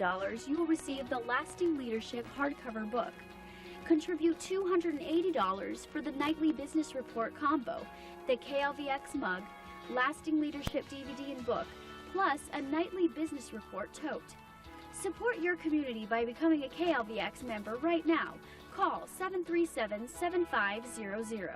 $75, you will receive the Lasting Leadership hardcover book. Contribute $280 for the Nightly Business Report combo, the KLVX mug, Lasting Leadership DVD and book, plus a Nightly Business Report tote. Support your community by becoming a KLVX member right now. Call 737-7500.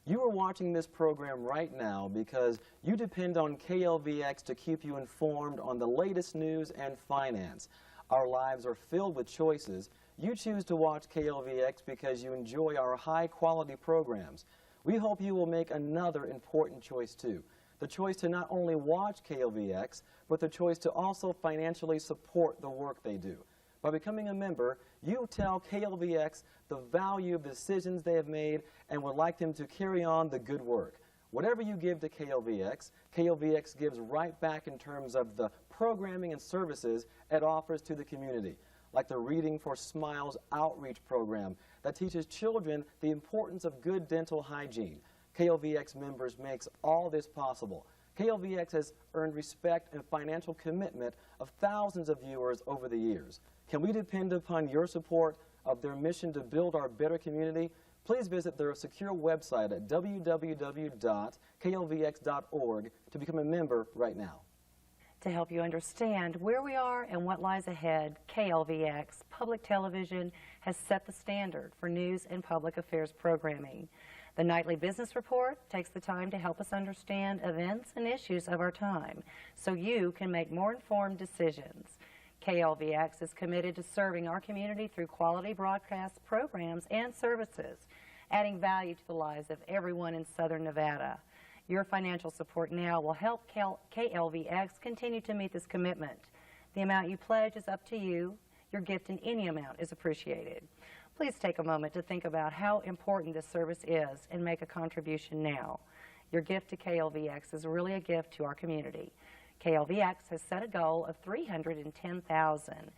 You are watching this program right now because you depend on KLVX to keep you informed on the latest news and finance. Our lives are filled with choices. You choose to watch KLVX because you enjoy our high-quality programs. We hope you will make another important choice too. The choice to not only watch KLVX, but the choice to also financially support the work they do. By becoming a member, you tell KLVX the value of the decisions they have made and would like them to carry on the good work. Whatever you give to KLVX, KLVX gives right back in terms of the programming and services it offers to the community, like the Reading for Smiles outreach program that teaches children the importance of good dental hygiene. KLVX members makes all this possible. KLVX has earned respect and financial commitment of thousands of viewers over the years. Can we depend upon your support of their mission to build our better community? Please visit their secure website at www.klvx.org to become a member right now. To help you understand where we are and what lies ahead, KLVX Public Television has set the standard for news and public affairs programming. The Nightly Business Report takes the time to help us understand events and issues of our time so you can make more informed decisions. KLVX is committed to serving our community through quality broadcast programs and services, adding value to the lives of everyone in Southern Nevada. Your financial support now will help KLVX continue to meet this commitment. The amount you pledge is up to you. Your gift in any amount is appreciated. Please take a moment to think about how important this service is and make a contribution now. Your gift to KLVX is really a gift to our community. KLVX has set a goal of $310,000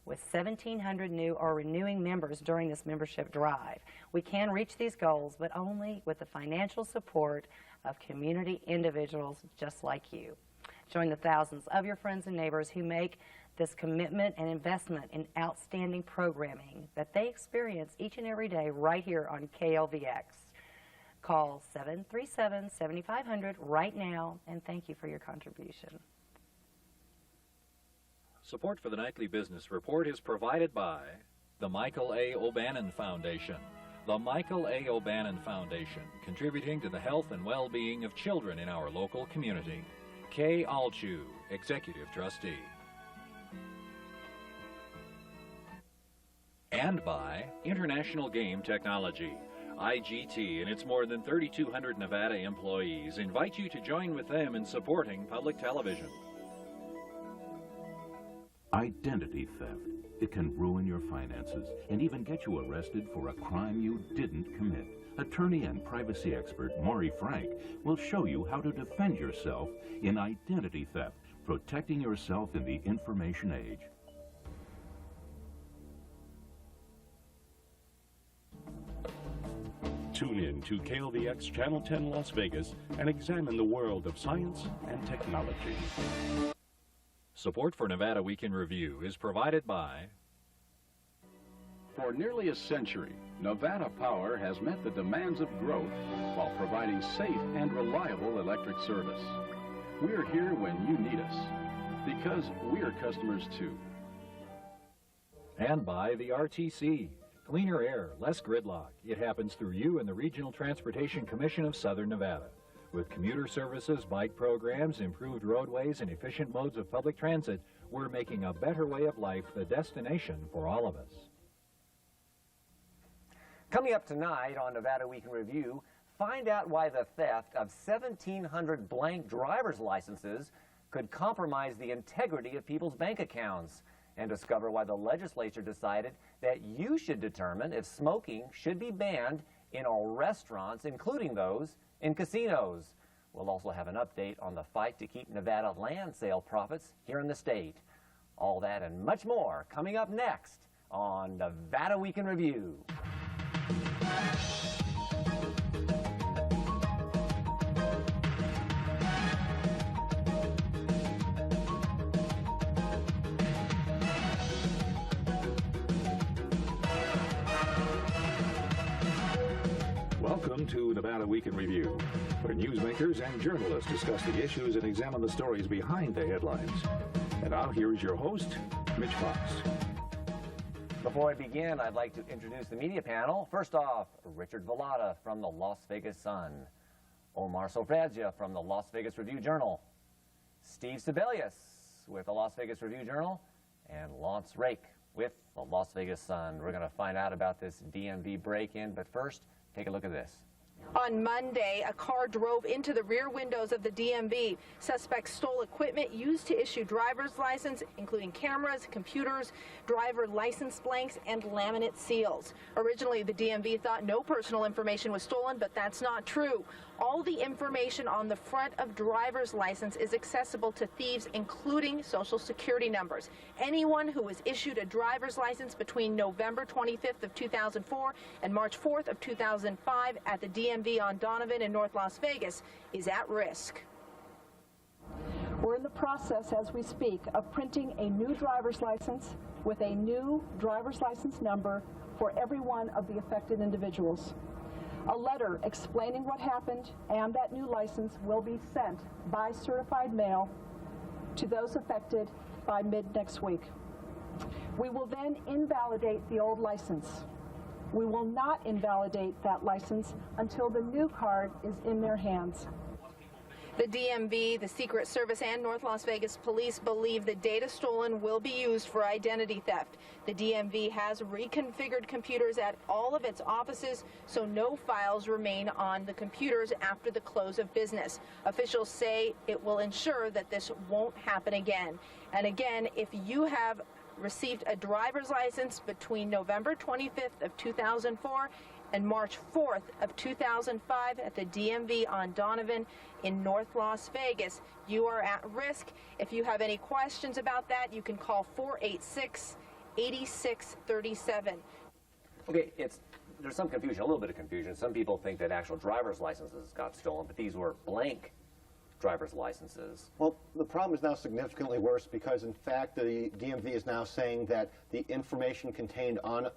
with 1,700 new or renewing members during this membership drive. We can reach these goals, but only with the financial support of community individuals just like you. Join the thousands of your friends and neighbors who make this commitment and investment in outstanding programming that they experience each and every day right here on KLVX. Call 737-7500 right now, and thank you for your contribution. Support for the Nightly Business Report is provided by the Michael A. O'Bannon Foundation. The Michael A. O'Bannon Foundation, contributing to the health and well-being of children in our local community. Kay Alchu, Executive Trustee. And by International Game Technology. IGT and its more than 3,200 Nevada employees invite you to join with them in supporting public television. Identity theft. It can ruin your finances and even get you arrested for a crime you didn't commit. Attorney and privacy expert Maury Frank will show you how to defend yourself in identity theft, protecting yourself in the information age. Tune in to KLVX Channel 10 Las Vegas and examine the world of science and technology. Support for Nevada Week in Review is provided by... For nearly a century, Nevada Power has met the demands of growth while providing safe and reliable electric service. We're here when you need us, because we're customers too. And by the RTC. Cleaner air, less gridlock. It happens through you and the Regional Transportation Commission of Southern Nevada. With commuter services, bike programs, improved roadways, and efficient modes of public transit, we're making a better way of life the destination for all of us. Coming up tonight on Nevada Week in Review, find out why the theft of 1,700 blank driver's licenses could compromise the integrity of people's bank accounts, and discover why the legislature decided that you should determine if smoking should be banned in all restaurants, including those in casinos. We'll also have an update on the fight to keep Nevada land sale profits here in the state. All that and much more coming up next on Nevada Week in Review. Welcome to Nevada Week in Review, where newsmakers and journalists discuss the issues and examine the stories behind the headlines. And now here's your host, Mitch Fox. Before I begin, I'd like to introduce the media panel. First off, Richard Vallada from the Las Vegas Sun, Omar Sofragia from the Las Vegas Review-Journal, Steve Sebelius with the Las Vegas Review-Journal, and Lance Rake with the Las Vegas Sun. We're going to find out about this DMV break-in, but first, take a look at this. On Monday, a car drove into the rear windows of the DMV. Suspects stole equipment used to issue driver's license, including cameras, computers, driver license blanks, and laminate seals. Originally, the DMV thought no personal information was stolen, but that's not true. All the information on the front of driver's license is accessible to thieves, including Social Security numbers. Anyone who was issued a driver's license between November 25th of 2004 and March 4th of 2005 at the DMV on Donovan in North Las Vegas is at risk. We're in the process, as we speak, of printing a new driver's license with a new driver's license number for every one of the affected individuals. A letter explaining what happened and that new license will be sent by certified mail to those affected by mid-next week. We will then invalidate the old license. We will not invalidate that license until the new card is in their hands. The DMV, the Secret Service, and North Las Vegas Police believe the data stolen will be used for identity theft. The DMV has reconfigured computers at all of its offices, so no files remain on the computers after the close of business. Officials say it will ensure that this won't happen again. And again, if you have received a driver's license between November 25th of 2004 and March 4th of 2005 at the DMV on Donovan in North Las Vegas, you are at risk. If you have any questions about that, you can call 486-8637. Okay, there's some confusion, a little bit of confusion. Some people think that actual driver's licenses got stolen, but these were blank driver's licenses. Well, the problem is now significantly worse because, in fact, the DMV is now saying that the information contained on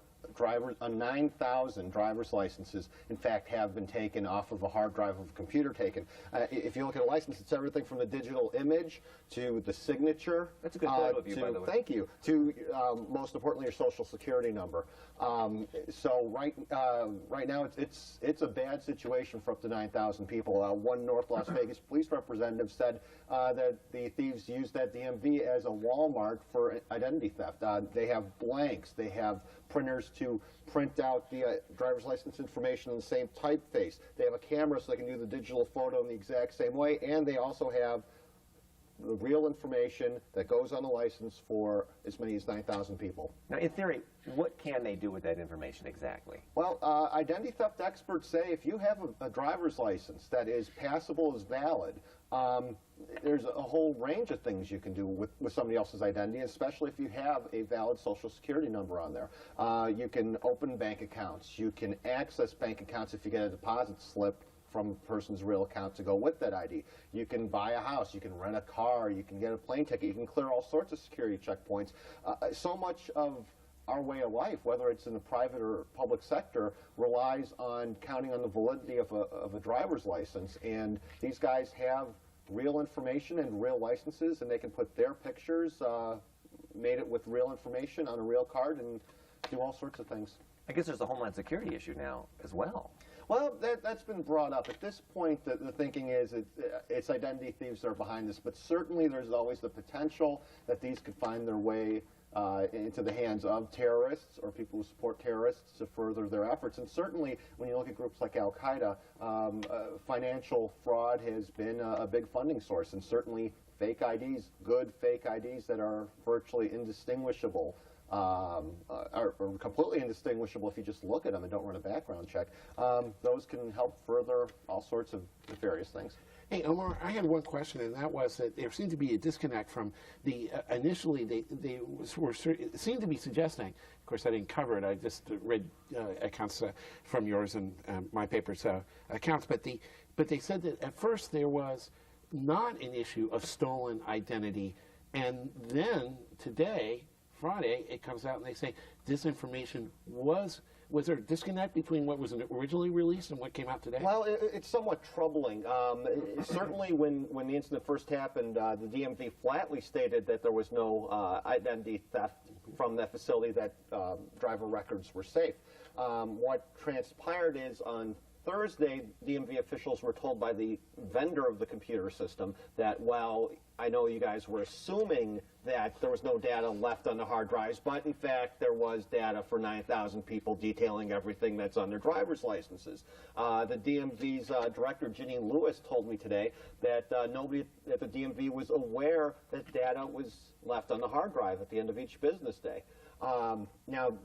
9,000 driver's licenses, in fact, have been taken off of a hard drive of a computer taken. If you look at a license, it's everything from the digital image to the signature. That's a good photo of you, by the way. Thank you. To, most importantly, your Social Security number. So right now, it's a bad situation for up to 9,000 people. One North Las Vegas police representative said that the thieves used that DMV as a Walmart for identity theft. They have blanks. They have printers to print out the driver's license information in the same typeface. They have a camera so they can do the digital photo in the exact same way, and they also have the real information that goes on the license for as many as 9,000 people. Now, in theory, what can they do with that information exactly? Well, identity theft experts say if you have a driver's license that is passable as valid, there's a whole range of things you can do with somebody else's identity, especially if you have a valid Social Security number on there. You can open bank accounts. You can access bank accounts if you get a deposit slip from a person's real account to go with that ID. You can buy a house, you can rent a car, you can get a plane ticket, you can clear all sorts of security checkpoints. So much of our way of life, whether it's in the private or public sector, relies on counting on the validity of a driver's license. And these guys have real information and real licenses, and they can put their pictures, made it with real information on a real card, and do all sorts of things. I guess there's a Homeland Security issue now as well. Well, that's been brought up. At this point, the thinking is it's identity thieves that are behind this, but certainly there's always the potential that these could find their way into the hands of terrorists or people who support terrorists to further their efforts. And certainly, when you look at groups like Al-Qaeda, financial fraud has been a big funding source, and certainly fake IDs, good fake IDs that are virtually indistinguishable, are completely indistinguishable if you just look at them and don't run a background check. Those can help further all sorts of nefarious things. Hey, Omar, I had one question, and that was that there seemed to be a disconnect from the, initially they seemed to be suggesting, of course I didn't cover it, I just read accounts from yours and my paper's accounts, but they said that at first there was not an issue of stolen identity, and then today, Friday, it comes out and they say this information was Was there a disconnect between what was originally released and what came out today? Well, it's somewhat troubling. Certainly when the incident first happened, the DMV flatly stated that there was no identity theft from that facility, that driver records were safe. What transpired is on Thursday, DMV officials were told by the vendor of the computer system that, well, I know you guys were assuming that there was no data left on the hard drives, but in fact there was data for 9,000 people detailing everything that's on their driver's licenses. The DMV's director, Ginny Lewis, told me today that nobody at the DMV was aware that data was left on the hard drive at the end of each business day. Now,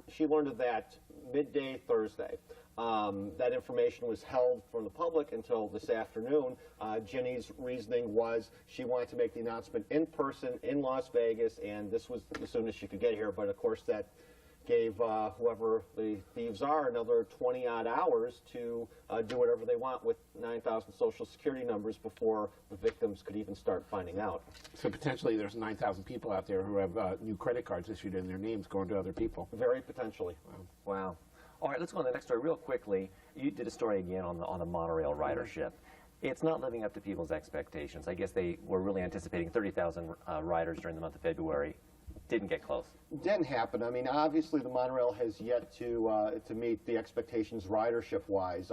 she learned of that midday Thursday. That information was held from the public until this afternoon. Ginny's reasoning was she wanted to make the announcement in person in Las Vegas, and this was as soon as she could get here. But of course, that gave whoever the thieves are another 20-odd hours to do whatever they want with 9,000 Social Security numbers before the victims could even start finding out. So potentially there's 9,000 people out there who have new credit cards issued in their names going to other people. Very potentially. Wow. All right, let's go on to the next story real quickly. You did a story again on the monorail ridership. It's not living up to people's expectations. I guess they were really anticipating 30,000 riders during the month of February. Didn't get close. Didn't happen. I mean, obviously the monorail has yet to meet the expectations ridership-wise.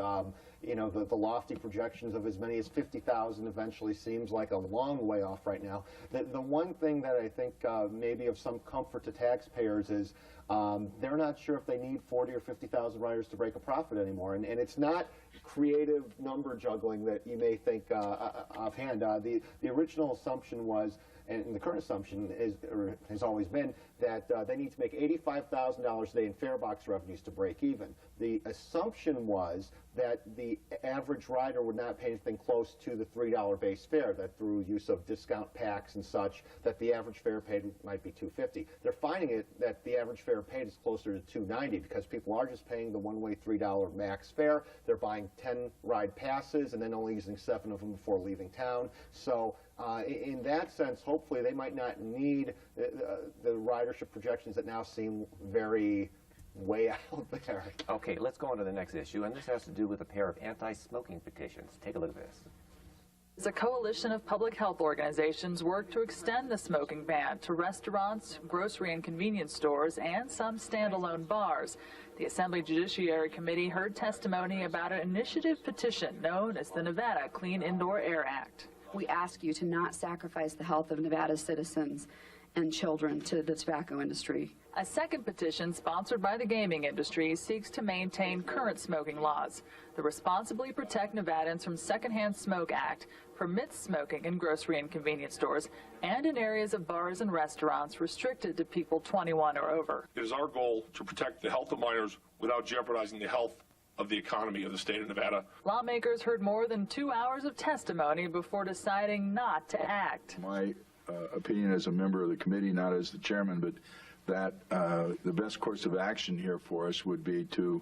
You know, the lofty projections of as many as 50,000 eventually seems like a long way off right now. The one thing that I think may be of some comfort to taxpayers is they're not sure if they need 40 or 50,000 riders to break a profit anymore. And it's not creative number juggling that you may think offhand. The original assumption was, and the current assumption has always been, that they need to make $85,000 a day in fare box revenues to break even. The assumption was that the average rider would not pay anything close to the $3 base fare, that through use of discount packs and such, that the average fare paid might be $2.50. They're finding it that the average fare paid is closer to $2.90 because people are just paying the one-way $3 max fare. They're buying 10 ride passes and then only using 7 of them before leaving town. So in that sense, hopefully they might not need the ridership projections that now seem very way out there. Okay, let's go on to the next issue, and this has to do with a pair of anti-smoking petitions. Take a look at this. As a coalition of public health organizations work to extend the smoking ban to restaurants, grocery and convenience stores, and some standalone bars, the Assembly Judiciary Committee heard testimony about an initiative petition known as the Nevada Clean Indoor Air Act. We ask you to not sacrifice the health of Nevada's citizens and children to the tobacco industry. A second petition sponsored by the gaming industry seeks to maintain current smoking laws. The Responsibly Protect Nevadans from Secondhand Smoke Act permits smoking in grocery and convenience stores and in areas of bars and restaurants restricted to people 21 or over. It is our goal to protect the health of minors without jeopardizing the health of the economy of the state of Nevada. Lawmakers heard more than 2 hours of testimony before deciding not to act. My opinion as a member of the committee, not as the chairman, but that the best course of action here for us would be to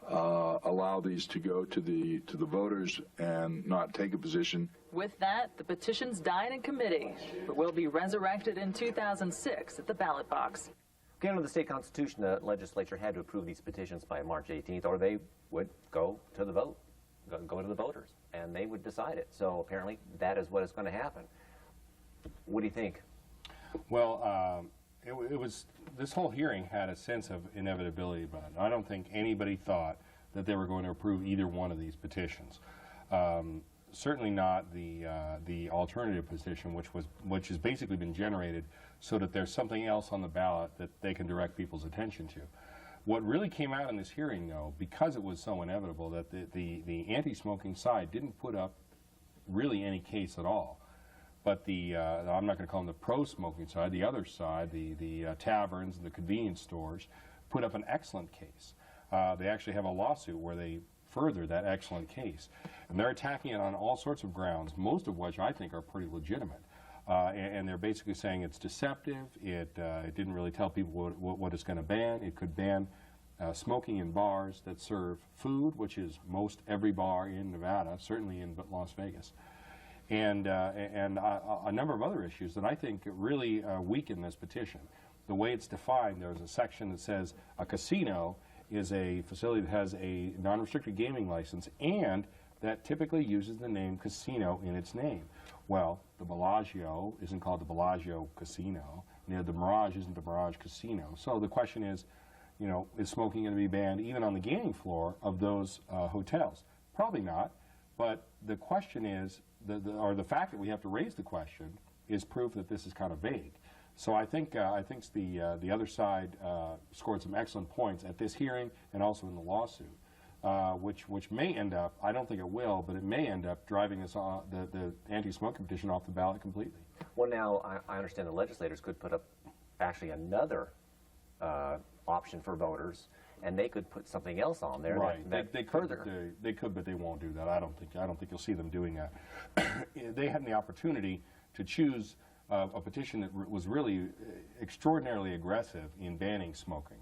allow these to go to the voters and not take a position. With that, the petitions died in committee, but will be resurrected in 2006 at the ballot box. Okay, under the state constitution, the legislature had to approve these petitions by March 18th, or they would go to the vote, go to the voters, and they would decide it. So apparently, that is what is going to happen. What do you think? Well, it was, this whole hearing had a sense of inevitability about it. I don't think anybody thought that they were going to approve either one of these petitions. Certainly not the alternative petition, which has basically been generated so that there's something else on the ballot that they can direct people's attention to. What really came out in this hearing, though, because it was so inevitable, that the anti-smoking side didn't put up really any case at all. But I'm not going to call them the pro-smoking side, the other side, the taverns and the convenience stores, put up an excellent case. They actually have a lawsuit where they further that excellent case. And they're attacking it on all sorts of grounds, most of which I think are pretty legitimate. And they're basically saying it's deceptive, it didn't really tell people what it's going to ban. It could ban smoking in bars that serve food, which is most every bar in Nevada, certainly in Las Vegas. And a number of other issues that I think really weaken this petition. The way it's defined, there's a section that says a casino is a facility that has a non-restricted gaming license and that typically uses the name casino in its name. Well, the Bellagio isn't called the Bellagio Casino. The Mirage isn't the Mirage Casino. So the question is, you know, is smoking going to be banned even on the gaming floor of those hotels? Probably not. But the question is, or the fact that we have to raise the question is proof that this is kind of vague. So I think the other side scored some excellent points at this hearing and also in the lawsuit, which may end up, I don't think it will, but it may end up driving us the anti-smoking petition off the ballot completely. Well, now I understand the legislators could put up actually another option for voters, and they could put something else on there. Right. That they could, but they won't do that. I don't think you'll see them doing that. They had the opportunity to choose a petition that was really extraordinarily aggressive in banning smoking,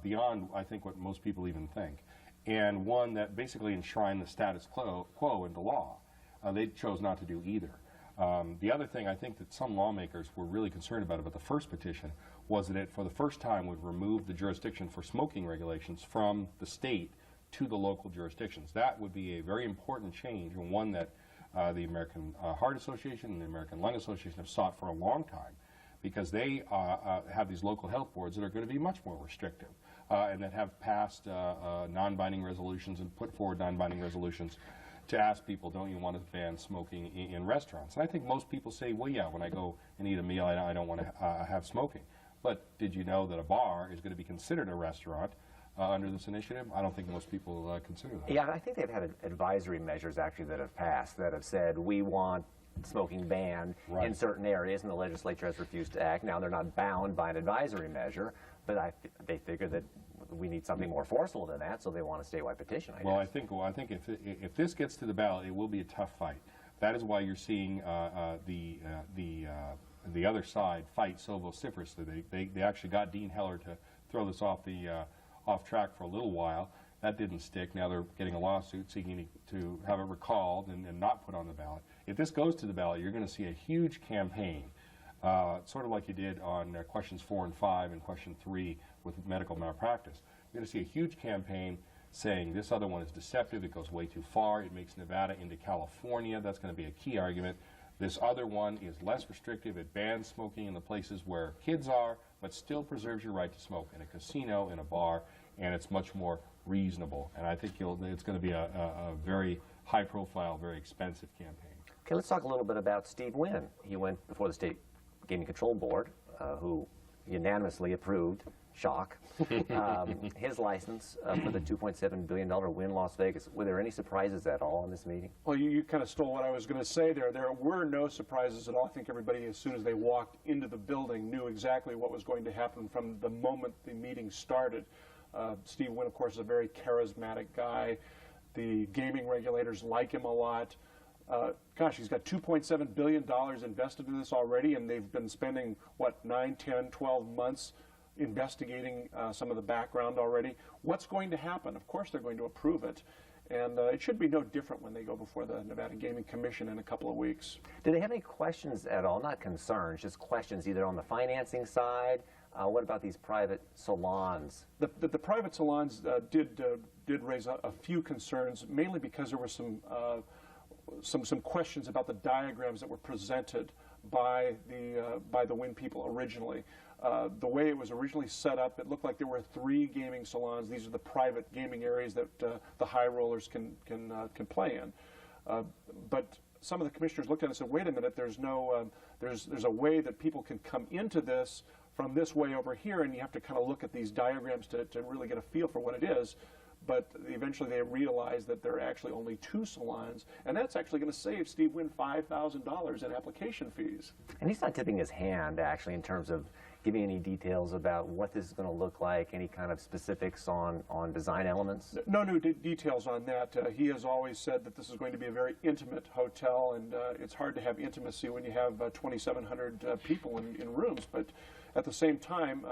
beyond, I think, what most people even think, and one that basically enshrined the status quo into law. They chose not to do either. The other thing I think that some lawmakers were really concerned about the first petition was that it, for the first time, would remove the jurisdiction for smoking regulations from the state to the local jurisdictions. That would be a very important change, and one that the American Heart Association and the American Lung Association have sought for a long time, because they have these local health boards that are going to be much more restrictive and that have passed non-binding resolutions and put forward non-binding resolutions to ask people, don't you want to ban smoking in restaurants? And I think most people say, well, yeah, when I go and eat a meal, I don't want to have smoking. But did you know that a bar is going to be considered a restaurant under this initiative? I don't think most people consider that. Yeah, I think they've had advisory measures actually that have passed that have said we want smoking banned in certain areas, and the legislature has refused to act. Now they're not bound by an advisory measure, but they figure that we need something more forceful than that, so they want a statewide petition. I think if this gets to the ballot, it will be a tough fight. That is why you're seeing the other side fight so vociferously. They actually got Dean Heller to throw this off track for a little while. That didn't stick. Now they're getting a lawsuit seeking to have it recalled and not put on the ballot. If this goes to the ballot, you're going to see a huge campaign, sort of like you did on questions 4 and 5 and question 3 with medical malpractice. You're going to see a huge campaign saying this other one is deceptive, it goes way too far, it makes Nevada into California. That's going to be a key argument. This other one is less restrictive. It bans smoking in the places where kids are, but still preserves your right to smoke in a casino, in a bar, and it's much more reasonable. And I think it's going to be a very high-profile, very expensive campaign. Okay, let's talk a little bit about Steve Wynn. He went before the State Gaming Control Board, who unanimously approved, shock, his license for the $2.7 billion Wynn Las Vegas. Were there any surprises at all in this meeting? Well, you kind of stole what I was going to say there. There were no surprises at all. I think everybody, as soon as they walked into the building, knew exactly what was going to happen from the moment the meeting started. Steve Wynn, of course, is a very charismatic guy. The gaming regulators like him a lot. Gosh, he's got $2.7 billion invested in this already, and they've been spending, what, 9, 10, 12 months investigating some of the background already. What's going to happen? Of course they're going to approve it, and it should be no different when they go before the Nevada Gaming Commission in a couple of weeks. Do they have any questions at all? Not concerns, just questions either on the financing side. What about these private salons? The private salons did raise a few concerns, mainly because there were some questions about the diagrams that were presented by the Wynn people originally. The way it was originally set up, it looked like there were 3 gaming salons. These are the private gaming areas that the high rollers can play in. But some of the commissioners looked at it and said, "Wait a minute. There's a way that people can come into this from this way over here, and you have to kind of look at these diagrams to really get a feel for what it is." But eventually they realized that there are actually only 2 salons, and that's actually going to save Steve Wynn $5,000 in application fees. And he's not tipping his hand, actually, in terms of giving any details about what this is going to look like, any kind of specifics on design elements? No new details on that. He has always said that this is going to be a very intimate hotel, and it's hard to have intimacy when you have 2,700 people in rooms. But at the same time,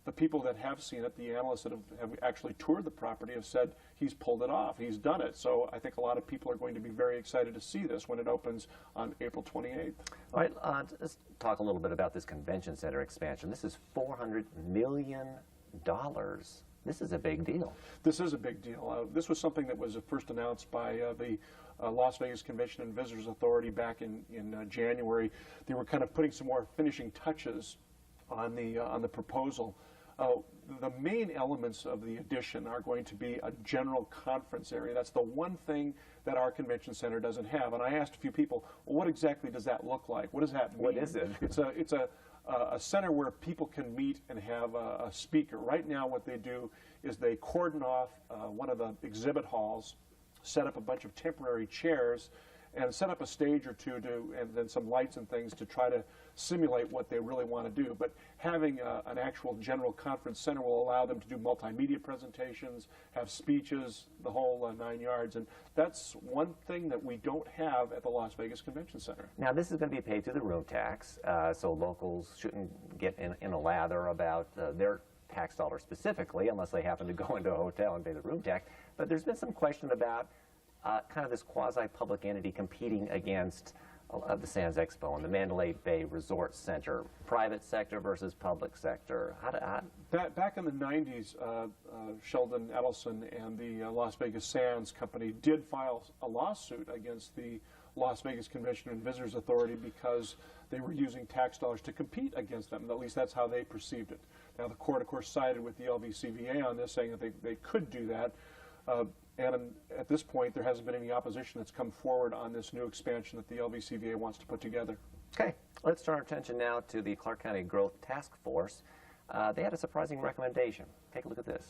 the people that have seen it, the analysts that have actually toured the property, have said he's pulled it off. He's done it. So I think a lot of people are going to be very excited to see this when it opens on April 28th. All right, let's talk a little bit about this convention center expansion. This is $400 million This is a big deal. This is a big deal. This was something that was first announced by the Las Vegas Convention and Visitors Authority back in January. They were kind of putting some more finishing touches on the proposal. The main elements of the addition are going to be a general conference area. That's the one thing that our convention center doesn't have. And I asked a few people, well, what exactly does that look like? What does that mean? What is it? It's a center where people can meet and have a speaker. Right now what they do is they cordon off one of the exhibit halls, set up a bunch of temporary chairs, and set up a stage or two and then some lights and things to try to simulate what they really want to do. But having an actual general conference center will allow them to do multimedia presentations, have speeches, the whole 9 yards. And that's one thing that we don't have at the Las Vegas Convention Center. Now, this is going to be paid through the room tax, so locals shouldn't get in a lather about their tax dollars specifically, unless they happen to go into a hotel and pay the room tax. But there's been some question about kind of this quasi-public entity competing against the Sands Expo and the Mandalay Bay Resort Center, private sector versus public sector. Back in the 90s, Sheldon Adelson and the Las Vegas Sands Company did file a lawsuit against the Las Vegas Convention and Visitors Authority because they were using tax dollars to compete against them. At least that's how they perceived it. Now, the court, of course, sided with the LVCVA on this, saying that they could do that. And at this point, there hasn't been any opposition that's come forward on this new expansion that the LVCVA wants to put together. Okay, let's turn our attention now to the Clark County Growth Task Force. They had a surprising recommendation. Take a look at this.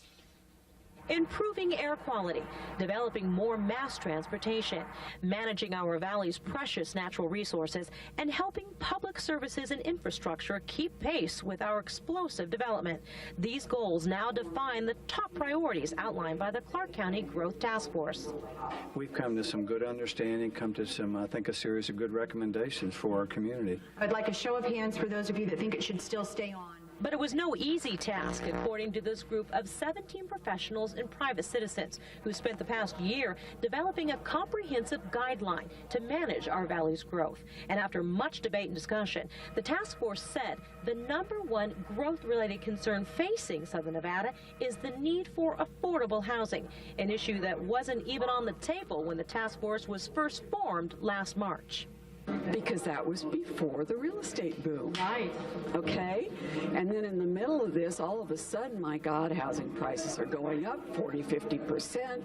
Improving air quality, developing more mass transportation, managing our valley's precious natural resources, and helping public services and infrastructure keep pace with our explosive development. These goals now define the top priorities outlined by the Clark County Growth Task Force. We've come to some good understanding, come to some, I think, a series of good recommendations for our community. I'd like a show of hands for those of you that think it should still stay on. But it was no easy task, according to this group of 17 professionals and private citizens who spent the past year developing a comprehensive guideline to manage our valley's growth. And after much debate and discussion, the task force said the #1 growth-related concern facing Southern Nevada is the need for affordable housing, an issue that wasn't even on the table when the task force was first formed last March. Because that was before the real estate boom. Right. Okay? And then in the middle of this, all of a sudden, my God, housing prices are going up 40, 50%.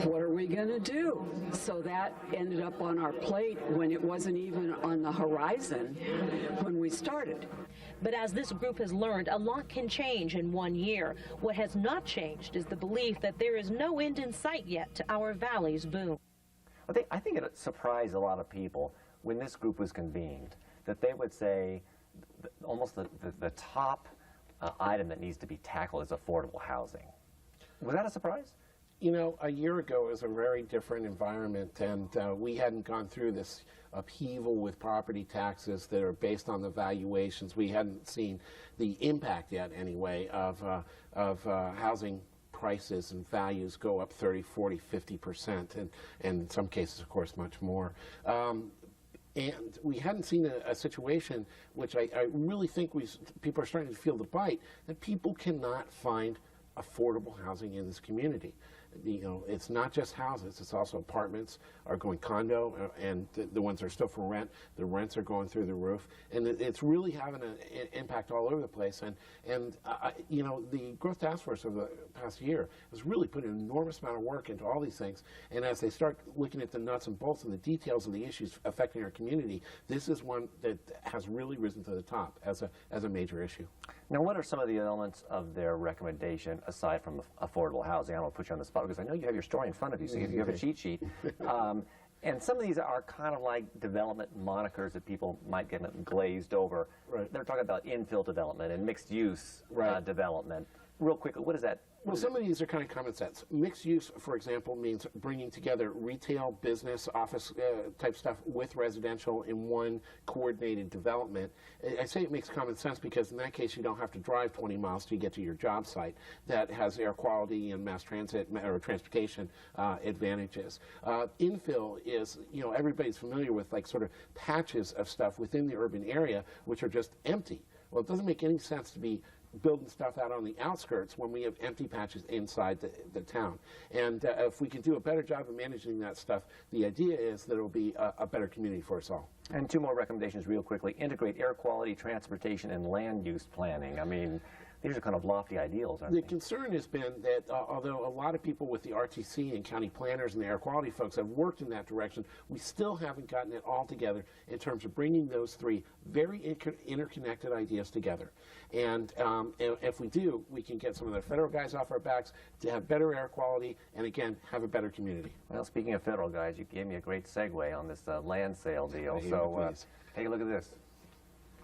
What are we going to do? So that ended up on our plate when it wasn't even on the horizon when we started. But as this group has learned, a lot can change in 1 year. What has not changed is the belief that there is no end in sight yet to our valley's boom. I think it surprised a lot of people when this group was convened, that they would say almost the top item that needs to be tackled is affordable housing. Was that a surprise? You know, a year ago it was a very different environment, and we hadn't gone through this upheaval with property taxes that are based on the valuations. We hadn't seen the impact yet, anyway, of housing prices and values go up 30, 40, 50%, and in some cases, of course, much more. And we hadn't seen a situation which I really think people are starting to feel the bite, that people cannot find affordable housing in this community. You know, it's not just houses, it's also apartments are going condo, and the ones that are still for rent, the rents are going through the roof, and it's really having an impact all over the place. And you know, the Growth Task Force of the past year has really put an enormous amount of work into all these things, and as they start looking at the nuts and bolts and the details of the issues affecting our community, this is one that has really risen to the top as a major issue. Now, what are some of the elements of their recommendation aside from affordable housing? I don't want to put you on the spot because I know you have your story in front of you, so you have a cheat sheet. And some of these are kind of like development monikers that people might get glazed over. Right. They're talking about infill development and mixed-use development. Real quickly, what is that? Well, some of these are kind of common sense. Mixed use, for example, means bringing together retail, business, office type stuff with residential in one coordinated development. I say it makes common sense because in that case you don't have to drive 20 miles to get to your job site. That has air quality and mass transit or transportation advantages. Infill is, you know, everybody's familiar with like sort of patches of stuff within the urban area which are just empty. Well, it doesn't make any sense to be building stuff out on the outskirts when we have empty patches inside the town. And if we can do a better job of managing that stuff, the idea is that it will be a better community for us all. And two more recommendations real quickly. Integrate air quality, transportation, and land use planning. I mean, these are kind of lofty ideals, aren't they? The concern has been that although a lot of people with the RTC and county planners and the air quality folks have worked in that direction, we still haven't gotten it all together in terms of bringing those three very interconnected ideas together. And if we do, we can get some of the federal guys off our backs to have better air quality and, again, have a better community. Well, speaking of federal guys, you gave me a great segue on this land sale deal. So take a look at this.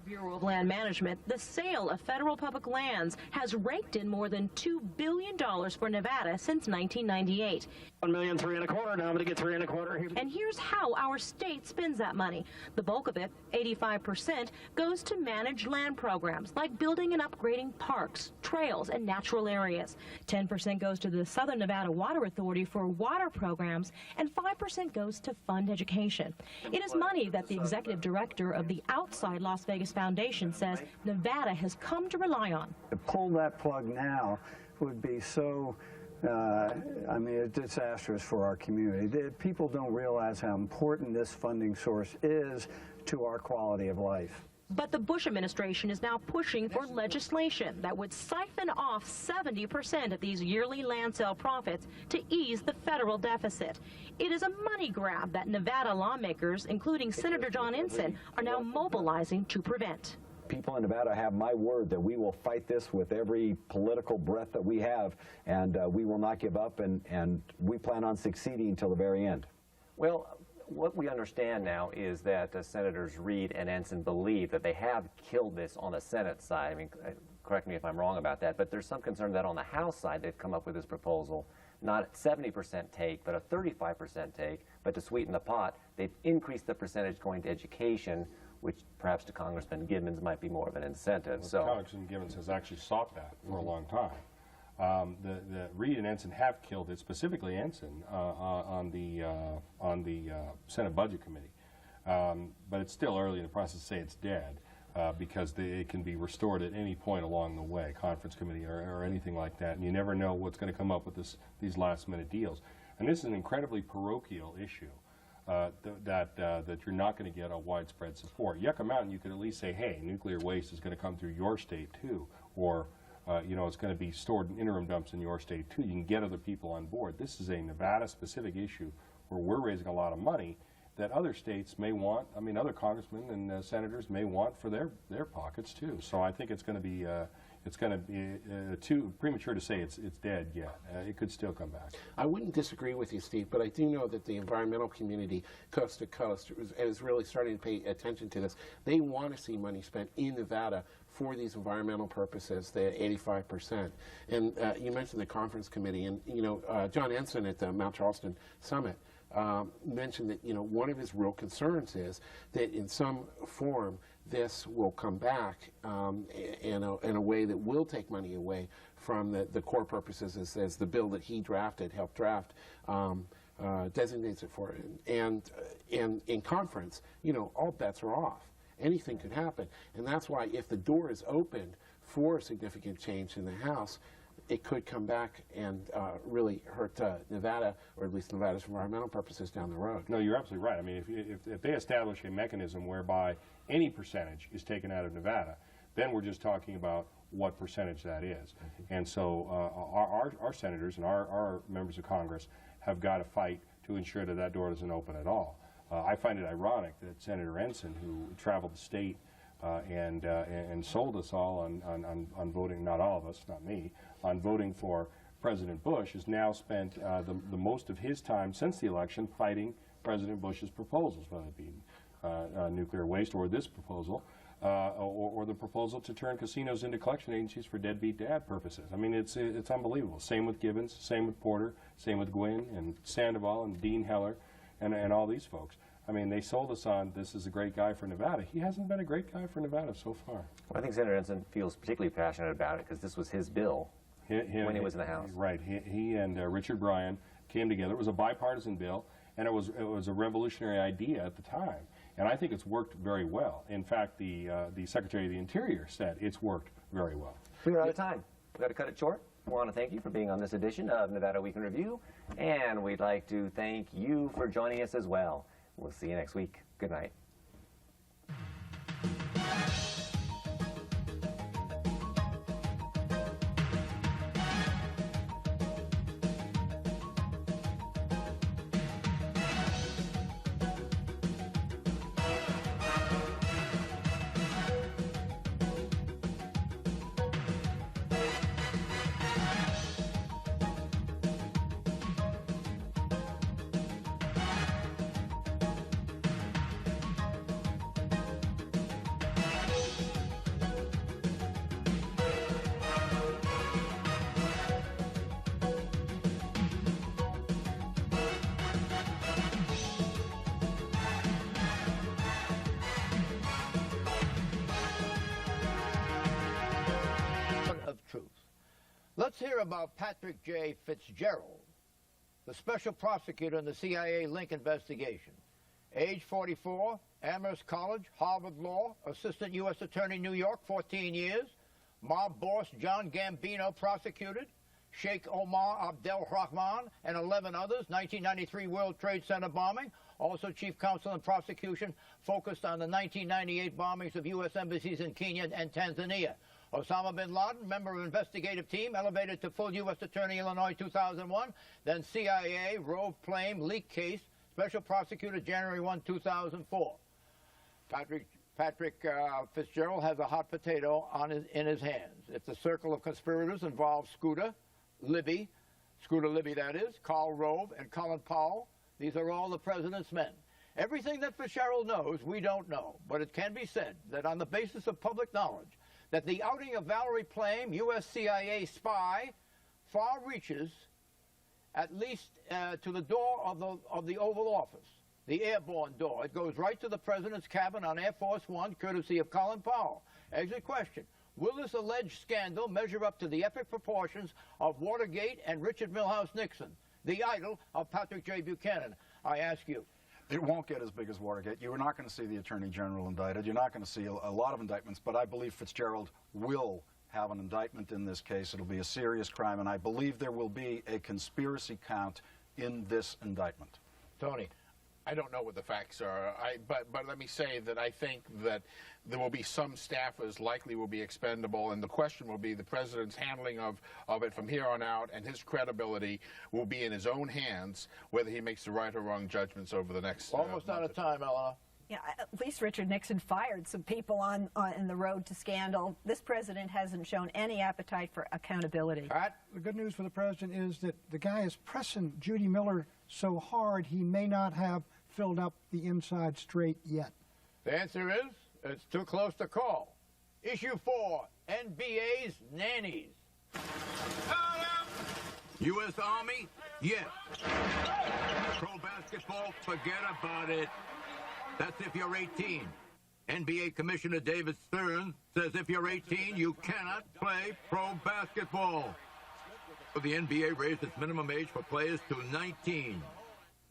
Bureau of Land Management, the sale of federal public lands has raked in more than $2 billion for Nevada since 1998. $1.325 million, now I'm going to get $325 here. And here's how our state spends that money. The bulk of it, 85%, goes to manage land programs like building and upgrading parks, trails, and natural areas. 10% goes to the Southern Nevada Water Authority for water programs, and 5% goes to fund education. It is money that the executive director of the Outside Las Vegas Foundation says Nevada has come to rely on. To pull that plug now would be so, I mean, it's disastrous for our community. People don't realize how important this funding source is to our quality of life. But the Bush administration is now pushing for legislation that would siphon off 70% of these yearly land sale profits to ease the federal deficit. It is a money grab that Nevada lawmakers, including Senator John Ensign, are now mobilizing to prevent. People in Nevada have my word that we will fight this with every political breath that we have, and we will not give up, and we plan on succeeding until the very end. Well, what we understand now is that Senators Reid and Ensign believe that they have killed this on the Senate side. I mean, correct me if I'm wrong about that, but there's some concern that on the House side they've come up with this proposal, not at 70% take, but a 35% take, but to sweeten the pot, they've increased the percentage going to education, which perhaps to Congressman Gibbons might be more of an incentive. Well, Congressman Gibbons has actually sought that for a long time. The Reid and Ensign have killed it, specifically Ensign, on the Senate Budget Committee. But it's still early in the process to say it's dead because it can be restored at any point along the way, conference committee or anything like that. And you never know what's going to come up with these last-minute deals. And this is an incredibly parochial issue that you're not going to get a widespread support. Yucca Mountain, you could at least say, hey, nuclear waste is going to come through your state too, or you know, it's going to be stored in interim dumps in your state too. You can get other people on board. This is a Nevada-specific issue where we're raising a lot of money that other states may want. I mean, other congressmen and senators may want for their pockets too. So I think it's going to be too premature to say it's dead yet. It could still come back. I wouldn't disagree with you, Steve, but I do know that the environmental community, coast to coast, is really starting to pay attention to this. They want to see money spent in Nevada for these environmental purposes, the 85%. And you mentioned the conference committee, and you know, John Ensign at the Mount Charleston Summit mentioned that, you know, one of his real concerns is that in some form this will come back in a way that will take money away from the core purposes as the bill that he helped draft, designates it for. And in conference, you know, all bets are off. Anything could happen. And that's why if the door is opened for significant change in the House, it could come back and really hurt Nevada, or at least Nevada's environmental purposes down the road. No, you're absolutely right. I mean, if they establish a mechanism whereby any percentage is taken out of Nevada, then we're just talking about what percentage that is. And so our senators and our members of Congress have got to fight to ensure that that door doesn't open at all. I find it ironic that Senator Ensign, who traveled the state and sold us all on voting, not all of us, not me, on voting for President Bush, has now spent the most of his time since the election fighting President Bush's proposals, whether it be nuclear waste or this proposal, or the proposal to turn casinos into collection agencies for deadbeat dad purposes. I mean, it's unbelievable. Same with Gibbons, same with Porter, same with Gwynn and Sandoval and Dean Heller and all these folks. I mean, they sold us on this is a great guy for Nevada. He hasn't been a great guy for Nevada so far. Well, I think Senator Ensign feels particularly passionate about it because this was his bill when he was in the House. Right. He and Richard Bryan came together. It was a bipartisan bill, and it was a revolutionary idea at the time. And I think it's worked very well. In fact, the Secretary of the Interior said it's worked very well. We're out of time. We've got to cut it short. We want to thank you for being on this edition of Nevada Week in Review, and we'd like to thank you for joining us as well. We'll see you next week. Good night. Let's hear about Patrick J. Fitzgerald, the special prosecutor in the CIA Link investigation. Age 44, Amherst College, Harvard Law, Assistant U.S. Attorney, New York, 14 years. Mob boss John Gambino prosecuted. Sheikh Omar Abdel Rahman and 11 others, 1993 World Trade Center bombing. Also chief counsel in prosecution focused on the 1998 bombings of U.S. embassies in Kenya and Tanzania. Osama bin Laden, member of investigative team, elevated to full U.S. Attorney, Illinois, 2001. Then CIA, Rove Plame, leak case, special prosecutor, January 1, 2004. Patrick Fitzgerald has a hot potato in his hands. If the circle of conspirators involves Scooter Libby that is, Karl Rove, and Colin Powell, these are all the president's men. Everything that Fitzgerald knows, we don't know. But it can be said that on the basis of public knowledge, that the outing of Valerie Plame, U.S. CIA spy, far reaches at least to the door of the Oval Office, the airborne door. It goes right to the president's cabin on Air Force One, courtesy of Colin Powell. Exit question. Will this alleged scandal measure up to the epic proportions of Watergate and Richard Milhouse Nixon, the idol of Patrick J. Buchanan? I ask you. It won't get as big as Watergate. You are not going to see the Attorney General indicted. You're not going to see a lot of indictments, but I believe Fitzgerald will have an indictment in this case. It'll be a serious crime, and I believe there will be a conspiracy count in this indictment. Tony. I don't know what the facts are, but let me say that I think that there will be some staffers likely will be expendable, and the question will be the president's handling of it from here on out, and his credibility will be in his own hands, whether he makes the right or wrong judgments over the next Almost out of time, Eleanor. Yeah, at least Richard Nixon fired some people on the road to scandal. This president hasn't shown any appetite for accountability. Pat? The good news for the president is that the guy is pressing Judy Miller so hard he may not have filled up the inside straight yet. The answer is, it's too close to call. Issue 4, NBA's nannies. U.S. Army? Yes. Pro basketball? Forget about it. That's if you're 18. NBA Commissioner David Stern says if you're 18, you cannot play pro basketball. The NBA raised its minimum age for players to 19.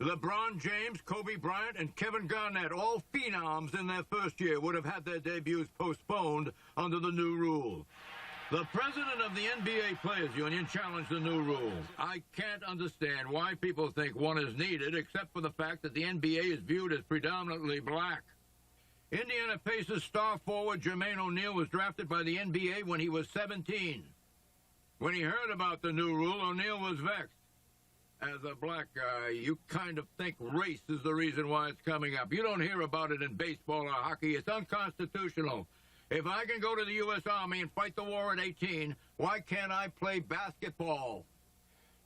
LeBron James, Kobe Bryant, and Kevin Garnett, all phenoms in their first year, would have had their debuts postponed under the new rule. The president of the NBA Players Union challenged the new rule. I can't understand why people think one is needed, except for the fact that the NBA is viewed as predominantly black. Indiana Pacers star forward Jermaine O'Neal was drafted by the NBA when he was 17. When he heard about the new rule, O'Neal was vexed. As a black guy, you kind of think race is the reason why it's coming up. You don't hear about it in baseball or hockey. It's unconstitutional. If I can go to the U.S. Army and fight the war at 18, why can't I play basketball?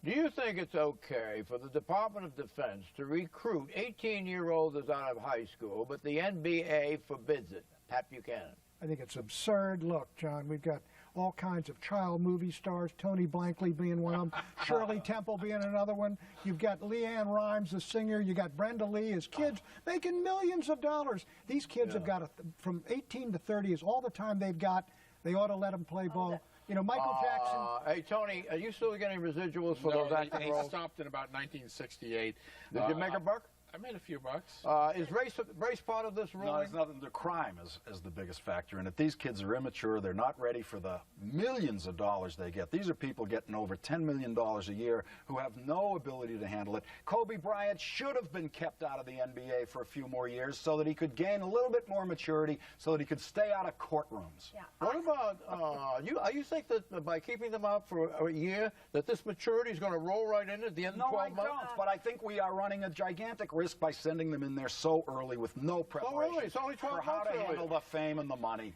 Do you think it's okay for the Department of Defense to recruit 18-year-olds out of high school, but the NBA forbids it? Pat Buchanan. I think it's absurd. Look, John, we've got all kinds of child movie stars, Tony Blankley being one of them, Shirley Temple being another one. You've got Leanne Rimes, the singer. You got Brenda Lee as kids making millions of dollars. These kids have got, from 18 to 30 is all the time they've got. They ought to let them play ball. You know, Michael Jackson. Hey, Tony, are you still getting residuals for those acting roles? They stopped in about 1968. Did you make a buck? I made a few bucks. Is race part of this ruling? No, it's nothing. The crime is the biggest factor in it. These kids are immature. They're not ready for the millions of dollars they get. These are people getting over $10 million a year who have no ability to handle it. Kobe Bryant should have been kept out of the NBA for a few more years so that he could gain a little bit more maturity, so that he could stay out of courtrooms. Yeah. What about you think that by keeping them out for a year, that this maturity is going to roll right in at the end of 12 months? No, I don't. But I think we are running a gigantic risk by sending them in there so early with no preparation It's only 12 for how months to early. handle the fame and the money.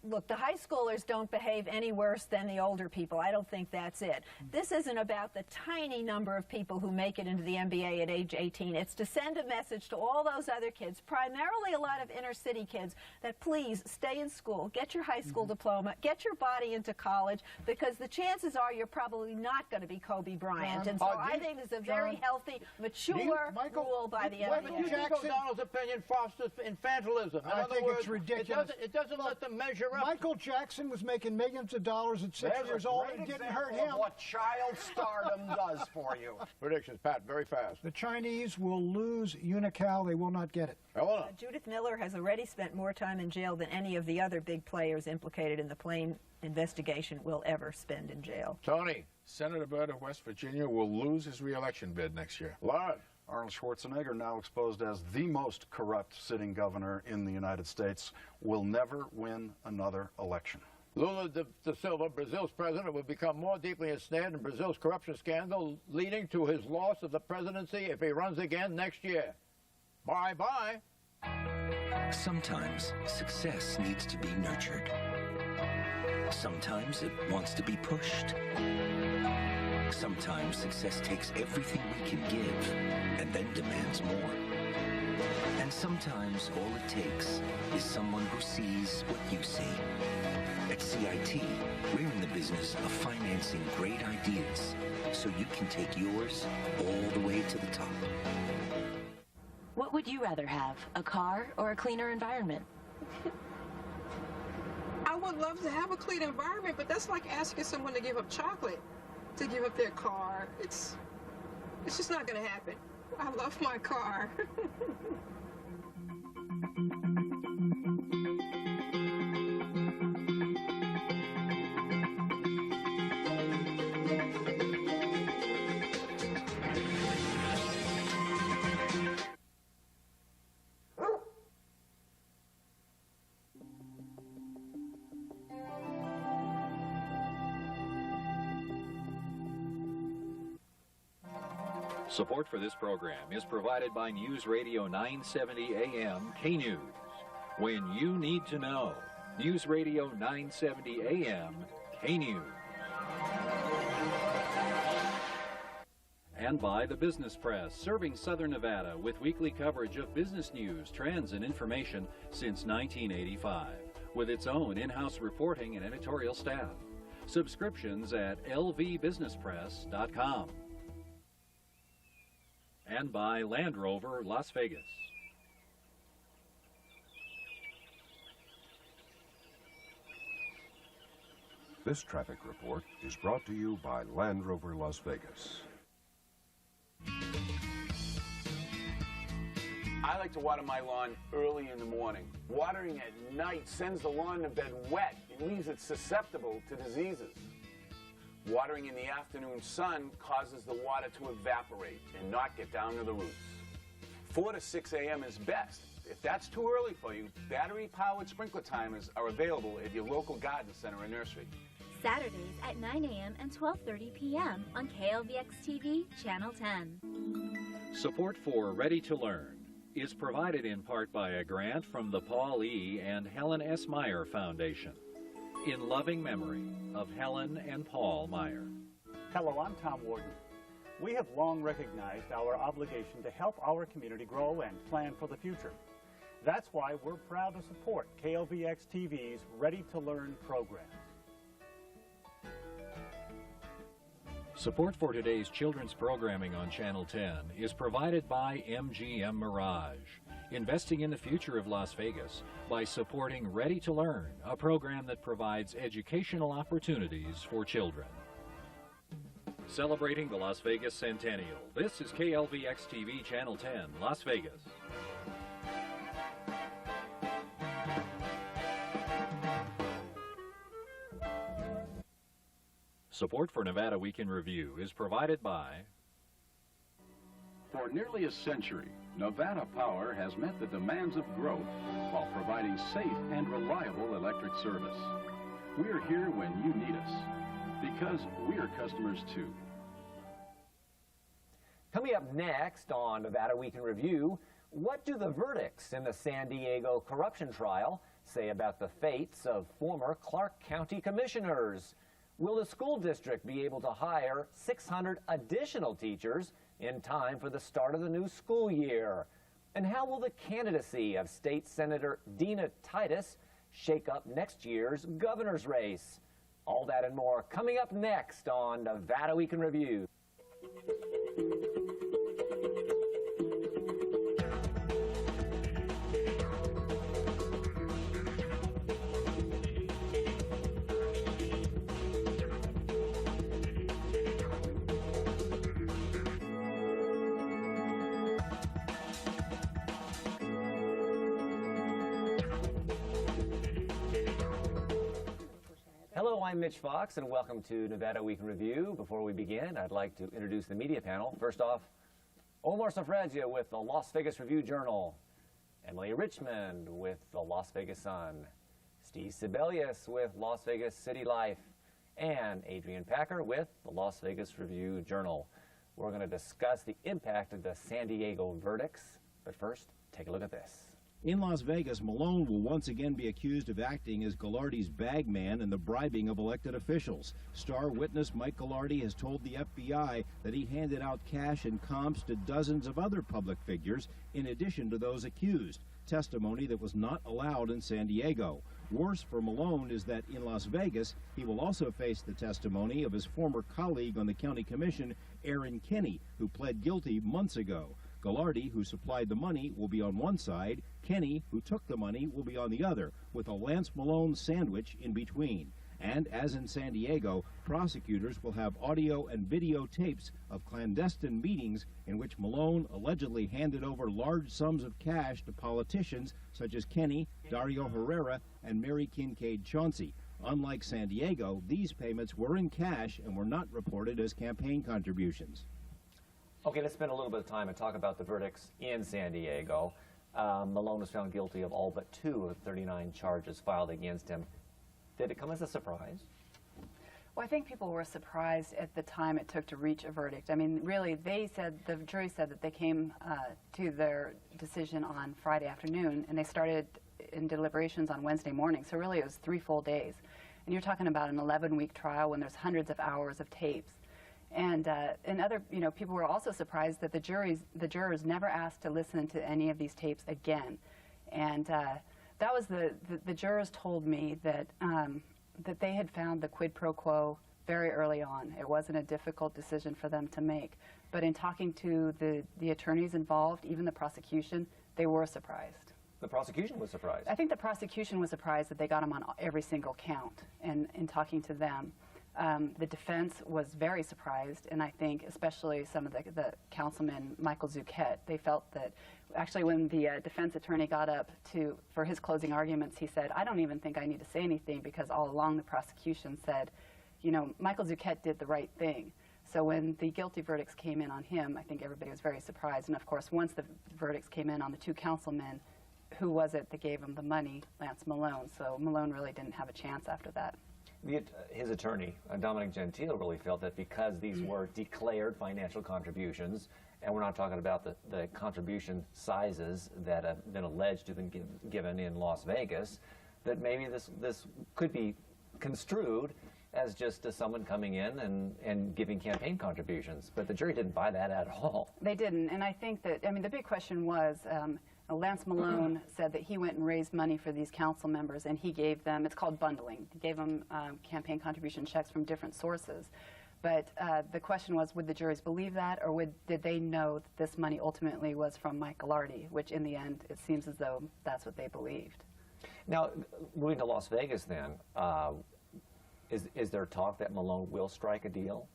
Look, the high schoolers don't behave any worse than the older people. I don't think that's it. This isn't about the tiny number of people who make it into the NBA at age 18. It's to send a message to all those other kids, primarily a lot of inner city kids, that please stay in school, get your high school diploma, get your body into college, because the chances are you're probably not going to be Kobe Bryant. And so I think it's a very healthy, mature rule by the NBA. Do you think O'Donnell's opinion fosters infantilism? In I other think words, it's ridiculous. It doesn't let them measure up. Michael Jackson was making millions of dollars at 6 years old and it didn't hurt him. What child stardom does for you. Predictions, Pat, very fast. The Chinese will lose Unical. They will not get it. Judith Miller has already spent more time in jail than any of the other big players implicated in the Plain investigation will ever spend in jail. Tony. Senator Byrd of West Virginia will lose his re-election bid next year. Lord. Arnold Schwarzenegger, now exposed as the most corrupt sitting governor in the United States, will never win another election. Lula da Silva, Brazil's president, will become more deeply ensnared in Brazil's corruption scandal, leading to his loss of the presidency if he runs again next year. Bye-bye. Sometimes success needs to be nurtured. Sometimes it wants to be pushed. Sometimes success takes everything we can give and then demands more. And sometimes all it takes is someone who sees what you see. At CIT, we're in the business of financing great ideas so you can take yours all the way to the top. What would you rather have, a car or a cleaner environment? I would love to have a clean environment, but that's like asking someone to give up chocolate, to give up their car. It's just not going to happen. I love my car. Support for this program is provided by News Radio 970 AM K-News. When you need to know, News Radio 970 AM K-News. And by the Business Press, serving Southern Nevada with weekly coverage of business news, trends, and information since 1985, with its own in-house reporting and editorial staff. Subscriptions at lvbusinesspress.com. And by Land Rover Las Vegas. This traffic report is brought to you by Land Rover Las Vegas. I like to water my lawn early in the morning. Watering at night sends the lawn to bed wet and leaves it susceptible to diseases. Watering in the afternoon sun causes the water to evaporate and not get down to the roots. 4 to 6 a.m. is best. If that's too early for you, battery-powered sprinkler timers are available at your local garden center or nursery. Saturdays at 9 a.m. and 12:30 p.m. on KLVX-TV, Channel 10. Support for Ready to Learn is provided in part by a grant from the Paul E. and Helen S. Meyer Foundation, in loving memory of Helen and Paul Meyer. Hello, I'm Tom Warden. We have long recognized our obligation to help our community grow and plan for the future. That's why we're proud to support KLVX TV's Ready to Learn program. Support for today's children's programming on Channel 10 is provided by MGM Mirage, investing in the future of Las Vegas by supporting Ready to Learn, a program that provides educational opportunities for children. celebrating the Las Vegas Centennial. This is KLVX TV Channel 10, Las Vegas. Support for Nevada Week in Review is provided by... For nearly a century, Nevada Power has met the demands of growth while providing safe and reliable electric service. We're here when you need us, because we're customers too. Coming up next on Nevada Week in Review, what do the verdicts in the San Diego corruption trial say about the fates of former Clark County commissioners? Will the school district be able to hire 600 additional teachers in time for the start of the new school year? And how will the candidacy of State Senator Dina Titus shake up next year's governor's race? All that and more coming up next on Nevada Week in Review. Hello, I'm Mitch Fox, and welcome to Nevada Week in Review. Before we begin, I'd like to introduce the media panel. First off, Omar Safradia with the Las Vegas Review-Journal, Emily Richmond with the Las Vegas Sun, Steve Sibelius with Las Vegas City Life, and Adrian Packer with the Las Vegas Review-Journal. We're going to discuss the impact of the San Diego verdicts, but first, take a look at this. In Las Vegas, Malone will once again be accused of acting as Ghilardi's bagman and the bribing of elected officials. Star witness Mike Ghilardi has told the FBI that he handed out cash and comps to dozens of other public figures in addition to those accused, testimony that was not allowed in San Diego. Worse for Malone is that in Las Vegas, he will also face the testimony of his former colleague on the county commission, Aaron Kenney, who pled guilty months ago. Ghilardi, who supplied the money, will be on one side. Kenney, who took the money, will be on the other, with a Lance Malone sandwich in between. And as in San Diego, prosecutors will have audio and video tapes of clandestine meetings in which Malone allegedly handed over large sums of cash to politicians such as Kenney, Dario Herrera, and Mary Kincaid Chauncey. Unlike San Diego, these payments were in cash and were not reported as campaign contributions. Okay, let's spend a little bit of time and talk about the verdicts in San Diego. Malone was found guilty of all but 2 of 39 charges filed against him. Did it come as a surprise? Well, I think people were surprised at the time it took to reach a verdict. I mean, really, the jury said that they came to their decision on Friday afternoon, and they started in deliberations on Wednesday morning. So really, it was 3 full days. And you're talking about an 11-week trial when there's hundreds of hours of tapes. And other, people were also surprised that the jurors never asked to listen to any of these tapes again. And that was the jurors told me that that they had found the quid pro quo very early on. It wasn't a difficult decision for them to make. But in talking to the attorneys involved, even the prosecution, they were surprised. The prosecution was surprised? I think the prosecution was surprised that they got him on every single count. And in talking to them, the defense was very surprised, and I think especially some of the councilman, Michael Zucchet, they felt that actually when the defense attorney got up for his closing arguments, he said, I don't even think I need to say anything because all along the prosecution said, Michael Zucchet did the right thing. So when the guilty verdicts came in on him, I think everybody was very surprised. And of course, once the verdicts came in on the 2 councilmen, who was it that gave him the money? Lance Malone. So Malone really didn't have a chance after that. His attorney, Dominic Gentile, really felt that because these were declared financial contributions, and we're not talking about the contribution sizes that have been alleged to have been given in Las Vegas, that maybe this could be construed as just someone coming in and giving campaign contributions. But the jury didn't buy that at all. They didn't, and I think that, the big question was, Lance Malone said that he went and raised money for these council members, and he gave them, it's called bundling, he gave them campaign contribution checks from different sources. But the question was, would the juries believe that, or did they know that this money ultimately was from Mike Ghilardi, which in the end, it seems as though that's what they believed. Now, moving to Las Vegas then, is there talk that Malone will strike a deal?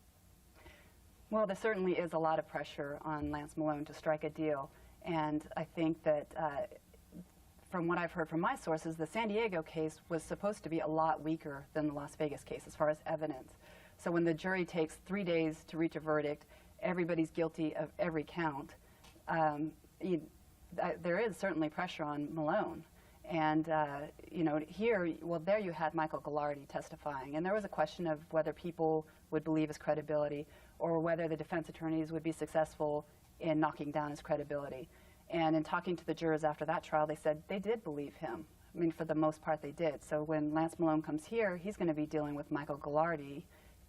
Well, there certainly is a lot of pressure on Lance Malone to strike a deal, and I think that from what I've heard from my sources, the San Diego case was supposed to be a lot weaker than the Las Vegas case as far as evidence. So when the jury takes 3 days to reach a verdict, everybody's guilty of every count, there is certainly pressure on Malone. And, you know, here, well, there you had Michael Ghilardi testifying, and there was a question of whether people would believe his credibility or whether the defense attorneys would be successful in knocking down his credibility. And in talking to the jurors after that trial, they said they did believe him. I mean, for the most part, they did. So when Lance Malone comes here, he's going to be dealing with Michael Ghilardi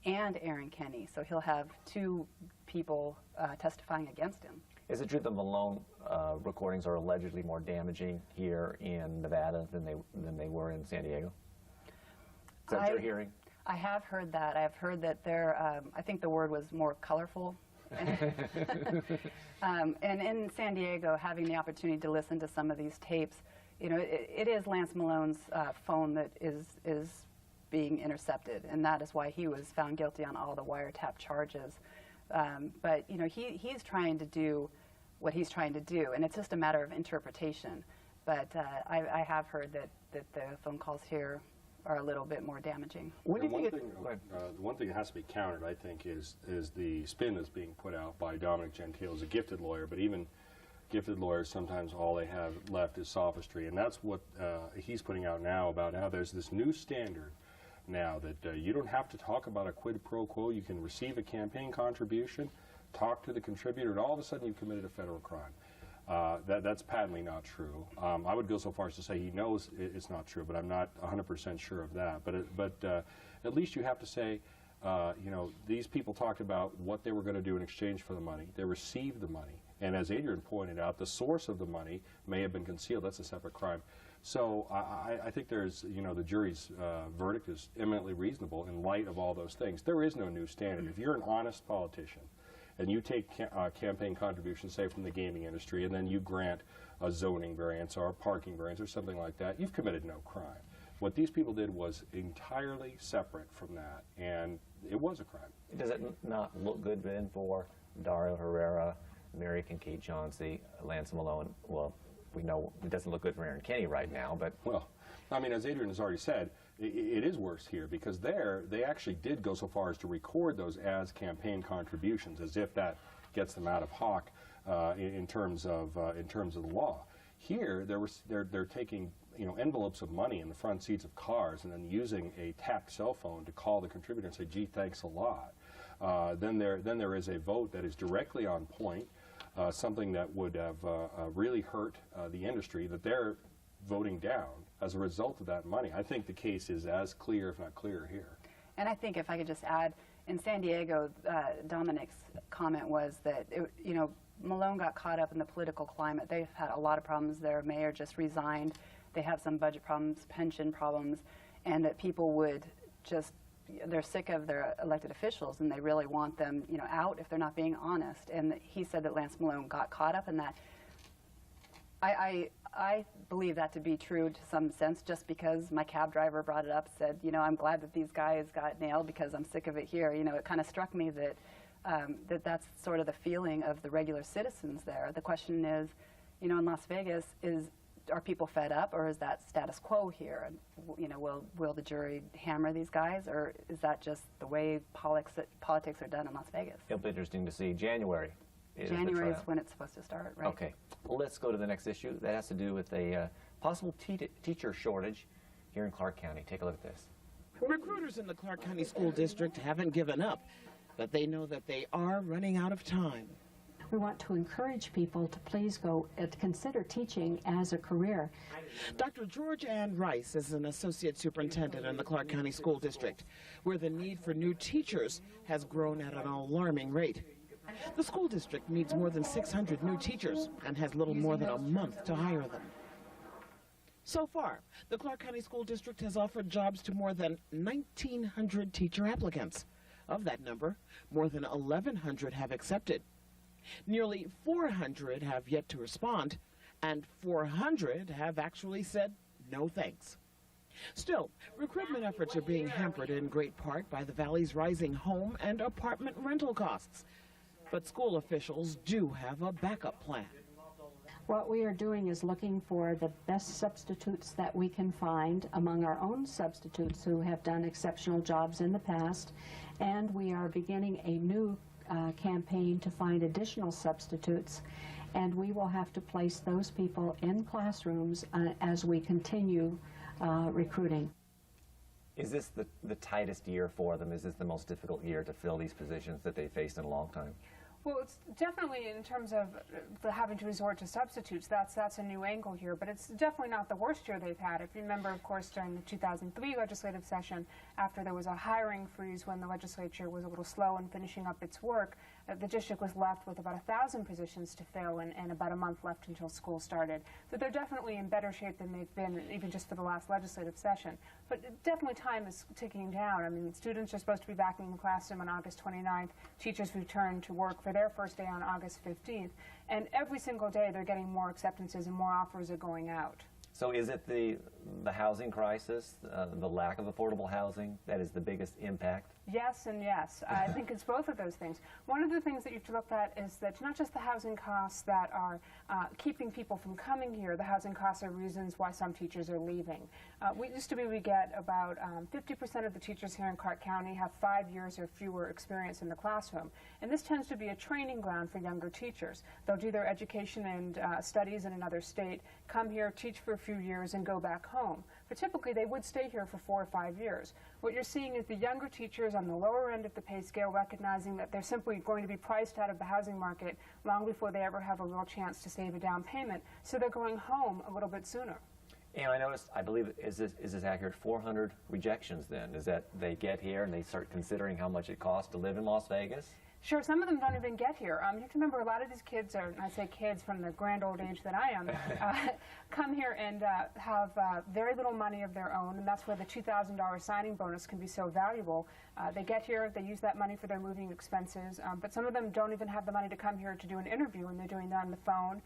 and Aaron Kenny. So he'll have 2 people testifying against him. Is it true that Malone recordings are allegedly more damaging here in Nevada than they were in San Diego? Is that what you're hearing? I have heard that. I have heard that they're, I think the word was more colorful. And in San Diego, having the opportunity to listen to some of these tapes, you know, it is Lance Malone's phone that is being intercepted, and that is why he was found guilty on all the wiretap charges. But, you know, he's trying to do what he's trying to do, and it's just a matter of interpretation. But I have heard that the phone calls here are a little bit more damaging. One thing that has to be countered, I think, is the spin that's being put out by Dominic Gentile as a gifted lawyer, but even gifted lawyers, sometimes all they have left is sophistry, and that's what he's putting out now about how there's this new standard now that you don't have to talk about a quid pro quo. You can receive a campaign contribution, talk to the contributor, and all of a sudden you've committed a federal crime. That's patently not true. I would go so far as to say he knows it's not true, but I'm not 100% sure of that. But at least you have to say, you know, these people talked about what they were going to do in exchange for the money. They received the money. And as Adrian pointed out, the source of the money may have been concealed. That's a separate crime. So I think there's, you know, the jury's verdict is eminently reasonable in light of all those things. There is no new standard. If you're an honest politician and you take campaign contributions, say, from the gaming industry, and then you grant a zoning variance or a parking variance or something like that, you've committed no crime. What these people did was entirely separate from that, and it was a crime. Does it not look good then for Dario Herrera, Mary Kincaid Chauncey, Lance Malone? Well, we know it doesn't look good for Aaron Kenny right now, but... Well, I mean, as Adrian has already said, it is worse here, because they actually did go so far as to record those as campaign contributions, as if that gets them out of hock in terms of the law. Here, they're taking, you know, envelopes of money in the front seats of cars and then using a tapped cell phone to call the contributor and say, "Gee, thanks a lot." Then there is a vote that is directly on point, something that would have really hurt the industry, that they're voting down as a result of that money. I think the case is as clear, if not clearer, here. And I think if I could just add, in San Diego, Dominic's comment was that, you know, Malone got caught up in the political climate. They've had a lot of problems. Their mayor just resigned. They have some budget problems, pension problems, and that people would just, they're sick of their elected officials, and they really want them, you know, out if they're not being honest. And he said that Lance Malone got caught up in that. I believe that to be true to some sense, just because my cab driver brought it up, said, you know, I'm glad that these guys got nailed because I'm sick of it here. You know, it kind of struck me that that's sort of the feeling of the regular citizens there. The question is, you know, in Las Vegas, are people fed up, or is that status quo here? And, you know, will the jury hammer these guys, or is that just the way politics are done in Las Vegas? It'll be interesting to see. January is January is when it's supposed to start, right? Okay. Well, let's go to the next issue. That has to do with a possible teacher shortage here in Clark County. Take a look at this. Recruiters in the Clark County School District haven't given up, but they know that they are running out of time. We want to encourage people to please go and consider teaching as a career. Dr. George Ann Rice is an associate superintendent in the Clark County School District, where the need for new teachers has grown at an alarming rate. The school district needs more than 600 new teachers and has little more than a month to hire them. So far, the Clark County School District has offered jobs to more than 1,900 teacher applicants. Of that number, more than 1,100 have accepted. Nearly 400 have yet to respond, and 400 have actually said no thanks. Still, recruitment efforts are being hampered in great part by the Valley's rising home and apartment rental costs. But school officials do have a backup plan. What we are doing is looking for the best substitutes that we can find among our own substitutes who have done exceptional jobs in the past, and we are beginning a new campaign to find additional substitutes, and we will have to place those people in classrooms as we continue recruiting. Is this the tightest year for them? Is this the most difficult year to fill these positions that they faced in a long time? Well, it's definitely in terms of having to resort to substitutes. That's a new angle here, but it's definitely not the worst year they've had. If you remember, of course, during the 2003 legislative session, after there was a hiring freeze when the legislature was a little slow in finishing up its work, the district was left with about 1,000 positions to fill and about a month left until school started. So they're definitely in better shape than they've been even just for the last legislative session. But definitely time is ticking down. I mean, students are supposed to be back in the classroom on August 29th. Teachers return to work for their first day on August 15th. And every single day they're getting more acceptances and more offers are going out. So is it the housing crisis, the lack of affordable housing, that is the biggest impact? Yes and yes. I think it's both of those things. One of the things that you have to look at is that not just the housing costs that are keeping people from coming here, the housing costs are reasons why some teachers are leaving. We get about 50% of the teachers here in Clark County have 5 years or fewer experience in the classroom. And this tends to be a training ground for younger teachers. They'll do their education and studies in another state, come here, teach for a few years, and go back home. But typically they would stay here for 4 or 5 years. What you're seeing is the younger teachers on the lower end of the pay scale recognizing that they're simply going to be priced out of the housing market long before they ever have a real chance to save a down payment, so they're going home a little bit sooner. And I noticed, I believe, is this accurate, 400 rejections then? Is that they get here and they start considering how much it costs to live in Las Vegas? Sure, some of them don't even get here. You have to remember a lot of these kids are, and I say kids from the grand old age that I am, come here and have very little money of their own, and that's where the $2,000 signing bonus can be so valuable. They get here, they use that money for their moving expenses, but some of them don't even have the money to come here to do an interview, and they're doing that on the phone.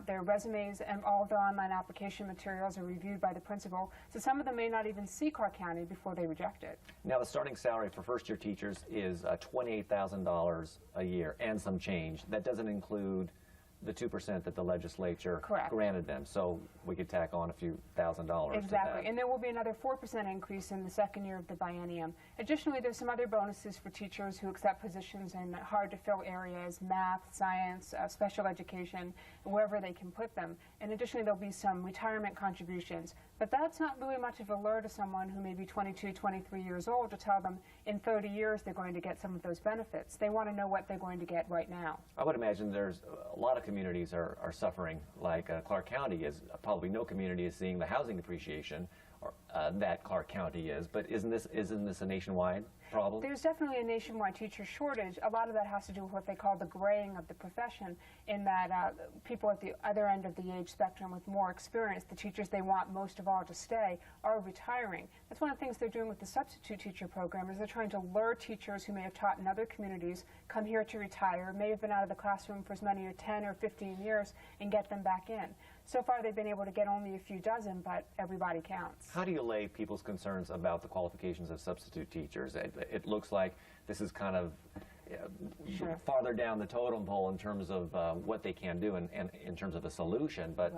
Their resumes and all of their online application materials are reviewed by the principal, so some of them may not even see Clark County before they reject it. Now, the starting salary for first-year teachers is $28,000 a year and some change. That doesn't include the 2% that the legislature granted them. So we could tack on a few $1,000s. Exactly, and there will be another 4% increase in the second year of the biennium. Additionally, there's some other bonuses for teachers who accept positions in hard-to-fill areas, math, science, special education, wherever they can put them. And additionally, there'll be some retirement contributions. But that's not really much of a lure to someone who may be 22, 23 years old to tell them in 30 years they're going to get some of those benefits. They want to know what they're going to get right now. I would imagine there's a lot of communities are suffering, like Clark County is. Probably no community is seeing the housing appreciation that Clark County is, but isn't this a nationwide problem? There's definitely a nationwide teacher shortage. A lot of that has to do with what they call the graying of the profession, in that people at the other end of the age spectrum with more experience, the teachers they want most of all to stay, are retiring. That's one of the things they're doing with the substitute teacher program, is they're trying to lure teachers who may have taught in other communities, come here to retire, may have been out of the classroom for as many as 10 or 15 years, and get them back in. So far they've been able to get only a few dozen, but everybody counts. How do you allay people's concerns about the qualifications of substitute teachers? It looks like this is kind of farther down the totem pole in terms of what they can do and in terms of the solution, but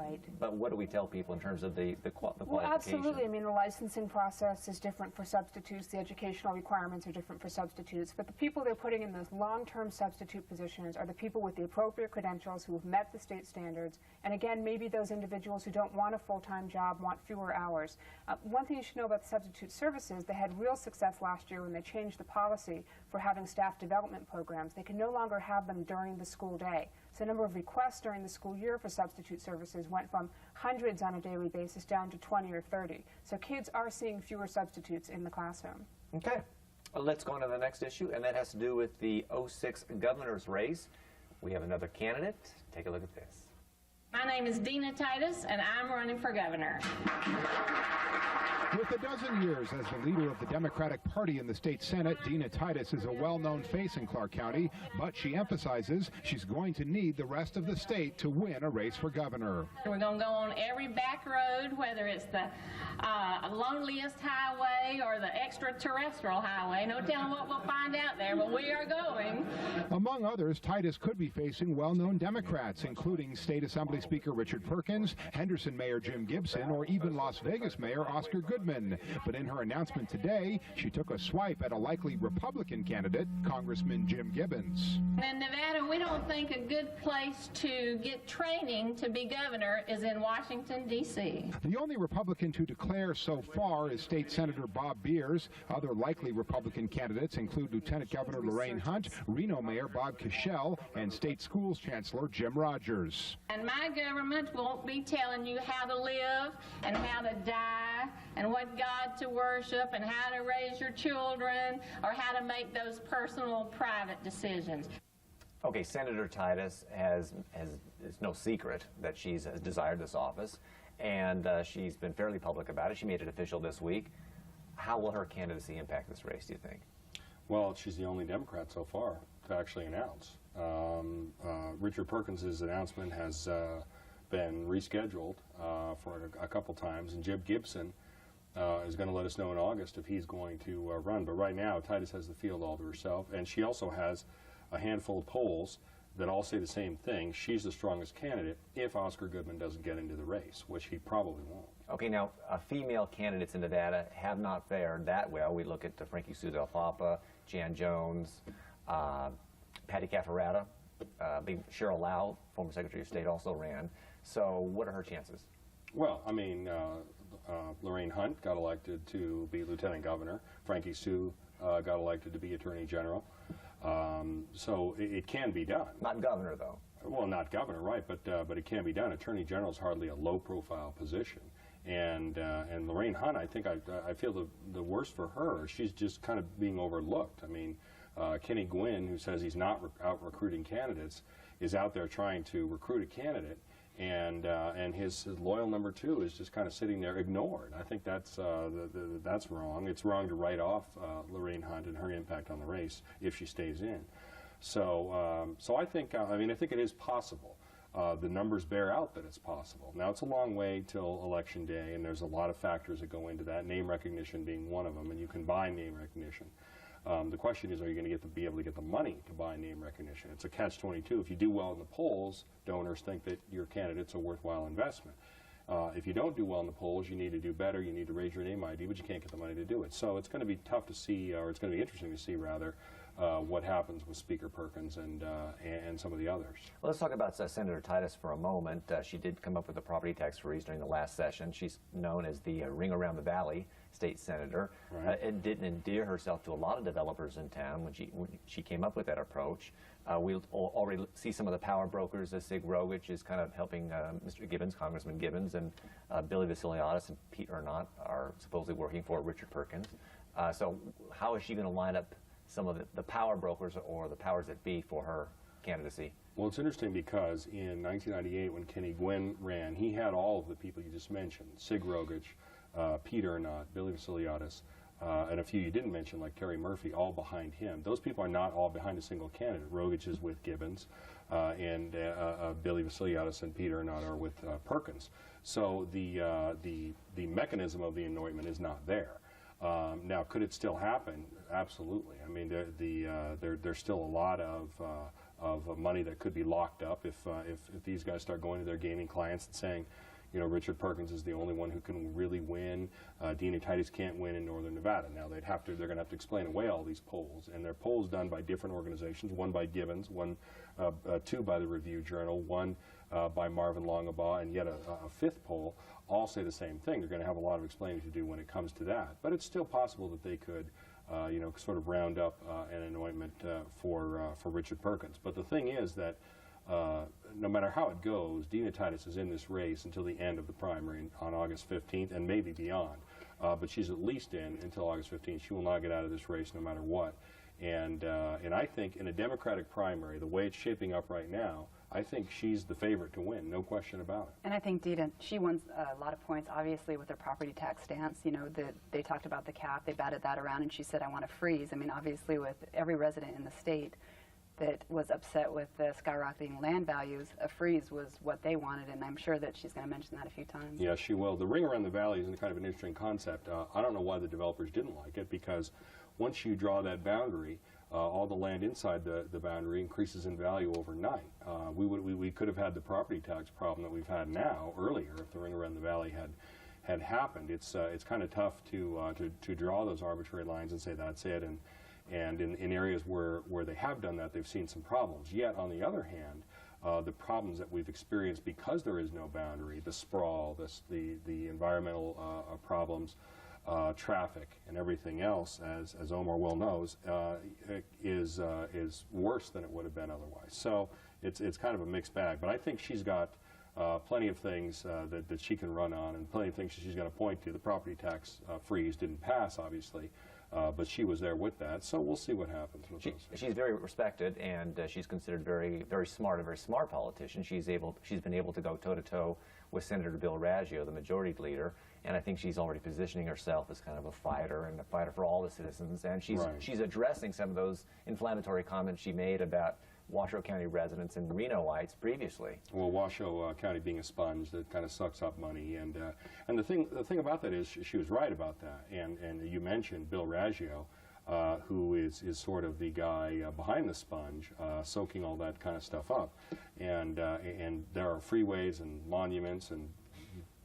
what do we tell people in terms of the qualifications? Well, absolutely. I mean, the licensing process is different for substitutes. The educational requirements are different for substitutes. But the people they're putting in those long-term substitute positions are the people with the appropriate credentials who have met the state standards. And again, maybe those individuals who don't want a full-time job, want fewer hours. One thing you should know about the substitute services, they had real success last year when they changed the policy for having staff development programs. They can no longer have them during the school day. So the number of requests during the school year for substitute services went from hundreds on a daily basis down to 20 or 30. So kids are seeing fewer substitutes in the classroom. Okay. Well, let's go on to the next issue, and that has to do with the '06 governor's race. We have another candidate. Take a look at this. My name is Dina Titus, and I'm running for governor. With a dozen years as the leader of the Democratic Party in the state Senate, Dina Titus is a well-known face in Clark County, but she emphasizes she's going to need the rest of the state to win a race for governor. We're going to go on every back road, whether it's the loneliest highway or the extraterrestrial highway. No telling what we'll find out there, but we are going. Among others, Titus could be facing well-known Democrats, including State Assembly Speaker Richard Perkins, Henderson Mayor Jim Gibson, or even Las Vegas Mayor Oscar Goodman. But in her announcement today, she took a swipe at a likely Republican candidate, Congressman Jim Gibbons. In Nevada, we don't think a good place to get training to be governor is in Washington, D.C. The only Republican to declare so far is State Senator Bob Beers. Other likely Republican candidates include Lieutenant Governor Lorraine Hunt, Reno Mayor Bob Cashel, and State Schools Chancellor Jim Rogers. And my government won't be telling you how to live and how to die and what God to worship and how to raise your children or how to make those personal, private decisions. Okay, Senator Titus it's no secret that she's desired this office, and she's been fairly public about it. She made it official this week. How will her candidacy impact this race, do you think? Well, she's the only Democrat so far to actually announce. Richard Perkins' announcement has been rescheduled for a couple times, and Jim Gibson is going to let us know in August if he's going to run. But right now, Titus has the field all to herself, and she also has a handful of polls that all say the same thing. She's the strongest candidate if Oscar Goodman doesn't get into the race, which he probably won't. Okay, now, female candidates in Nevada have not fared that well. We look at Frankie Sue Del Jan Jones, Patty Cafferata, Cheryl Lau, former Secretary of State, also ran. So what are her chances? Well, I mean, Lorraine Hunt got elected to be lieutenant governor. Frankie Sue got elected to be attorney general. So it can be done. Not governor, though. Well, not governor, right? But it can be done. Attorney general is hardly a low-profile position. And Lorraine Hunt, I think I feel the worst for her. She's just kind of being overlooked. I mean, Kenny Gwynn, who says he's not out recruiting candidates, is out there trying to recruit a candidate, and his loyal number two is just kind of sitting there ignored. I think that's wrong. It's wrong to write off Lorraine Hunt and her impact on the race if she stays in. So I think it is possible. The numbers bear out that it's possible. Now, it's a long way till Election Day, and there's a lot of factors that go into that, name recognition being one of them, and you can buy name recognition. The question is, are you going to be able to get the money to buy name recognition? It's a catch-22. If you do well in the polls, donors think that your candidate's a worthwhile investment. If you don't do well in the polls, you need to do better. You need to raise your name ID, but you can't get the money to do it. So it's going to be tough to see, or it's going to be interesting to see, rather, what happens with Speaker Perkins and some of the others. Well, let's talk about Senator Titus for a moment. She did come up with a property tax freeze during the last session. She's known as the Ring Around the Valley state senator. Right. It didn't endear herself to a lot of developers in town when she came up with that approach. We already see some of the power brokers. Sig Rogich is kind of helping Mr. Gibbons, Congressman Gibbons, and Billy Vassiliadis and Pete Ernott are supposedly working for Richard Perkins. So how is she going to line up some of the power brokers or the powers that be for her candidacy? Well, it's interesting because in 1998, when Kenny Gwynn ran, he had all of the people you just mentioned, Sig Rogich, Pete Ernott, Billy Vassiliadis, and a few you didn't mention, like Terry Murphy, all behind him. Those people are not all behind a single candidate. Rogich is with Gibbons, and Billy Vassiliadis and Pete Ernott are with Perkins. So the mechanism of the anointment is not there. Now, could it still happen? Absolutely. I mean, there's still a lot of money that could be locked up if these guys start going to their gaming clients and saying, you know, Richard Perkins is the only one who can really win. Dina Titus can't win in Northern Nevada. Now they're going to have to explain away all these polls, and they're polls done by different organizations. One by Gibbons, two by the Review Journal, one by Marvin Longabaugh, and yet a fifth poll. All say the same thing. They're going to have a lot of explaining to do when it comes to that. But it's still possible that they could, sort of round up an anointment for Richard Perkins. But the thing is that no matter how it goes, Dina Titus is in this race until the end of the primary on August 15th and maybe beyond. But she's at least in until August 15th. She will not get out of this race no matter what. And I think in a Democratic primary, the way it's shaping up right now, I think she's the favorite to win, no question about it. And I think Dita, she won a lot of points, obviously, with her property tax stance. You know, they talked about the cap, they batted that around, and she said, I want to freeze. I mean, obviously, with every resident in the state that was upset with the skyrocketing land values, a freeze was what they wanted, and I'm sure that she's going to mention that a few times. Yeah, she will. The ring around the valley is kind of an interesting concept. I don't know why the developers didn't like it, because once you draw that boundary, all the land inside the boundary increases in value overnight. We could have had the property tax problem that we've had now earlier if the ring around the valley had happened. It's kind of tough to draw those arbitrary lines and say that's it. And in areas where they have done that, they've seen some problems. Yet, on the other hand, the problems that we've experienced because there is no boundary, the sprawl, the environmental problems, traffic, and everything else, as Omar well knows, is worse than it would have been otherwise. So it's kind of a mixed bag. But I think she's got plenty of things that she can run on, and plenty of things she's going to point to. The property tax freeze didn't pass, obviously. But she was there with that, so we'll see what happens with those. She's very respected, and she's considered very smart, a very smart politician. She's been able to go toe-to-toe with Senator Bill Raggio, the majority leader, and I think she's already positioning herself as kind of a fighter, and a fighter for all the citizens, and she's addressing some of those inflammatory comments she made about Washoe County residents and Renoites previously. Well, Washoe County being a sponge that kind of sucks up money, and the thing about that is she was right about that. And you mentioned Bill Raggio, who is sort of the guy behind the sponge, soaking all that kind of stuff up. And there are freeways and monuments and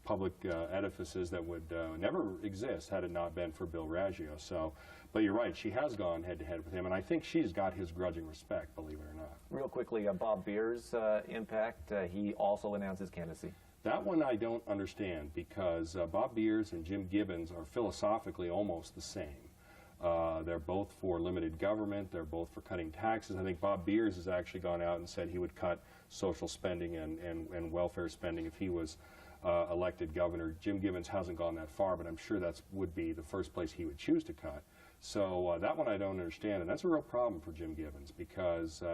public edifices that would never exist had it not been for Bill Raggio. So. But you're right, she has gone head-to-head with him, and I think she's got his grudging respect, believe it or not. Real quickly, Bob Beer's impact, he also announced his candidacy. That one I don't understand, because Bob Beers and Jim Gibbons are philosophically almost the same. They're both for limited government, they're both for cutting taxes. I think Bob Beers has actually gone out and said he would cut social spending and welfare spending if he was elected governor. Jim Gibbons hasn't gone that far, but I'm sure that would be the first place he would choose to cut. So that one I don't understand, and that's a real problem for Jim Gibbons, because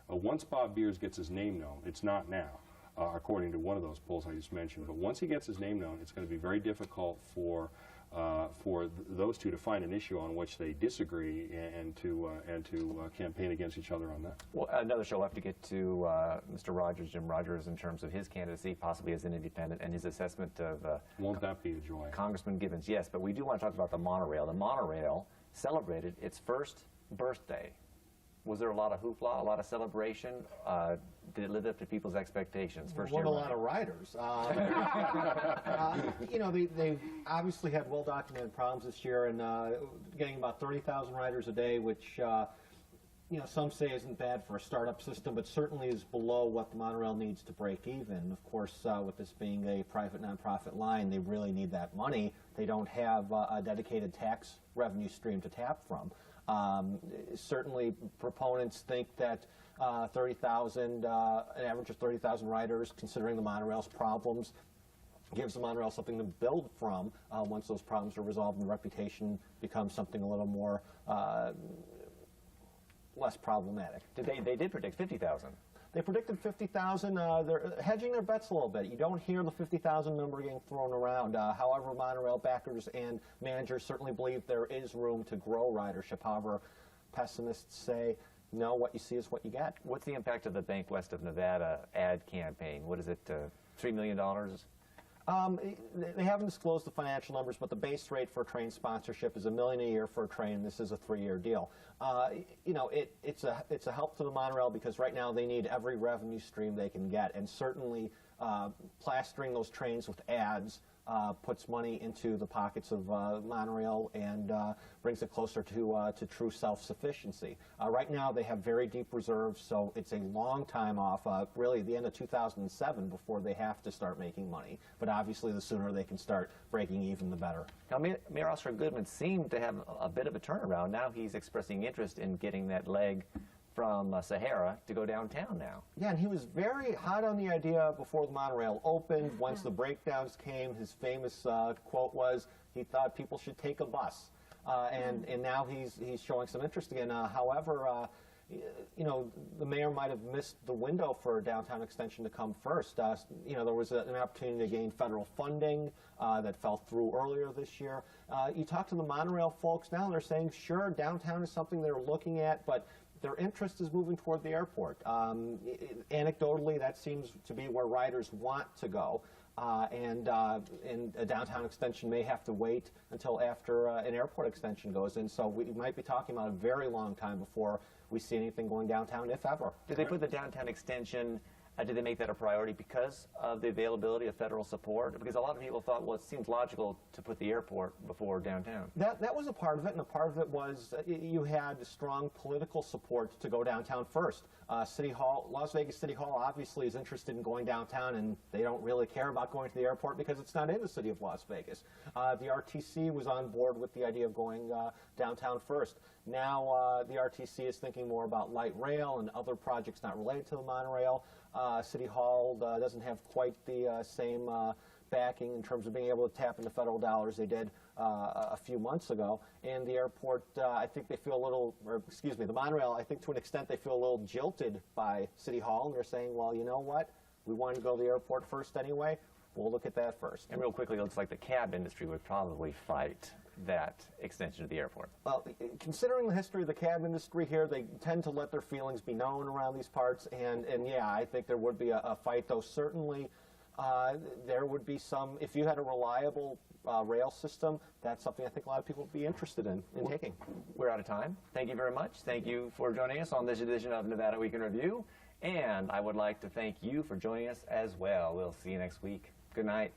once Bob Beers gets his name known, it's not now, according to one of those polls I just mentioned, but once he gets his name known, it's going to be very difficult for those two to find an issue on which they disagree and to campaign against each other on that. Well, another show we'll have to get to Mr. Rogers, Jim Rogers, in terms of his candidacy, possibly as an independent, and his assessment of won't that be a joy? Congressman Gibbons, yes, but we do want to talk about the monorail. The monorail celebrated its first birthday. Was there a lot of hoopla, a lot of celebration? Did it live up to people's expectations? There weren't a lot of riders. You know, they obviously had well-documented problems this year, and getting about 30,000 riders a day, which you know, some say isn't bad for a startup system, but certainly is below what the monorail needs to break even. Of course, with this being a private nonprofit line, they really need that money. They don't have a dedicated tax revenue stream to tap from. Certainly, proponents think that 30,000, an average of 30,000 riders, considering the monorail's problems, gives the monorail something to build from once those problems are resolved and the reputation becomes something a little more less problematic. They did predict 50,000. They predicted 50,000. They're hedging their bets a little bit. You don't hear the 50,000 number getting thrown around. However, monorail backers and managers certainly believe there is room to grow ridership. However, pessimists say, no, what you see is what you get. What's the impact of the Bank West of Nevada ad campaign? What is it, $3 million? They haven't disclosed the financial numbers, but the base rate for train sponsorship is $1 million a year for a train. This is a 3-year deal. You know, it's a help to the monorail because right now they need every revenue stream they can get, and certainly plastering those trains with ads puts money into the pockets of monorail and brings it closer to true self-sufficiency. Right now they have very deep reserves, so it's a long time off, really the end of 2007 before they have to start making money. But obviously the sooner they can start breaking even, the better. Now, Mayor Oscar Goodman seemed to have a bit of a turnaround. Now he's expressing interest in getting that leg from Sahara to go downtown now. Yeah, and he was very hot on the idea before the monorail opened. Once the breakdowns came, his famous quote was, he thought people should take a bus. And now he's showing some interest again. However, you know, the mayor might have missed the window for a downtown extension to come first. You know, there was an opportunity to gain federal funding that fell through earlier this year. You talk to the monorail folks now, and they're saying, sure, downtown is something they're looking at, but their interest is moving toward the airport. Anecdotally, that seems to be where riders want to go. And a downtown extension may have to wait until after an airport extension goes in. So we might be talking about a very long time before we see anything going downtown, if ever. Did they put the downtown extension, did they make that a priority because of the availability of federal support? Because a lot of people thought, well, it seems logical to put the airport before downtown. That was a part of it, and a part of it was you had strong political support to go downtown first. City Hall, Las Vegas City Hall obviously is interested in going downtown, and they don't really care about going to the airport because it's not in the city of Las Vegas. The RTC was on board with the idea of going downtown first. Now the RTC is thinking more about light rail and other projects not related to the monorail. City Hall doesn't have quite the same backing in terms of being able to tap into federal dollars they did a few months ago. And the airport, I think they feel a little, or excuse me, the monorail, I think to an extent they feel a little jilted by City Hall, and they're saying, well, you know what, we wanted to go to the airport first anyway, we'll look at that first. And real quickly, it looks like the cab industry would probably fight that extension to the airport. Well, considering the history of the cab industry here, they tend to let their feelings be known around these parts, and yeah, I think there would be a fight, though certainly there would be some, if you had a reliable rail system, that's something I think a lot of people would be interested in taking. We're out of time. Thank you very much. Thank you for joining us on this edition of Nevada Week in Review, and I would like to thank you for joining us as well. We'll see you next week. Good night.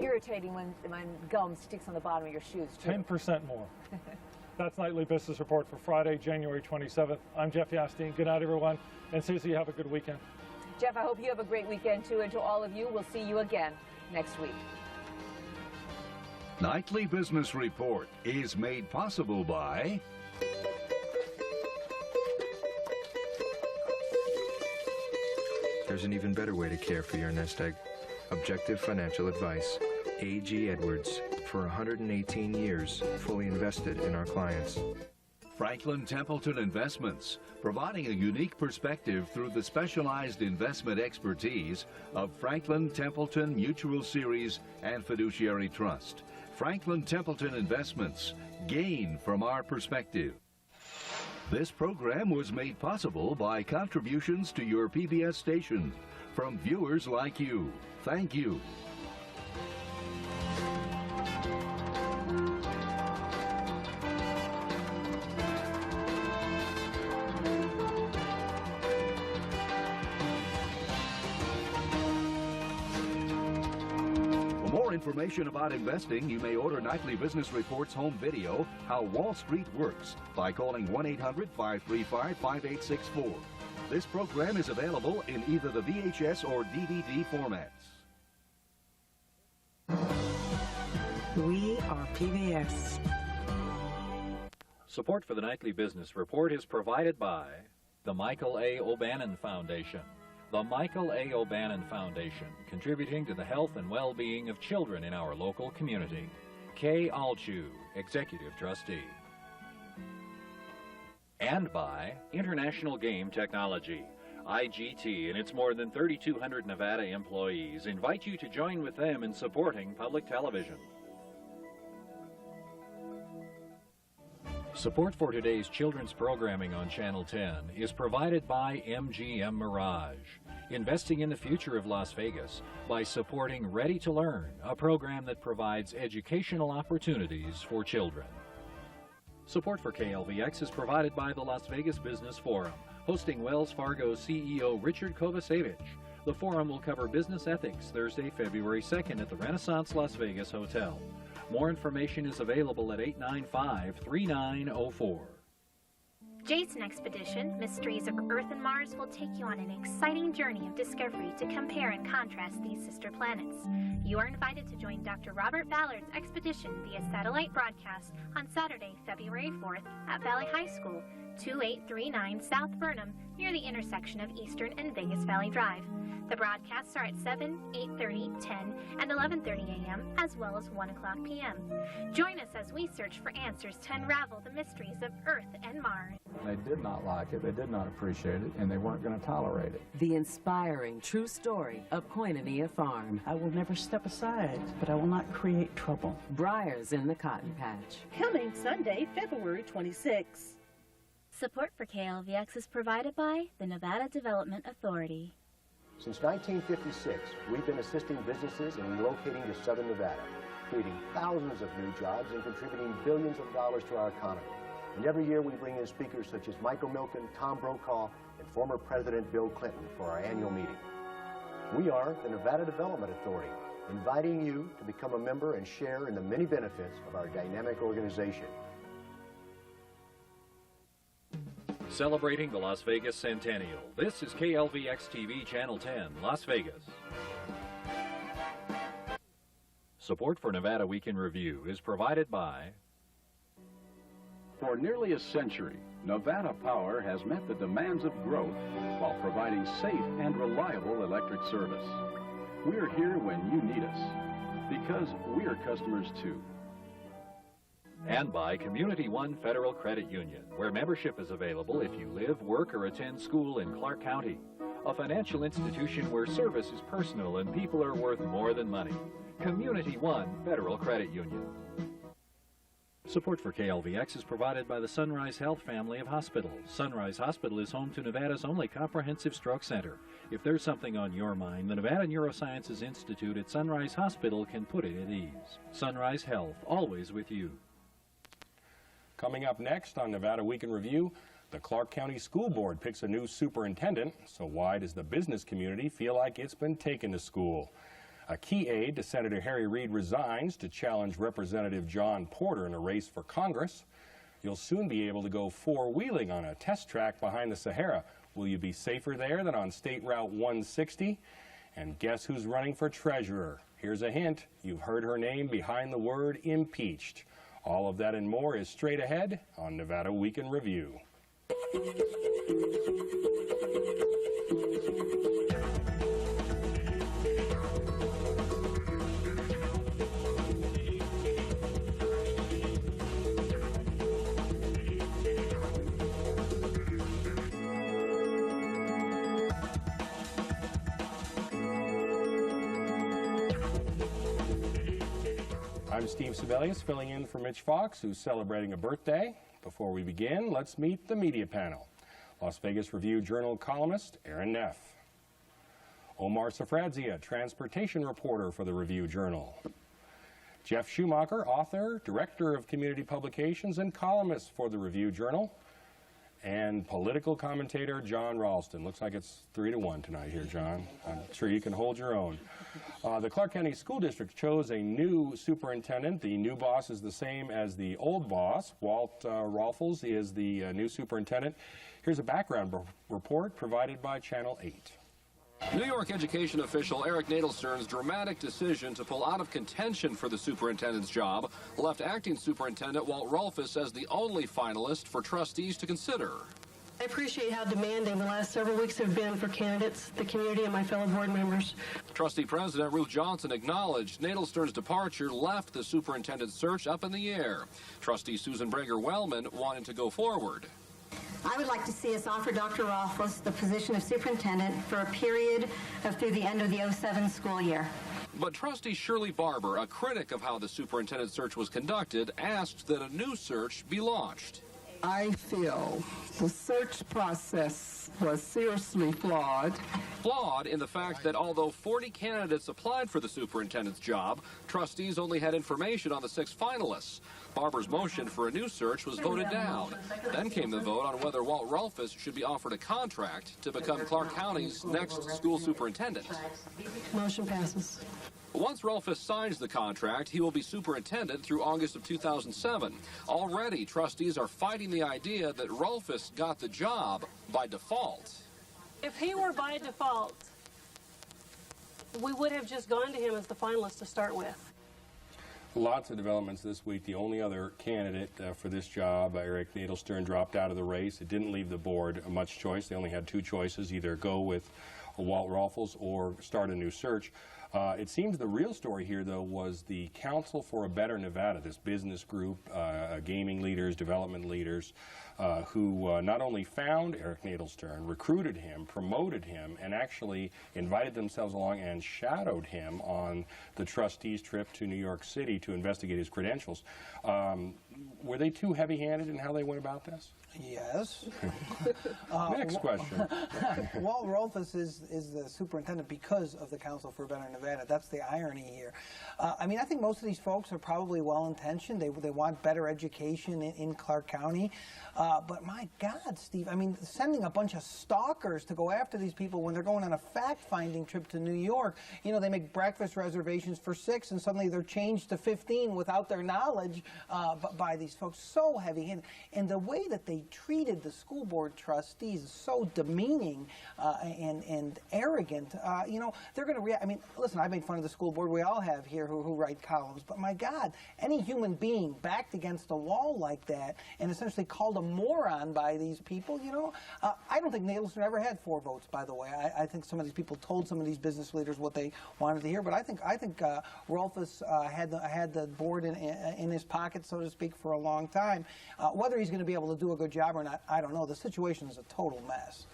Irritating when gum sticks on the bottom of your shoes, too. 10% more. That's Nightly Business Report for Friday, January 27th. I'm Jeff Yasteen. Good night, everyone. And Susie, have a good weekend. Jeff, I hope you have a great weekend, too. And to all of you, we'll see you again next week. Nightly Business Report is made possible by There's an even better way to care for your nest egg. Objective financial advice. A.G. Edwards, for 118 years, fully invested in our clients. Franklin Templeton Investments, providing a unique perspective through the specialized investment expertise of Franklin Templeton Mutual Series and Fiduciary Trust. Franklin Templeton Investments, gain from our perspective. This program was made possible by contributions to your PBS station from viewers like you. Thank you. For more information about investing, you may order Nightly Business Report's home video, How Wall Street Works, by calling 1-800-535-5864. This program is available in either the VHS or DVD formats. We are PBS. Support for the Nightly Business Report is provided by the Michael A. O'Bannon Foundation. The Michael A. O'Bannon Foundation, contributing to the health and well-being of children in our local community. Kay Alchu, Executive Trustee. And by International Game Technology. IGT and its more than 3,200 Nevada employees invite you to join with them in supporting public television. Support for today's children's programming on Channel 10 is provided by MGM Mirage, investing in the future of Las Vegas by supporting Ready to Learn, a program that provides educational opportunities for children. Support for KLVX is provided by the Las Vegas Business Forum, hosting Wells Fargo CEO Richard Kovacevic. The forum will cover business ethics Thursday, February 2nd at the Renaissance Las Vegas Hotel. More information is available at 895-3904. Jason Expedition, Mysteries of Earth and Mars, will take you on an exciting journey of discovery to compare and contrast these sister planets. You are invited to join Dr. Robert Ballard's expedition via satellite broadcast on Saturday, February 4th at Valley High School, 2839 South Burnham, near the intersection of Eastern and Vegas Valley Drive. The broadcasts are at 7, 8:30, 10, and 11:30 a.m., as well as 1 o'clock p.m. Join us as we search for answers to unravel the mysteries of Earth and Mars. They did not like it, they did not appreciate it, and they weren't going to tolerate it. The inspiring true story of Koinonia Farm. I will never step aside, but I will not create trouble. Briars in the Cotton Patch. Coming Sunday, February 26th. Support for KLVX is provided by the Nevada Development Authority. Since 1956, we've been assisting businesses in relocating to Southern Nevada, creating thousands of new jobs and contributing billions of dollars to our economy. And every year we bring in speakers such as Michael Milken, Tom Brokaw, and former President Bill Clinton for our annual meeting. We are the Nevada Development Authority, inviting you to become a member and share in the many benefits of our dynamic organization. Celebrating the Las Vegas Centennial, this is KLVX TV Channel 10, Las Vegas. Support for Nevada Week in Review is provided by... For nearly a century, Nevada Power has met the demands of growth while providing safe and reliable electric service. We're here when you need us, because we're customers too. And by Community One Federal Credit Union, where membership is available if you live, work, or attend school in Clark County. A financial institution where service is personal and people are worth more than money. Community One Federal Credit Union. Support for KLVX is provided by the Sunrise Health family of hospitals. Sunrise Hospital is home to Nevada's only comprehensive stroke center. If there's something on your mind, the Nevada Neurosciences Institute at Sunrise Hospital can put it at ease. Sunrise Health, always with you. Coming up next on Nevada Week in Review, the Clark County School Board picks a new superintendent. So why does the business community feel like it's been taken to school? A key aide to Senator Harry Reid resigns to challenge Representative John Porter in a race for Congress. You'll soon be able to go four-wheeling on a test track behind the Sahara. Will you be safer there than on State Route 160? And guess who's running for treasurer? Here's a hint. You've heard her name behind the word impeached. All of that and more is straight ahead on Nevada Week in Review. I'm Steve Sebelius, filling in for Mitch Fox, who's celebrating a birthday. Before we begin, let's meet the media panel. Las Vegas Review-Journal columnist Aaron Neff. Omar Safradzia, transportation reporter for the Review-Journal. Jeff Schumacher, author, director of community publications, and columnist for the Review-Journal. And political commentator John Ralston. Looks like it's 3-1 tonight here, John. I'm sure you can hold your own. The Clark County School District chose a new superintendent. The new boss is the same as the old boss. Walt Rolfels is the new superintendent. Here's a background report provided by Channel 8. New York education official Eric Nadelstern's dramatic decision to pull out of contention for the superintendent's job left acting superintendent Walt Rolfes as the only finalist for trustees to consider. I appreciate how demanding the last several weeks have been for candidates, the community, and my fellow board members. Trustee President Ruth Johnson acknowledged Nadelstern's departure left the superintendent's search up in the air. Trustee Susan Brager-Wellman wanted to go forward. I would like to see us offer Dr. Rolfes the position of superintendent for a period of through the end of the 07 school year. But Trustee Shirley Barber, a critic of how the superintendent search was conducted, asked that a new search be launched. I feel the search process was seriously flawed. Flawed in the fact that although 40 candidates applied for the superintendent's job, trustees only had information on the 6 finalists. Barber's motion for a new search was voted down. Then came the vote on whether Walt Rolfus should be offered a contract to become Clark County's next school superintendent. Motion passes. Once Rolfus signs the contract, he will be superintendent through August of 2007. Already, trustees are fighting the idea that Rolfus got the job by default. If he were by default, we would have just gone to him as the finalist to start with. Lots of developments this week. The only other candidate for this job, Eric Nadelstern, dropped out of the race. It didn't leave the board much choice. They only had 2 choices, either go with Walt Rolfus or start a new search. It seems the real story here, though, was the Council for a Better Nevada, this business group, gaming leaders, development leaders, who not only found Eric Nadelstern, recruited him, promoted him, and actually invited themselves along and shadowed him on the trustees' trip to New York City to investigate his credentials. Were they too heavy-handed in how they went about this? Yes. Next question. Walt Rolfus is the superintendent because of the Council for Better Nevada. That's the irony here. I mean, I think most of these folks are probably well-intentioned. They want better education in Clark County. But my God, Steve, I mean, sending a bunch of stalkers to go after these people when they're going on a fact-finding trip to New York. You know, they make breakfast reservations for 6 and suddenly they're changed to 15 without their knowledge by these folks. So heavy-handed. And the way that they treated the school board trustees is so demeaning and arrogant. You know, they're going to react. I mean, listen, I've made fun of the school board. We all have here who write columns. But my God, any human being backed against a wall like that and essentially called a moron by these people, you know, I don't think Nadelstern ever had 4 votes, by the way. I think some of these people told some of these business leaders what they wanted to hear. But I think Rolfus had the board in his pocket, so to speak, for a long time. Whether he's going to be able to do a good job or not, I don't know. The situation is a total mess.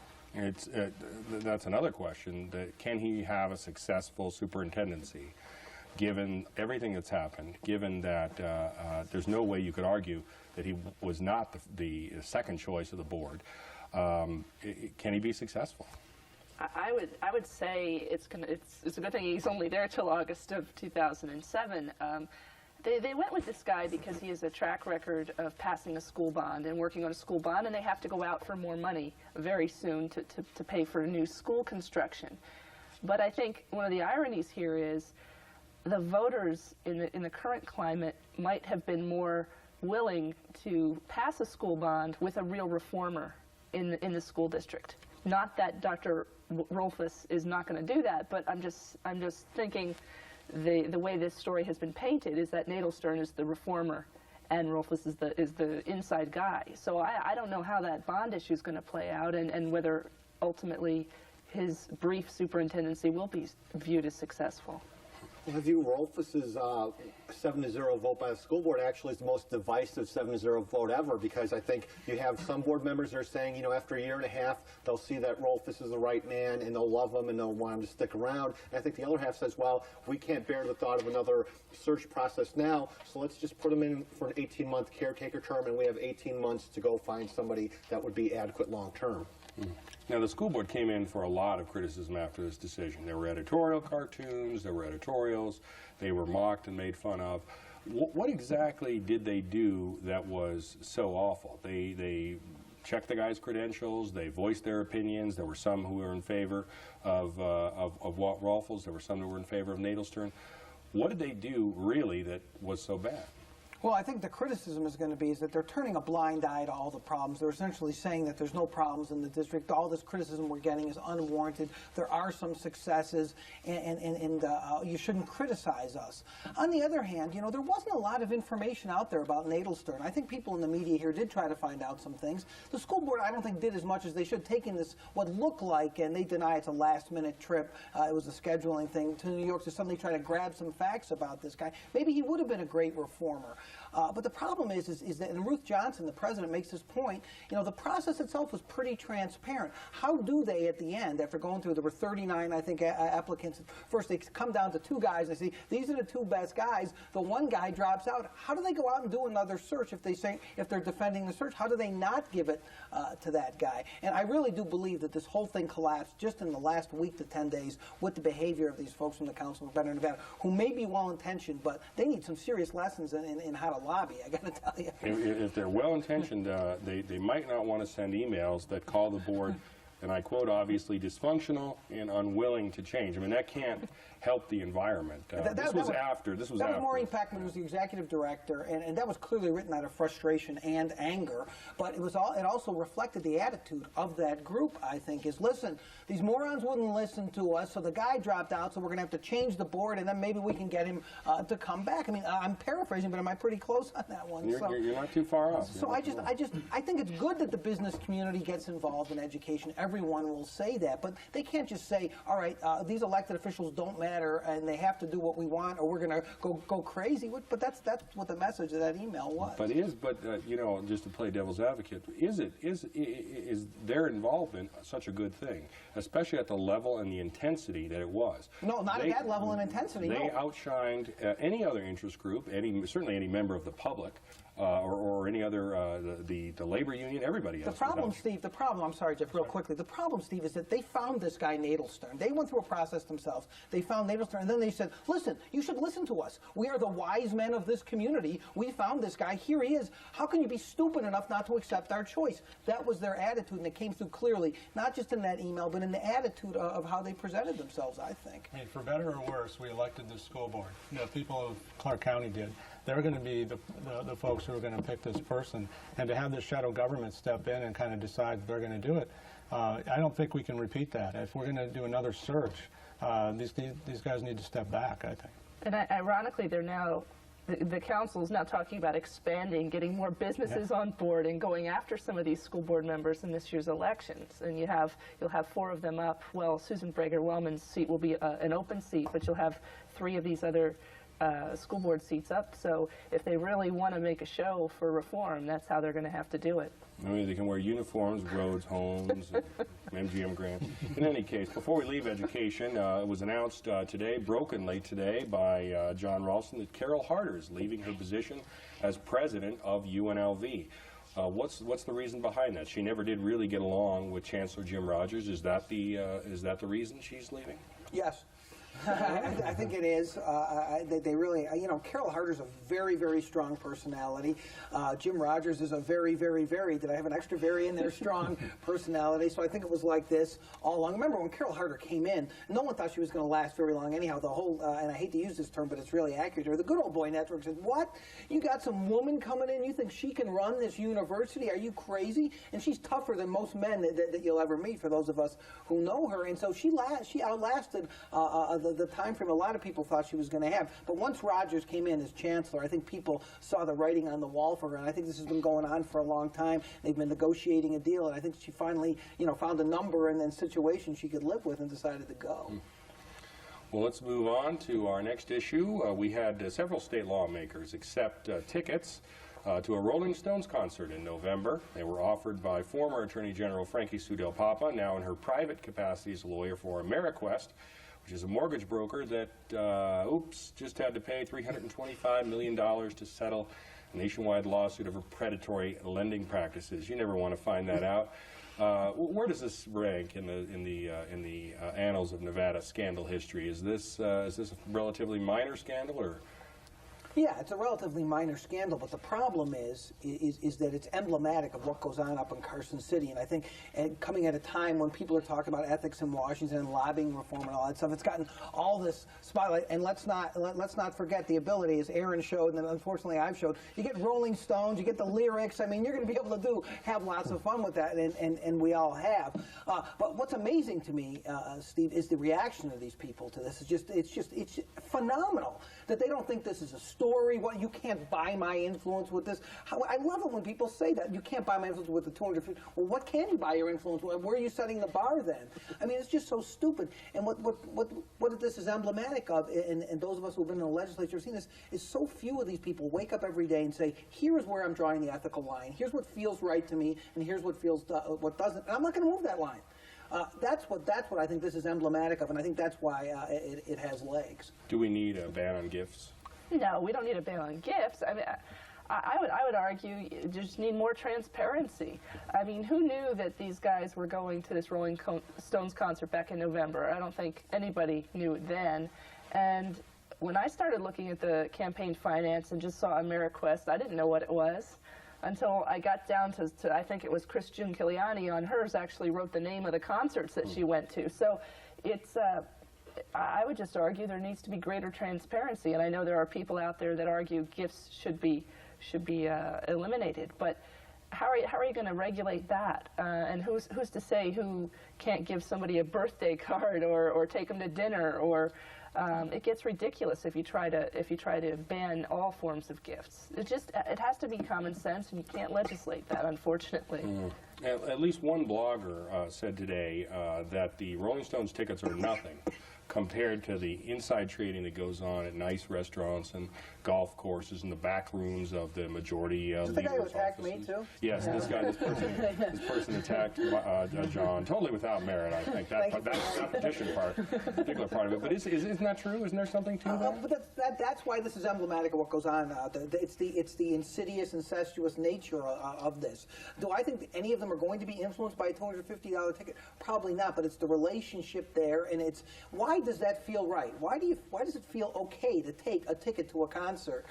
That's another question. Can he have a successful superintendency, given everything that's happened, given that there's no way you could argue that he was not the second choice of the board? Can he be successful? I would say it's a good thing he's only there till August of 2007. They went with this guy because he has a track record of passing a school bond and working on a school bond, and they have to go out for more money very soon to pay for a new school construction. But I think one of the ironies here is the voters in the current climate might have been more willing to pass a school bond with a real reformer in the school district. Not that Dr. Rolfus is not going to do that, but I'm just thinking the way this story has been painted is that Nadelstern is the reformer and Rolfus is the inside guy. So I don't know how that bond issue is going to play out and whether ultimately his brief superintendency will be viewed as successful. I view Rolfus's 7-0 vote by the school board actually is the most divisive 7-0 vote ever, because I think you have some board members that are saying, you know, after a year and a half, they'll see that Rolfus is the right man and they'll love him and they'll want him to stick around. And I think the other half says, well, we can't bear the thought of another search process now, so let's just put him in for an 18-month caretaker term, and we have 18 months to go find somebody that would be adequate long-term. Now, the school board came in for a lot of criticism after this decision. There were editorial cartoons, there were editorials, they were mocked and made fun of. What exactly did they do that was so awful? They checked the guy's credentials, they voiced their opinions. There were some who were in favor of Walt Rolfus, there were some who were in favor of Nadelstern. What did they do, really, that was so bad? Well, I think the criticism is going to be is that they're turning a blind eye to all the problems. They're essentially saying that there's no problems in the district. All this criticism we're getting is unwarranted. There are some successes, and you shouldn't criticize us. On the other hand, you know, there wasn't a lot of information out there about Nadelstern. I think people in the media here did try to find out some things. The school board, I don't think, did as much as they should, taking this, what looked like, and they deny it's a last-minute trip, it was a scheduling thing, to New York to suddenly try to grab some facts about this guy. Maybe he would have been a great reformer. But the problem is that, and Ruth Johnson, the president, makes this point, you know, the process itself was pretty transparent. How do they, at the end, after going through, there were 39, I think, applicants. First, they come down to 2 guys. They say, these are the 2 best guys. The 1 guy drops out. How do they go out and do another search if they're defending the search? How do they not give it to that guy? And I really do believe that this whole thing collapsed just in the last week to 10 days with the behavior of these folks from the Council for Better Nevada, who may be well-intentioned, but they need some serious lessons in how to lobby, I got to tell you. If they're well-intentioned, they might not want to send emails that call the board, and I quote, obviously dysfunctional and unwilling to change. I mean, that can't help the environment. This was after. Maureen Packman, who was the executive director, and that was clearly written out of frustration and anger. But it also reflected the attitude of that group, I think, is, listen, these morons wouldn't listen to us, so the guy dropped out, so we're going to have to change the board, and then maybe we can get him to come back. I mean, I'm paraphrasing, but am I pretty close on that one? You're not too far off. So I think it's good that the business community gets involved in education. Everyone will say that, but they can't just say, all right, these elected officials don't matter, and they have to do what we want, or we're going to go crazy. But that's what the message of that email was. But you know, just to play devil's advocate, is their involvement such a good thing, especially at the level and the intensity that it was? No, not at that level and intensity. They outshined any other interest group, certainly any member of the public. Or any other, the labor union, everybody else. I'm sorry, Jeff, real quickly. The problem, Steve, is that they found this guy Nadelstern. They went through a process themselves. They found Nadelstern, and then they said, listen, you should listen to us. We are the wise men of this community. We found this guy. Here he is. How can you be stupid enough not to accept our choice? That was their attitude, and it came through clearly, not just in that email, but in the attitude of how they presented themselves, I think. I mean, for better or worse, we elected the school board. The people of Clark County did. They're going to be the folks who are going to pick this person, and to have the shadow government step in and kind of decide that they're going to do it, I don't think we can repeat that. If we're going to do another search, these guys need to step back, I think. And ironically, they're now, the council is now talking about expanding, getting more businesses on board, and going after some of these school board members in this year's elections. And you'll have 4 of them up. Well, Susan Brager-Wellman's seat will be an open seat, but you'll have 3 of these other school board seats up. So if they really want to make a show for reform, that's how they're going to have to do it. I mean, they can wear uniforms, roads, homes, and MGM grants. In any case, before we leave education, it was announced today, brokenly today, by John Ralston, that Carol Harder is leaving her position as president of UNLV. What's the reason behind that? She never did really get along with Chancellor Jim Rogers. Is that the reason she's leaving? Yes. I think it is. They really, you know, Carol Harder's a very, very strong personality. Jim Rogers is a very, very, very, did I have an extra very in there, strong personality. So I think it was like this all along. Remember when Carol Harder came in, no one thought she was going to last very long anyhow. The whole, and I hate to use this term, but it's really accurate here, the Good Old Boy Network said, what? You got some woman coming in, you think she can run this university? Are you crazy? And she's tougher than most men that you'll ever meet, for those of us who know her. And so she outlasted the time frame a lot of people thought she was going to have. But once Rogers came in as chancellor, I think people saw the writing on the wall for her, and I think this has been going on for a long time. They've been negotiating a deal, and I think she finally, you know, found a number and then situation she could live with and decided to go. Well, let's move on to our next issue. We had several state lawmakers accept tickets to a Rolling Stones concert in November. They were offered by former Attorney General Frankie Sudell Papa, now in her private capacity as a lawyer for AmeriQuest, which is a mortgage broker that, just had to pay $325 million to settle a nationwide lawsuit over predatory lending practices. You never want to find that out. Where does this rank in the annals of Nevada scandal history? Is this a relatively minor scandal, or? Yeah, it's a relatively minor scandal, but the problem is that it's emblematic of what goes on up in Carson City. And I think coming at a time when people are talking about ethics in Washington and lobbying reform and all that stuff, it's gotten all this spotlight. And let's not forget the ability, as Aaron showed, and then unfortunately I've showed, you get Rolling Stones, you get the lyrics. I mean, you're going to be able to have lots of fun with that, and we all have. But what's amazing to me, Steve, is the reaction of these people to this. It's just phenomenal that they don't think this is a story. story. What, you can't buy my influence with this. I love it when people say that. You can't buy my influence with the 250. Well, what can you buy your influence with? Where are you setting the bar then? I mean, it's just so stupid. And what this is emblematic of, and those of us who have been in the legislature have seen this, is so few of these people wake up every day and say, here is where I'm drawing the ethical line. Here's what feels right to me, and here's what feels what doesn't. And I'm not going to move that line. That's what I think this is emblematic of, and I think that's why it has legs. Do we need a ban on gifts? No, we don't need a ban on gifts. I mean, I would argue you just need more transparency. I mean, who knew that these guys were going to this Rolling Stones concert back in November? I don't think anybody knew it then. And when I started looking at the campaign finance and just saw AmeriQuest, I didn't know what it was until I got down to I think it was Christian Kiliani on hers actually wrote the name of the concerts that she went to. So it's, I would just argue there needs to be greater transparency. And I know there are people out there that argue gifts should be eliminated. But how are you going to regulate that? And who's to say who can't give somebody a birthday card or take them to dinner or it gets ridiculous if you try to ban all forms of gifts. It has to be common sense, and you can't legislate that, unfortunately. At least one blogger said today that the Rolling Stones tickets are nothing compared to the inside trading that goes on at nice restaurants and golf courses and the back rooms of the majority Is this the guy who attacked me, too? Yes, this person attacked John, totally without merit, I think. That particular part of it. But isn't that true? Isn't there something to that? But that's why this is emblematic of what goes on. It's the insidious, incestuous nature of this. Do I think any of them are going to be influenced by a $250 ticket? Probably not, but it's the relationship there, and it's why does that feel right? Why does it feel okay to take a ticket to a concert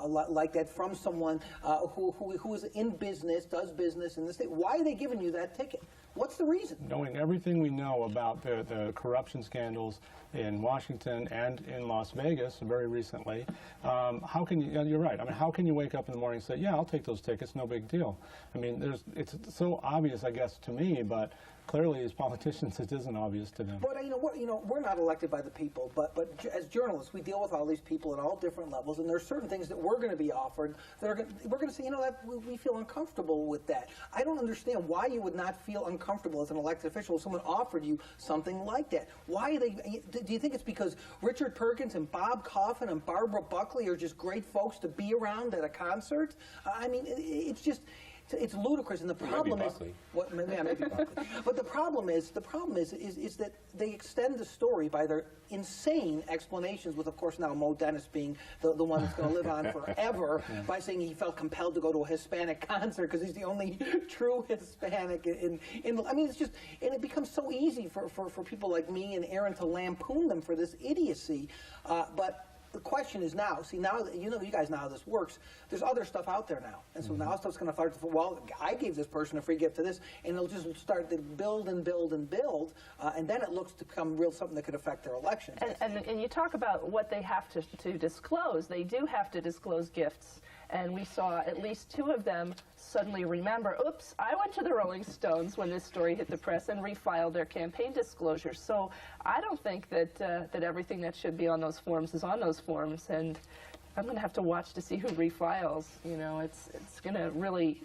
like that from someone who is in business, does business in the state? Why are they giving you that ticket? What's the reason? Knowing everything we know about the corruption scandals in Washington and in Las Vegas very recently, how can you, you're right, I mean, how can you wake up in the morning and say, yeah, I'll take those tickets, no big deal? I mean, it's so obvious, I guess, to me, but clearly as politicians it isn't obvious to them. But we're not elected by the people, but as journalists we deal with all these people at all different levels, and there are certain things that we're going to be offered that we're going to say, that we feel uncomfortable with that. I don't understand why you would not feel uncomfortable as an elected official if someone offered you something like that. Why are they? Do you think it's because Richard Perkins and Bob Coffin and Barbara Buckley are just great folks to be around at a concert? I mean, it's just. It's ludicrous, and the problem is, but the problem is that they extend the story by their insane explanations. With, of course, now Mo Dennis being the one that's going to live on forever by saying he felt compelled to go to a Hispanic concert because he's the only true Hispanic I mean, it's just, and it becomes so easy for people like me and Aaron to lampoon them for this idiocy, but. The question is now, now you guys know how this works, there's other stuff out there now. And so now stuff's going to start to, well, I gave this person a free gift to this, and it'll just start to build and build and build, and then it looks to become something that could affect their elections. And you talk about what they have to disclose. They do have to disclose gifts. And we saw at least 2 of them suddenly remember, oops, I went to the Rolling Stones when this story hit the press and refiled their campaign disclosures. So I don't think that that everything that should be on those forms is on those forms. And I'm going to have to watch to see who refiles. It's going to really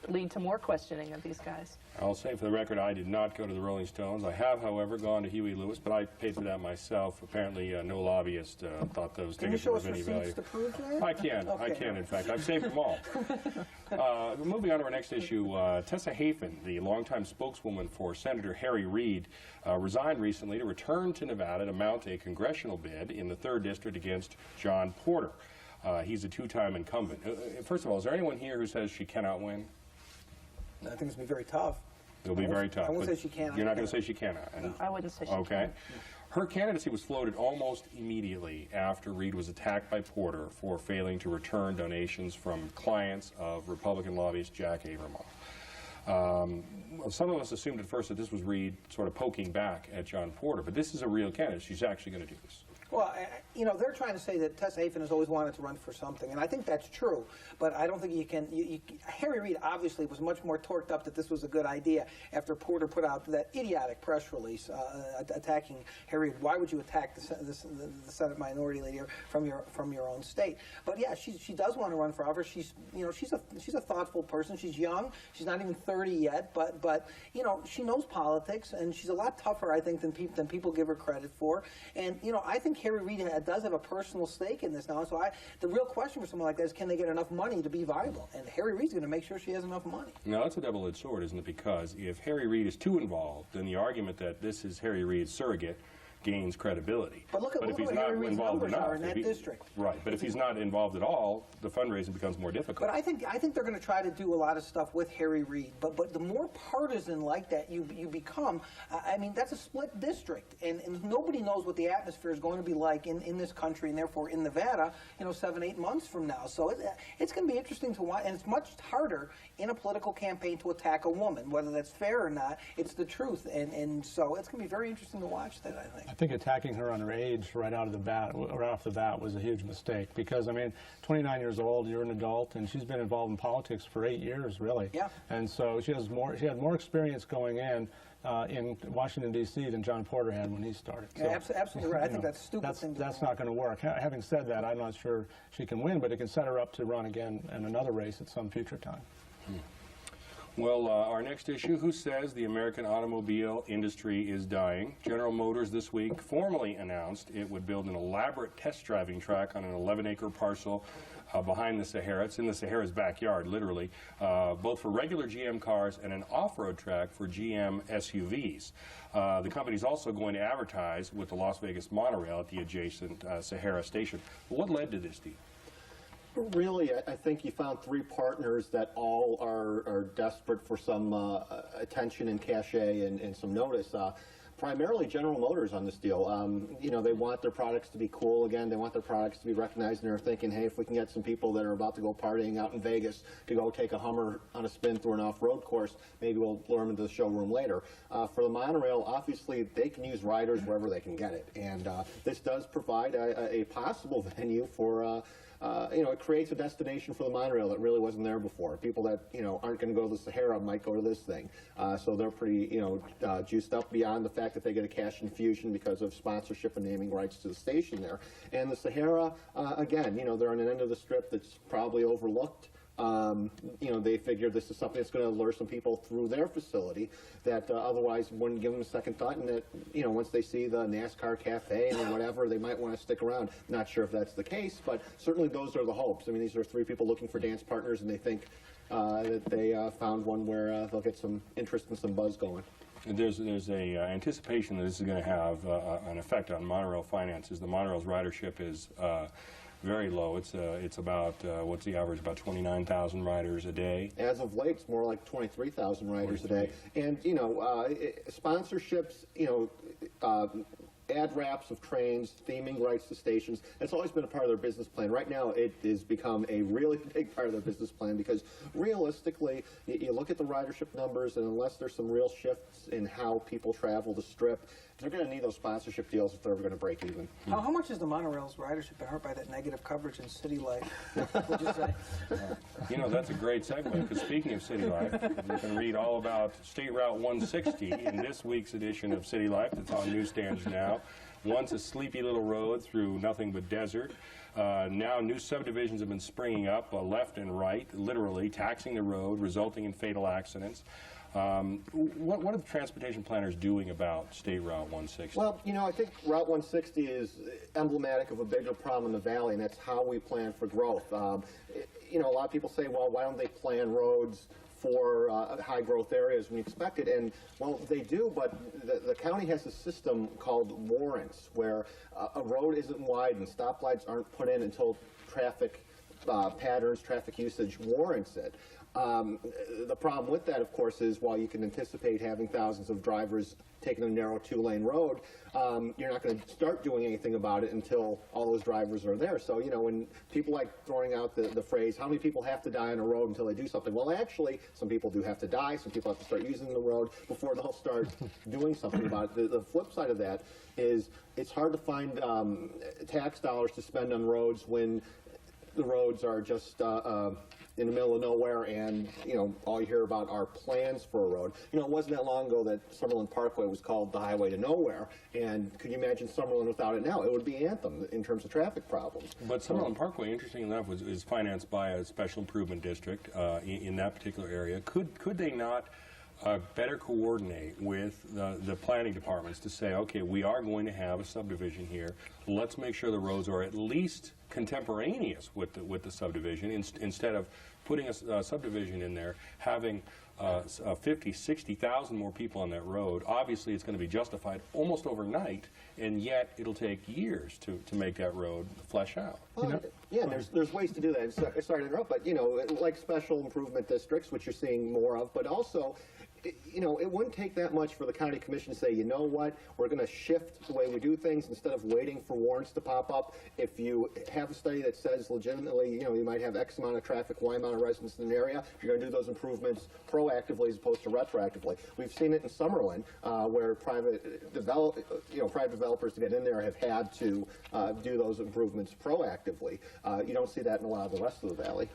lead to more questioning of these guys. I'll say for the record, I did not go to the Rolling Stones. I have, however, gone to Huey Lewis, but I paid for that myself. Apparently, no lobbyist thought those tickets were of any value. To prove that? I can. Okay. I can, in fact. I've saved them all. Moving on to our next issue, Tessa Hafen, the longtime spokeswoman for Senator Harry Reid, resigned recently to return to Nevada to mount a congressional bid in the 3rd District against John Porter. He's a 2-time incumbent. First of all, is there anyone here who says she cannot win? I think it's going to be very tough. It'll be very tough. I won't say she cannot. You're not going to say she cannot? No, I wouldn't say she can. Okay. Her candidacy was floated almost immediately after Reid was attacked by Porter for failing to return donations from clients of Republican lobbyist Jack Abramoff. Some of us assumed at first that this was Reid sort of poking back at John Porter, but this is a real candidate. She's actually going to do this. Well, you know, they're trying to say that Tessa Hafen has always wanted to run for something, and I think that's true. But I don't think you can. Harry Reid obviously was much more torqued up that this was a good idea after Porter put out that idiotic press release attacking Harry Reid. Why would you attack the Senate Minority Leader from your own state? But yeah, she does want to run for office. She's a thoughtful person. She's young. She's not even 30 yet. But you know, she knows politics, and she's a lot tougher, I think, than people give her credit for. And you know, I think Harry Reid does have a personal stake in this now. So the real question for someone like that is, can they get enough money to be viable? And Harry Reid's going to make sure she has enough money. Now, that's a double-edged sword, isn't it? Because if Harry Reid is too involved, then the argument that this is Harry Reid's surrogate gains credibility. But look at if he's what not Harry Reid's involved numbers enough, are in that district. Right, but if he's not involved at all, the fundraising becomes more difficult. But I think they're going to try to do a lot of stuff with Harry Reid. But the more partisan like that you become, I mean, that's a split district, and nobody knows what the atmosphere is going to be like in this country, and therefore in Nevada, you know, 7-8 months from now. So it's going to be interesting to watch, and it's much harder in a political campaign to attack a woman, whether that's fair or not. It's the truth, and so it's going to be very interesting to watch that, I think. I think attacking her on her age right off the bat was a huge mistake, because I mean, 29 years old, you're an adult, and she's been involved in politics for 8 years, really. Yeah. And so she had more experience going in Washington, D.C. than John Porter had when he started. So, yeah, absolutely right. I think that's a stupid thing to do. That's not going to work. Having said that, I'm not sure she can win, but it can set her up to run again in another race at some future time. Well, our next issue, who says the American automobile industry is dying? General Motors this week formally announced it would build an elaborate test driving track on an 11-acre parcel behind the Sahara. It's in the Sahara's backyard, literally, both for regular GM cars and an off-road track for GM SUVs. The company's also going to advertise with the Las Vegas monorail at the adjacent Sahara station. What led to this deal? Really, I think you found three partners that all are desperate for some attention and cachet and some notice. Primarily General Motors on this deal. You know, they want their products to be cool again. They want their products to be recognized, and they're thinking, hey, if we can get some people that are about to go partying out in Vegas to go take a Hummer on a spin through an off-road course, maybe we'll lure them into the showroom later. For the monorail, obviously, they can use riders wherever they can get it, and this does provide a possible venue for you know, it creates a destination for the monorail that really wasn't there before. People that, you know, aren't going to go to the Sahara might go to this thing. So they're pretty, you know, juiced up beyond the fact that they get a cash infusion because of sponsorship and naming rights to the station there. And the Sahara, again, you know, they're on an end of the strip that's probably overlooked. You know, they figure this is something that's going to lure some people through their facility that otherwise wouldn't give them a second thought, and that, you know, once they see the NASCAR cafe and whatever, they might want to stick around. Not sure if that's the case, but certainly those are the hopes. I mean, these are three people looking for dance partners, and they think that they found one where they'll get some interest and some buzz going. And there's a anticipation that this is going to have an effect on monorail finances. The monorail's ridership is very low. It's about, what's the average, about 29,000 riders a day? As of late, it's more like 23,000 riders a day. And, you know, sponsorships, you know, ad wraps of trains, theming rights to stations, that's always been a part of their business plan. Right now, it has become a really big part of their business plan because realistically, you look at the ridership numbers, and unless there's some real shifts in how people travel the Strip, they're going to need those sponsorship deals if they're ever going to break even. How much has the monorail's ridership been hurt by that negative coverage in City Life, would you say? You know, that's a great segue, because speaking of City Life, you can read all about State Route 160 in this week's edition of City Life that's on newsstands now. Once a sleepy little road through nothing but desert. Now new subdivisions have been springing up left and right, literally taxing the road, resulting in fatal accidents. What are the transportation planners doing about State Route 160? Well, you know, I think Route 160 is emblematic of a bigger problem in the valley, and that's how we plan for growth. You know, a lot of people say, well, why don't they plan roads for high growth areas when you expect it? And, well, they do, but the county has a system called warrants, where a road isn't wide and stoplights aren't put in until traffic patterns, traffic usage warrants it. The problem with that, of course, is while you can anticipate having thousands of drivers taking a narrow two-lane road, you're not going to start doing anything about it until all those drivers are there. So, you know, when people like throwing out the phrase, how many people have to die on a road until they do something? Well, actually, some people do have to die. Some people have to start using the road before they'll start doing something about it. The flip side of that is it's hard to find tax dollars to spend on roads when the roads are just in the middle of nowhere, and you know all you hear about are plans for a road. You know, it wasn't that long ago that Summerlin Parkway was called the highway to nowhere, and could you imagine Summerlin without it now? It would be Anthem in terms of traffic problems. But Summerlin Parkway, interesting enough, is financed by a special improvement district in that particular area. Could they not better coordinate with the planning departments to say, okay, we are going to have a subdivision here. Let's make sure the roads are at least contemporaneous with the subdivision instead of putting a subdivision in there, having 50, 60,000 more people on that road. Obviously, it's going to be justified almost overnight, and yet it'll take years to make that road flesh out. Well, yeah, there's ways to do that. Sorry to interrupt, but you know, like special improvement districts, which you're seeing more of, but also, you know, it wouldn't take that much for the county commission to say, you know what, we're going to shift the way we do things instead of waiting for warrants to pop up. If you have a study that says legitimately, you know, you might have X amount of traffic, Y amount of residents in an area, you're going to do those improvements proactively as opposed to retroactively. We've seen it in Summerlin, where private developers to get in there have had to do those improvements proactively. You don't see that in a lot of the rest of the valley.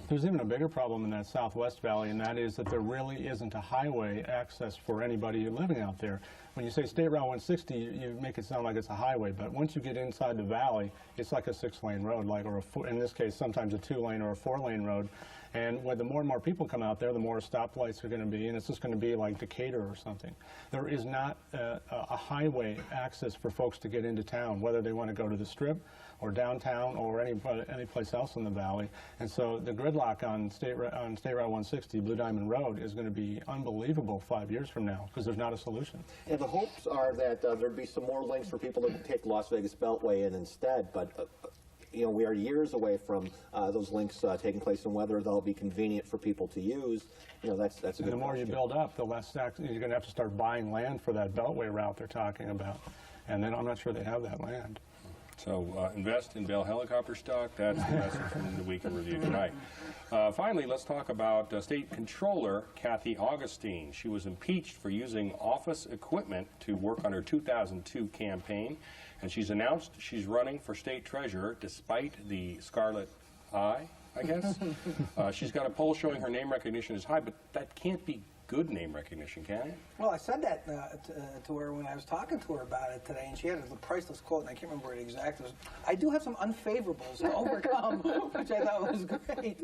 There's even a bigger problem in that Southwest Valley, and that is that there really isn't a highway access for anybody living out there. When you say State Route 160, you make it sound like it's a highway, but once you get inside the valley, it's like a 6-lane road, or in this case, sometimes a 2-lane or a 4-lane road. And when the more and more people come out there, the more stoplights are going to be, and it's just going to be like Decatur or something. There is not a highway access for folks to get into town, whether they want to go to the Strip or downtown or any place else in the valley. And so the gridlock on State Route 160, Blue Diamond Road, is going to be unbelievable 5 years from now because there's not a solution. And the hopes are that there'd be some more links for people to take the Las Vegas Beltway in instead, but you know, we are years away from those links taking place, and whether they'll be convenient for people to use. You know, that's a good question. The more you build up, the less you're going to have to start buying land for that Beltway route they're talking about, and then I'm not sure they have that land. So invest in Bell helicopter stock. That's the message from the Week in Review tonight. Finally, let's talk about State Controller Kathy Augustine. She was impeached for using office equipment to work on her 2002 campaign, and she's announced she's running for state treasurer despite the scarlet eye, I guess. She's got a poll showing her name recognition is high, but that can't be good name recognition, can it? Well, I said that to her when I was talking to her about it today, and she had a priceless quote, and I can't remember it exactly. I do have some unfavorables to overcome, which I thought was great.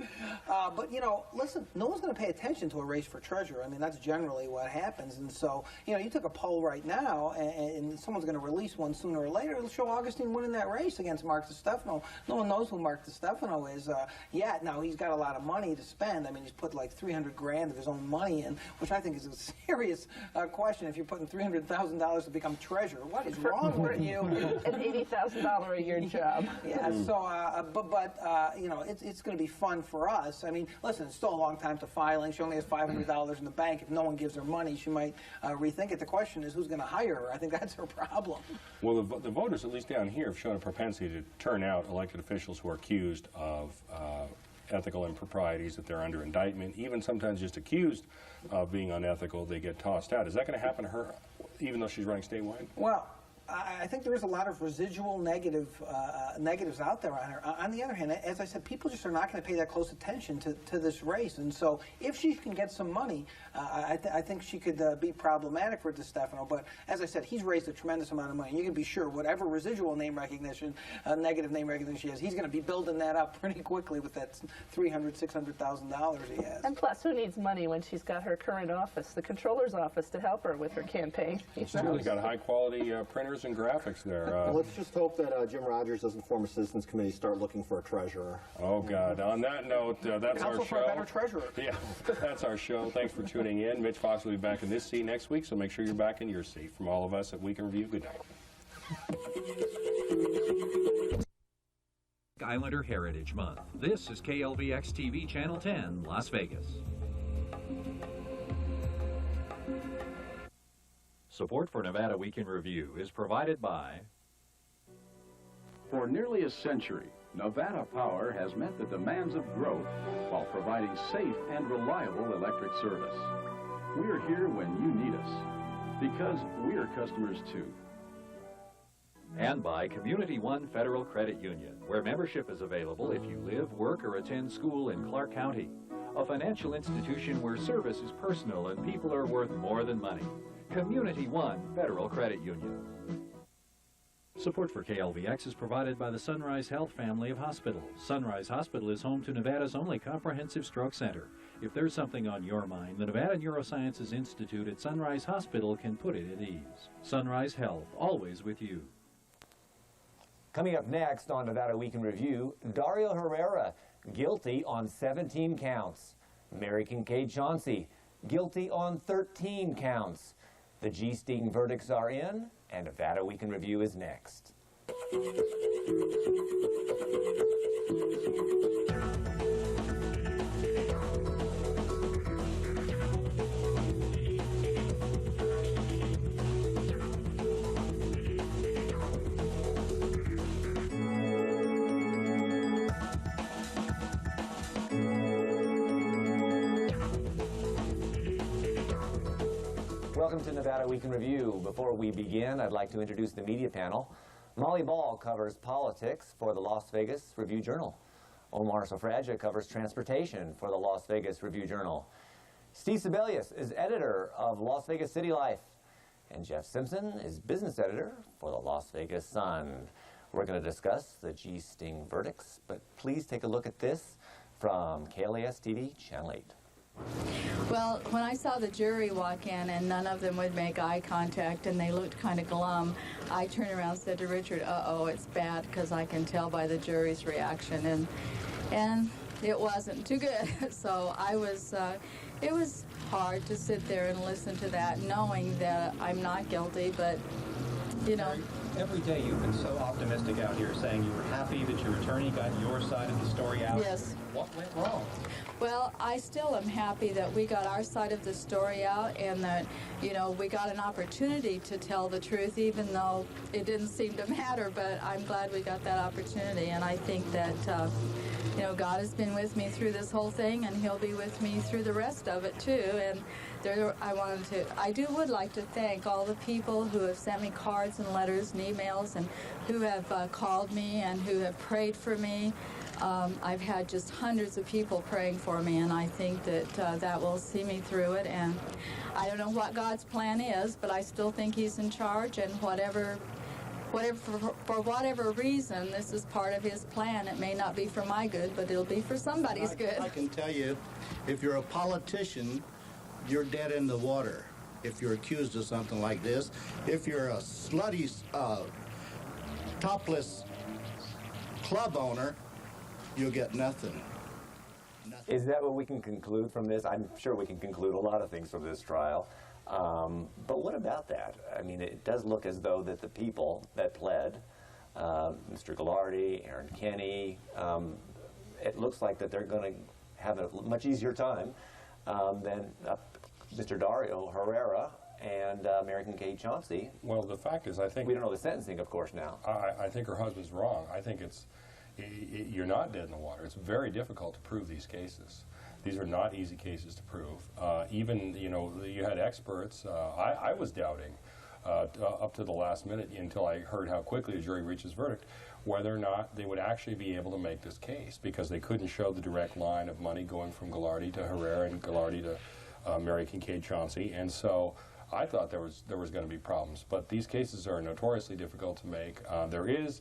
But, you know, listen, no one's going to pay attention to a race for treasurer. I mean, that's generally what happens. And so, you know, you took a poll right now, and someone's going to release one sooner or later. It'll show Augustine winning that race against Mark DiStefano. No one knows who Mark DiStefano is yet. Now, he's got a lot of money to spend. I mean, he's put like $300 grand of his own money in, which I think is a serious question. If you're putting $300,000 to become treasurer, what is wrong with you? An $80,000 a year job. Yeah. So, you know, it's going to be fun for us. I mean, listen, it's still a long time to filing. She only has $500 in the bank. If no one gives her money, she might rethink it. The question is, who's going to hire her? I think that's her problem. Well, the voters, at least down here, have shown a propensity to turn out elected officials who are accused of ethical improprieties, that they're under indictment, even sometimes just accused of being unethical, they get tossed out. Is that going to happen to her, even though she's running statewide? Well, I think there is a lot of residual negatives out there on her. On the other hand, as I said, people just are not going to pay that close attention to this race. And so if she can get some money, I think she could be problematic for DiStefano. But as I said, he's raised a tremendous amount of money. You can be sure whatever residual name recognition, negative name recognition she has, he's going to be building that up pretty quickly with that $300,000, $600,000 he has. And plus, who needs money when she's got her current office, the controller's office, to help her with her campaign? She's really got high-quality printers and graphics there. Well, let's just hope that Jim Rogers doesn't form a citizens committee, start looking for a treasurer. Oh, God. On that note, that's our show. For a better treasurer. Yeah, that's our show. Thanks for tuning in. Mitch Fox will be back in this seat next week, so make sure you're back in your seat. From all of us at Week in Review, good night. Islander Heritage Month. This is KLVX TV Channel 10, Las Vegas. Support for Nevada Week in Review is provided by... For nearly a century, Nevada Power has met the demands of growth while providing safe and reliable electric service. We are here when you need us, because we are customers too. And by Community One Federal Credit Union, where membership is available if you live, work, or attend school in Clark County. A financial institution where service is personal and people are worth more than money. Community One Federal Credit Union. Support for KLVX is provided by the Sunrise Health family of hospitals. Sunrise Hospital is home to Nevada's only comprehensive stroke center. If there's something on your mind, the Nevada Neurosciences Institute at Sunrise Hospital can put it at ease. Sunrise Health, always with you. Coming up next on Nevada Week in Review, Dario Herrera, guilty on 17 counts. Mary Kincaid Chauncey, guilty on 13 counts. The G-Sting verdicts are in, and Nevada Week in Review is next. Welcome to Nevada Week in Review. Before we begin, I'd like to introduce the media panel. Molly Ball covers politics for the Las Vegas Review-Journal. Omar Sofraja covers transportation for the Las Vegas Review-Journal. Steve Sebelius is editor of Las Vegas City Life. And Jeff Simpson is business editor for the Las Vegas Sun. We're going to discuss the G-Sting verdicts, but please take a look at this from KLAS TV Channel 8. Well, when I saw the jury walk in and none of them would make eye contact and they looked kind of glum, I turned around and said to Richard, uh-oh, it's bad, because I can tell by the jury's reaction. And it wasn't too good. So it was hard to sit there and listen to that, knowing that I'm not guilty, but, you know. Every day you've been so optimistic out here, saying you were happy that your attorney got your side of the story out. Yes. What went wrong? Well, I still am happy that we got our side of the story out and that, you know, we got an opportunity to tell the truth, even though it didn't seem to matter, but I'm glad we got that opportunity. And I think that, you know, God has been with me through this whole thing, and He'll be with me through the rest of it, too. And I would like to thank all the people who have sent me cards and letters and emails and who have called me and who have prayed for me. I've had just hundreds of people praying for me, and I think that that will see me through it. And I don't know what God's plan is, but I still think He's in charge, and for whatever reason, this is part of His plan. It may not be for my good, but it'll be for somebody's good. I can tell you, if you're a politician, you're dead in the water if you're accused of something like this. If you're a slutty, topless club owner, you'll get nothing. Is that what we can conclude from this? I'm sure we can conclude a lot of things from this trial. But what about that? I mean, it does look as though that the people that pled, Mr. Ghilardi, Aaron Kenny, it looks like that they're going to have a much easier time than Mr. Dario Herrera and Mary Kincaid Chauncey. Well, the fact is, I think... We don't know the sentencing, of course, now. I think her husband's wrong. I think you're not dead in the water. It's very difficult to prove these cases. These are not easy cases to prove. Even, you know, you had experts. I was doubting up to the last minute until I heard how quickly the jury reached its verdict, whether or not they would actually be able to make this case, because they couldn't show the direct line of money going from Ghilardi to Herrera and Ghilardi to Mary Kincaid Chauncey. And so I thought there was going to be problems. But these cases are notoriously difficult to make. There is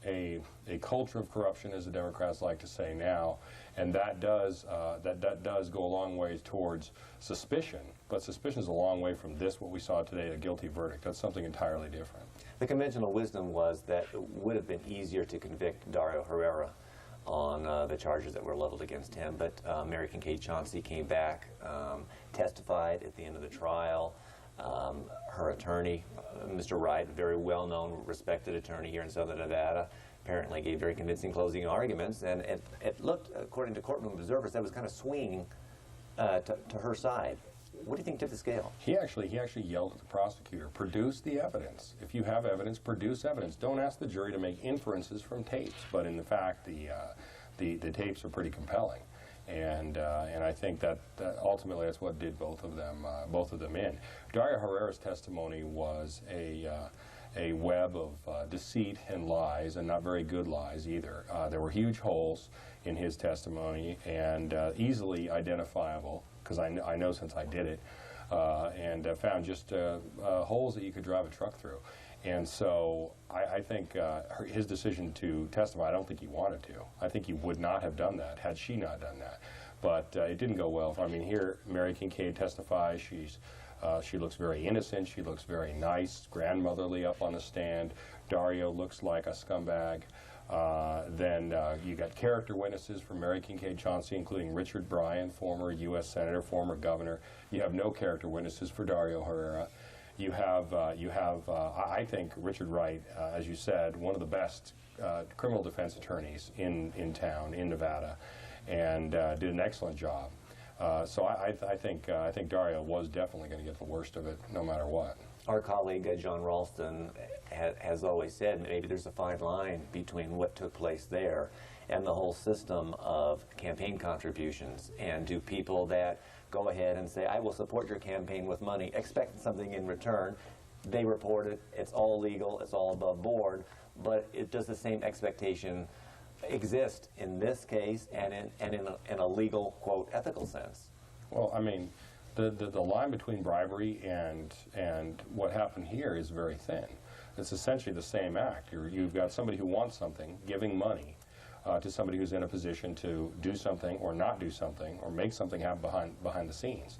a culture of corruption, as the Democrats like to say now, and that does go a long way towards suspicion. But suspicion is a long way from this, what we saw today, a guilty verdict. That's something entirely different. The conventional wisdom was that it would have been easier to convict Dario Herrera on the charges that were leveled against him, but Mary Kincaid Chauncey came back, testified at the end of the trial. Her attorney, Mr. Wright, a very well-known, respected attorney here in Southern Nevada, apparently gave very convincing closing arguments, and it looked, according to courtroom observers, that was kind of swinging to her side. What do you think tipped the scale? He actually yelled at the prosecutor, produce the evidence. If you have evidence, produce evidence. Don't ask the jury to make inferences from tapes. But in fact, the tapes are pretty compelling. And I think that ultimately that's what did both of them in. Dario Herrera's testimony was a web of deceit and lies, and not very good lies either. There were huge holes in his testimony, and easily identifiable, because I know since I did it, and found just holes that you could drive a truck through. And so I think his decision to testify, I don't think he wanted to. I think he would not have done that had she not done that. But it didn't go well. I mean, here Mary Kincaid testifies. She looks very innocent. She looks very nice, grandmotherly up on the stand. Dario looks like a scumbag. Then you got character witnesses from Mary Kincaid Chauncey, including Richard Bryan, former U.S. Senator, former governor. You have no character witnesses for Dario Herrera. You have I think, Richard Wright, as you said, one of the best criminal defense attorneys in town, in Nevada, and did an excellent job. So I think Dario was definitely going to get the worst of it, no matter what. Our colleague John Ralston has always said maybe there's a fine line between what took place there and the whole system of campaign contributions. And do people that go ahead and say, I will support your campaign with money, expect something in return, they report it, it's all legal, it's all above board, but does the same expectation exist in this case and in a legal, quote, ethical sense? Well, I mean, the line between bribery and what happened here is very thin. It's essentially the same act. You've got somebody who wants something, giving money to somebody who's in a position to do something or not do something or make something happen behind the scenes.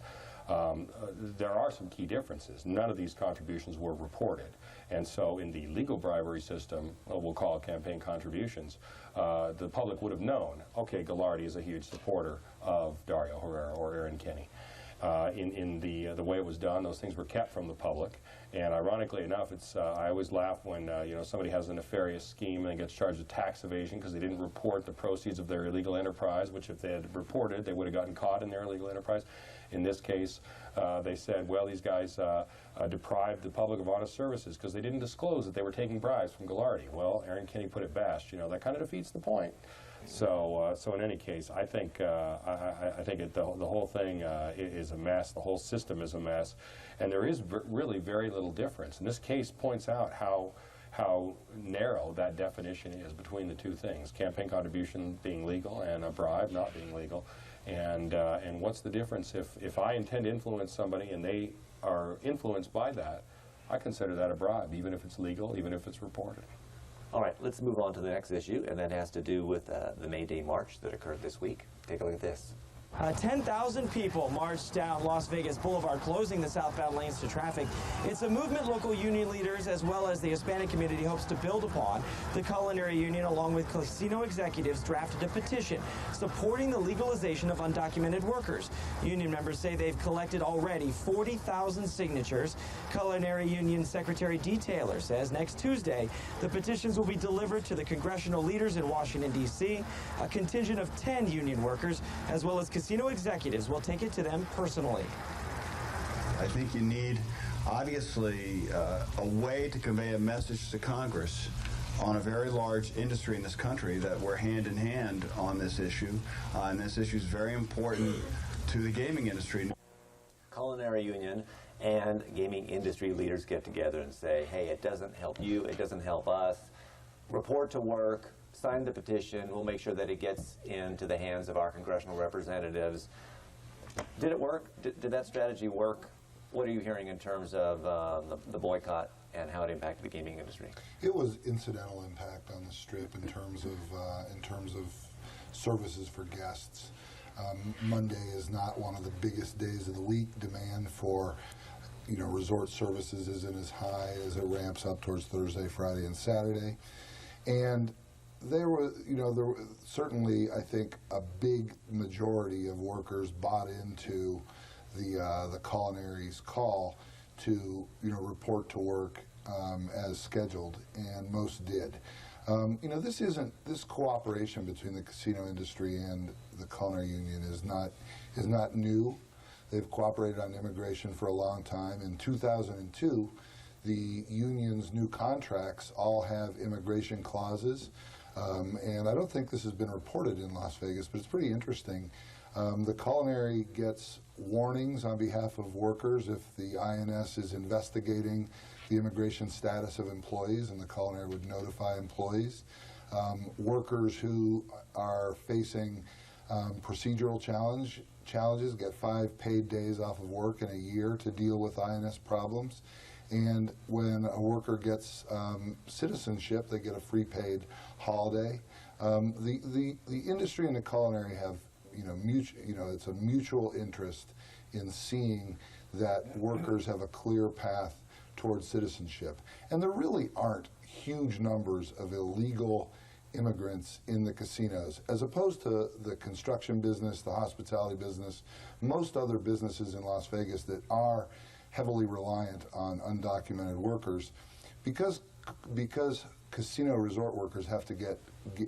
There are some key differences. None of these contributions were reported. And so in the legal bribery system, we'll call it campaign contributions, the public would have known, okay, Ghilardi is a huge supporter of Dario Herrera or Aaron Kenney. In the way it was done, those things were kept from the public. And ironically enough, I always laugh when somebody has a nefarious scheme and gets charged with tax evasion because they didn't report the proceeds of their illegal enterprise, which if they had reported, they would have gotten caught in their illegal enterprise. In this case, they said, well, these guys deprived the public of honest services because they didn't disclose that they were taking bribes from Ghilardi. Well, Aaron Kenney put it best. That kind of defeats the point. So in any case, I think the whole thing is a mess. The whole system is a mess, and there is really very little difference. And this case points out how narrow that definition is between the two things: campaign contribution being legal and a bribe not being legal. And what's the difference if I intend to influence somebody and they are influenced by that? I consider that a bribe, even if it's legal, even if it's reported. All right, let's move on to the next issue, and that has to do with the May Day March that occurred this week. Take a look at this. 10,000 people marched down Las Vegas Boulevard, closing the southbound lanes to traffic. It's a movement local union leaders as well as the Hispanic community hopes to build upon. The Culinary Union, along with casino executives, drafted a petition supporting the legalization of undocumented workers. Union members say they've collected already 40,000 signatures. Culinary Union Secretary Dee Taylor says next Tuesday, the petitions will be delivered to the congressional leaders in Washington, D.C. A contingent of 10 union workers, as well as casino executives, will take it to them personally. I think you need, obviously, a way to convey a message to Congress on a very large industry in this country that we're hand in hand on this issue, and this issue is very important to the gaming industry. Culinary Union and gaming industry leaders get together and say, hey, it doesn't help you, it doesn't help us. Report to work, sign the petition, we'll make sure that it gets into the hands of our congressional representatives. Did it work? Did that strategy work? What are you hearing in terms of the boycott and how it impacted the gaming industry? It was incidental impact on the Strip in terms of services for guests. Monday is not one of the biggest days of the week. Demand for resort services isn't as high as it ramps up towards Thursday, Friday, and Saturday. And there was certainly, I think, a big majority of workers bought into the Culinary's call to report to work as scheduled, and most did. You know, this cooperation between the casino industry and the culinary union is not new. They've cooperated on immigration for a long time. In 2002, the union's new contracts all have immigration clauses, and I don't think this has been reported in Las Vegas, but it's pretty interesting. The culinary gets warnings on behalf of workers if the INS is investigating the immigration status of employees, and the culinary would notify employees. Workers who are facing procedural challenges get 5 paid days off of work in a year to deal with INS problems. And when a worker gets citizenship, they get a free paid holiday. The industry and the culinary have, it's a mutual interest in seeing that workers have a clear path towards citizenship. And there really aren't huge numbers of illegal immigrants in the casinos. As opposed to the construction business, the hospitality business, most other businesses in Las Vegas that are heavily reliant on undocumented workers, because casino resort workers have to get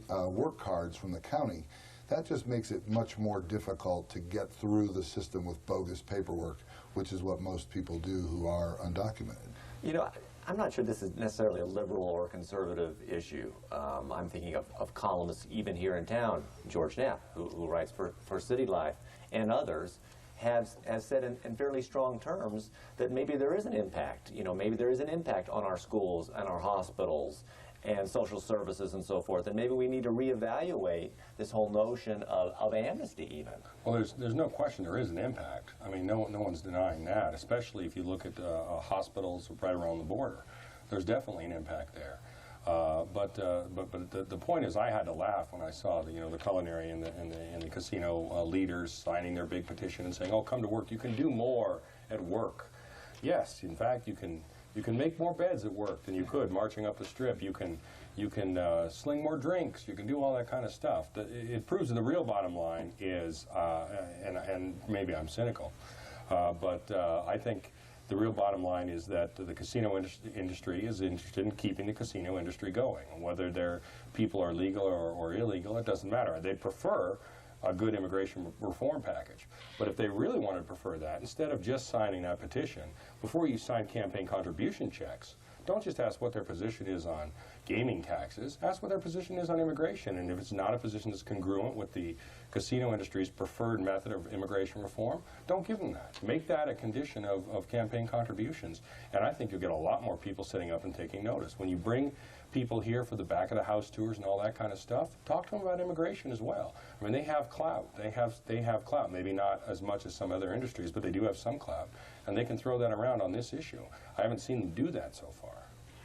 work cards from the county, that just makes it much more difficult to get through the system with bogus paperwork, which is what most people do who are undocumented. You know, I'm not sure this is necessarily a liberal or conservative issue. I'm thinking of columnists even here in town, George Knapp, who writes for City Life, and others, has said in fairly strong terms that maybe there is an impact. You know, maybe there is an impact on our schools and our hospitals and social services and so forth, and maybe we need to reevaluate this whole notion of amnesty even. Well, there's no question there is an impact. I mean, no one's denying that, especially if you look at hospitals right around the border. There's definitely an impact there. But the point is, I had to laugh when I saw the culinary and the casino leaders signing their big petition and saying, "Oh, come to work. You can do more at work." Yes, in fact, you can make more beds at work than you could marching up the strip. You can sling more drinks. You can do all that kind of stuff. It proves that the real bottom line is, and maybe I'm cynical, but I think the real bottom line is that the casino industry is interested in keeping the casino industry going. Whether their people are legal or illegal, it doesn't matter. They prefer a good immigration reform package. But if they really wanted to prefer that, instead of just signing that petition, before you sign campaign contribution checks, don't just ask what their position is on gaming taxes, ask what their position is on immigration. And if it's not a position that's congruent with the casino industry's preferred method of immigration reform, don't give them that. Make that a condition of campaign contributions. And I think you'll get a lot more people sitting up and taking notice. When you bring people here for the back of the house tours and all that kind of stuff, talk to them about immigration as well. I mean, they have clout. They have clout. Maybe not as much as some other industries, but they do have some clout. And they can throw that around on this issue. I haven't seen them do that so far.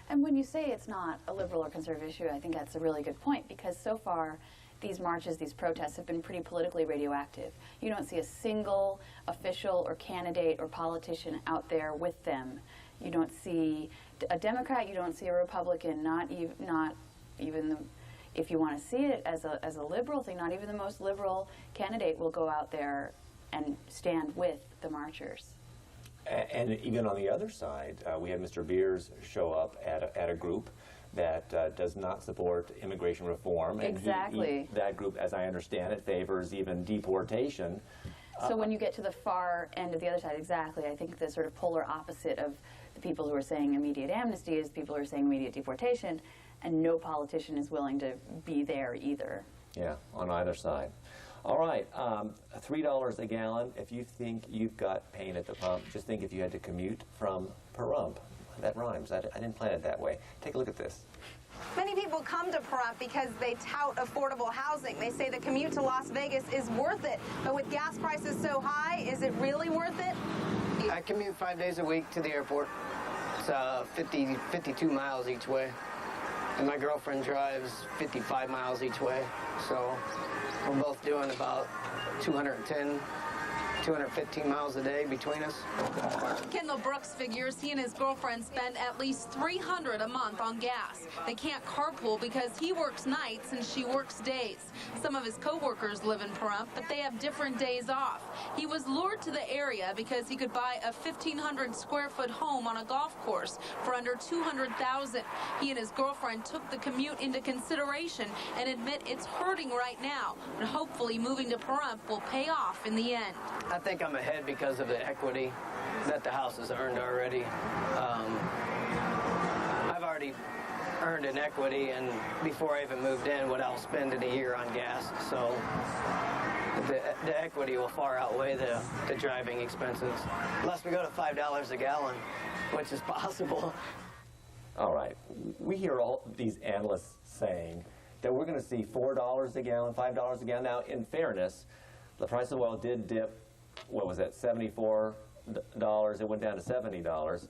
And when you say it's not a liberal or conservative issue, I think that's a really good point, because so far these marches, these protests have been pretty politically radioactive. You don't see a single official or candidate or politician out there with them. You don't see a Democrat, you don't see a Republican, not even if you want to see it as a liberal thing, not even the most liberal candidate will go out there and stand with the marchers. And even on the other side, we had Mr. Beers show up at a group that does not support immigration reform. And exactly. That group, as I understand it, favors even deportation. So when you get to the far end of the other side, exactly, I think the sort of polar opposite of the people who are saying immediate amnesty is people who are saying immediate deportation, and no politician is willing to be there either. Yeah, on either side. All right, $3 a gallon. If you think you've got pain at the pump, just think if you had to commute from Pahrump. That rhymes. I didn't plan it that way. Take a look at this. Many people come to Pahrump because they tout affordable housing. They say the commute to Las Vegas is worth it. But with gas prices so high, is it really worth it? I commute 5 days a week to the airport. It's 52 miles each way. And my girlfriend drives 55 miles each way. So we're both doing about 210, 215 miles a day between us. Can Daniel Brooks figures he and his girlfriend spend at least $300 a month on gas. They can't carpool because he works nights and she works days. Some of his co-workers live in Pahrump, but they have different days off. He was lured to the area because he could buy a 1,500 square foot home on a golf course for under $200,000. He and his girlfriend took the commute into consideration and admit it's hurting right now, but hopefully moving to Pahrump will pay off in the end. I think I'm ahead because of the equity that the house has earned already. I've already earned an equity, and before I even moved in, what I'll spend in a year on gas. So the equity will far outweigh the driving expenses, unless we go to $5 a gallon, which is possible. All right. We hear all these analysts saying that we're going to see $4 a gallon, $5 a gallon. Now, in fairness, the price of oil did dip, what was that, $74? It went down to $70.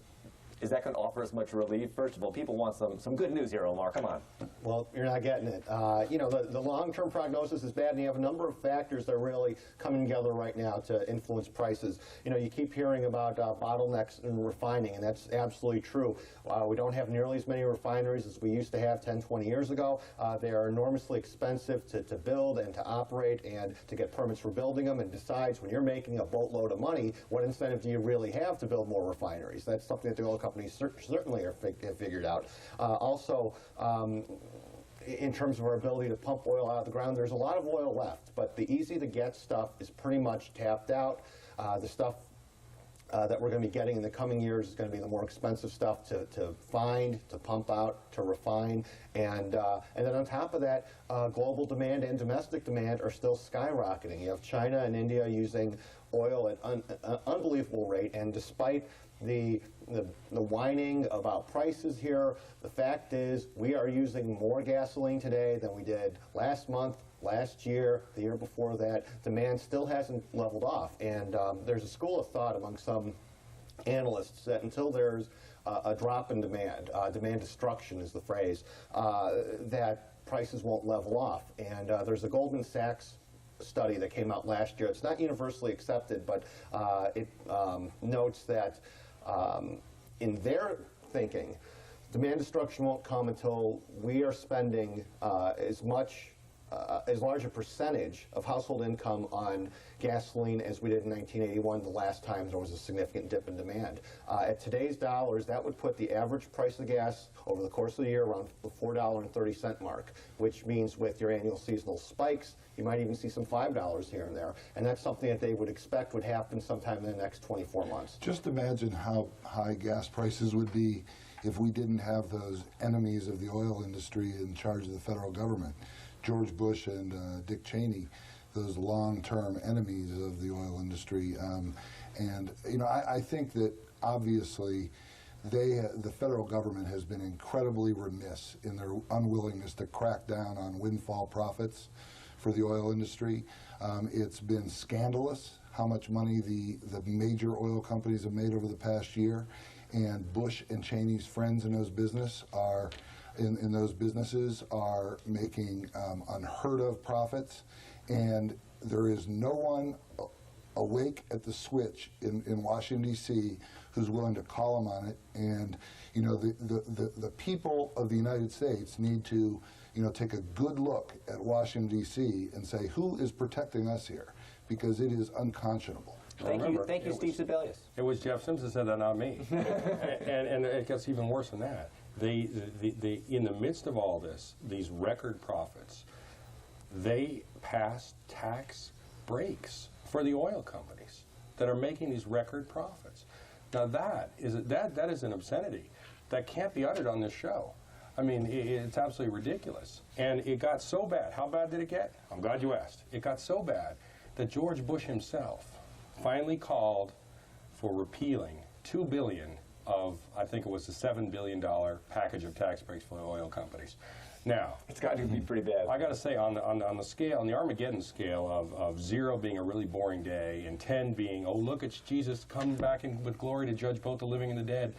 Is that going to offer us much relief? First of all, people want some good news here, Omar. Come on. Well, you're not getting it. You know, the long-term prognosis is bad, and you have a number of factors that are really coming together right now to influence prices. You know, you keep hearing about bottlenecks in refining, and that's absolutely true. We don't have nearly as many refineries as we used to have 10, 20 years ago. They are enormously expensive to build and to operate and to get permits for building them. And besides, when you're making a boatload of money, what incentive do you really have to build more refineries? That's something that the oil companies certainly have figured out. Also, in terms of our ability to pump oil out of the ground, there's a lot of oil left, but the easy-to-get stuff is pretty much tapped out. The stuff that we're going to be getting in the coming years is going to be the more expensive stuff to find, to pump out, to refine, and then on top of that, global demand and domestic demand are still skyrocketing. You have China and India using oil at an unbelievable rate, and despite the whining about prices here, the fact is we are using more gasoline today than we did last month, last year, the year before that. Demand still hasn't leveled off, and there's a school of thought among some analysts that until there's a drop in demand, demand destruction is the phrase, that prices won't level off. And there's a Goldman Sachs study that came out last year. It's not universally accepted, but it notes that in their thinking, demand destruction won't come until we are spending as large a percentage of household income on gasoline as we did in 1981, the last time there was a significant dip in demand. At today's dollars, that would put the average price of gas over the course of the year around the $4.30 mark, which means with your annual seasonal spikes, you might even see some $5 here and there. And that's something that they would expect would happen sometime in the next 24 months. Just imagine how high gas prices would be if we didn't have those enemies of the oil industry in charge of the federal government. George Bush and Dick Cheney, those long-term enemies of the oil industry. And, you know, I think that obviously the federal government has been incredibly remiss in their unwillingness to crack down on windfall profits for the oil industry. It's been scandalous how much money the major oil companies have made over the past year, and Bush and Cheney's friends in those businesses are making unheard of profits, and there is no one awake at the switch in Washington, D.C. who's willing to call them on it. And, you know, the people of the United States need to, you know, take a good look at Washington, D.C. and say, who is protecting us here? Because it is unconscionable. Thank you, Steve Sebelius. It was Jeff Sims that said that, not me. and it gets even worse than that. In the midst of all this, these record profits, they passed tax breaks for the oil companies that are making these record profits. Now that is an obscenity that can't be uttered on this show. I mean, it's absolutely ridiculous. And it got so bad. How bad did it get? I'm glad you asked. It got so bad that George Bush himself finally called for repealing $2 billion of, I think it was a $7 billion package of tax breaks for the oil companies. Now, it's got to be pretty bad. I got to say, on the scale, on the Armageddon scale of 0 being a really boring day and 10 being, oh, look, it's Jesus coming back with glory to judge both the living and the dead,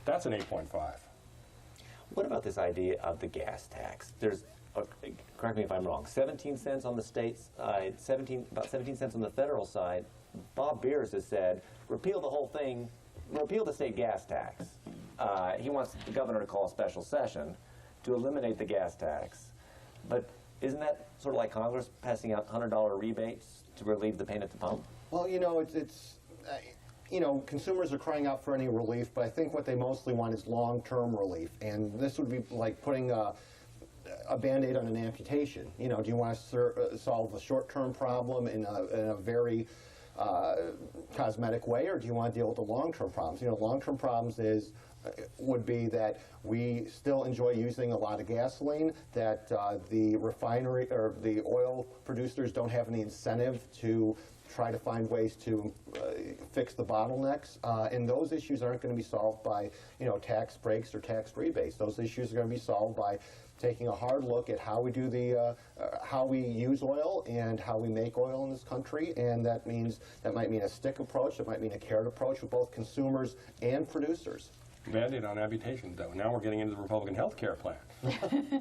that's an 8.5. What about this idea of the gas tax? There's, correct me if I'm wrong, 17 cents on the state side, about 17 cents on the federal side. Bob Beers has said, repeal the whole thing, repeal the state gas tax. He wants the governor to call a special session to eliminate the gas tax. But isn't that sort of like Congress passing out $100 rebates to relieve the pain at the pump? Well, you know, you know, consumers are crying out for any relief, but I think what they mostly want is long-term relief. And this would be like putting a Band-Aid on an amputation. You know, do you want to solve a short-term problem in a very cosmetic way, or do you want to deal with the long-term problems? You know, long-term problems would be that we still enjoy using a lot of gasoline, that the refinery or the oil producers don't have any incentive to try to find ways to fix the bottlenecks, and those issues aren't going to be solved by, you know, tax breaks or tax rebates. Those issues are going to be solved by taking a hard look at how we do how we use oil and how we make oil in this country, and that might mean a stick approach, it might mean a carrot approach with both consumers and producers. Band-Aid on amputation, though. Now we're getting into the Republican health care plan.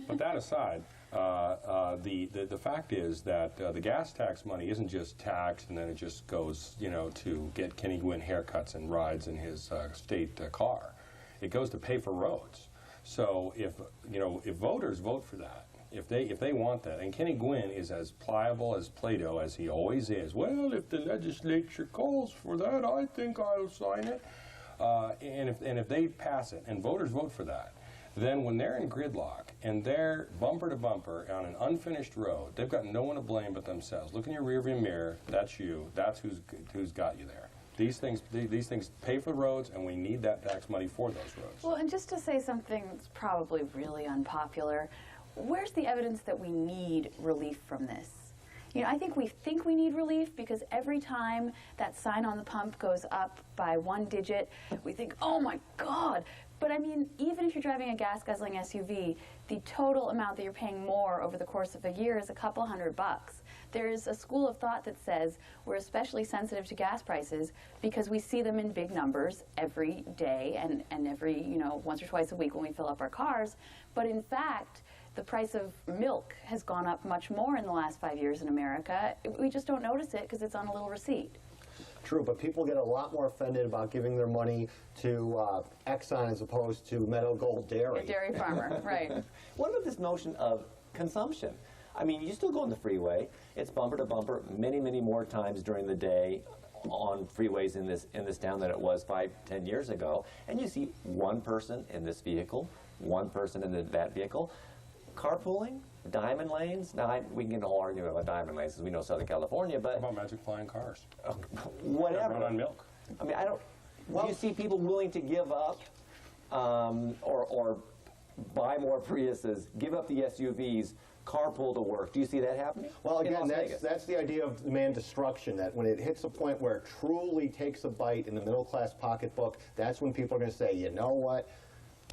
But that aside, the fact is that the gas tax money isn't just taxed and then it just goes, you know, to get Kenny Gwynn haircuts and rides in his state car. It goes to pay for roads. So if voters vote for that, if they want that, and Kenny Gwynn is as pliable as Plato as he always is. Well, if the legislature calls for that, I think I'll sign it. And if they pass it and voters vote for that, then when they're in gridlock and they're bumper to bumper on an unfinished road, they've got no one to blame but themselves. Look in your rearview mirror. That's you. That's who's got you there. These things pay for the roads, and we need that tax money for those roads. Well, and just to say something that's probably really unpopular, where's the evidence that we need relief from this? You know, I think we need relief because every time that sign on the pump goes up by one digit, we think, oh my God. But I mean, even if you're driving a gas-guzzling SUV, the total amount that you're paying more over the course of a year is a couple $100. There is a school of thought that says we're especially sensitive to gas prices because we see them in big numbers every day and every, you know, once or twice a week when we fill up our cars. But in fact, the price of milk has gone up much more in the last 5 years in America. We just don't notice it because it's on a little receipt. True, but people get a lot more offended about giving their money to Exxon as opposed to Meadow Gold Dairy. A dairy farmer, right. What about this notion of consumption? I mean, you still go on the freeway. It's bumper to bumper many, many more times during the day on freeways in this town than it was 5, 10 years ago. And you see one person in this vehicle, one person in that vehicle. Carpooling, diamond lanes. Now, we can get a whole argument about diamond lanes, as we know Southern California, but... How about magic flying cars? Whatever. Run on milk. I mean, do you see people willing to give up or buy more Priuses, give up the SUVs, carpool to work? Do you see that happening? Well, again, that's the idea of demand destruction, that when it hits a point where it truly takes a bite in the middle-class pocketbook, that's when people are going to say, you know what?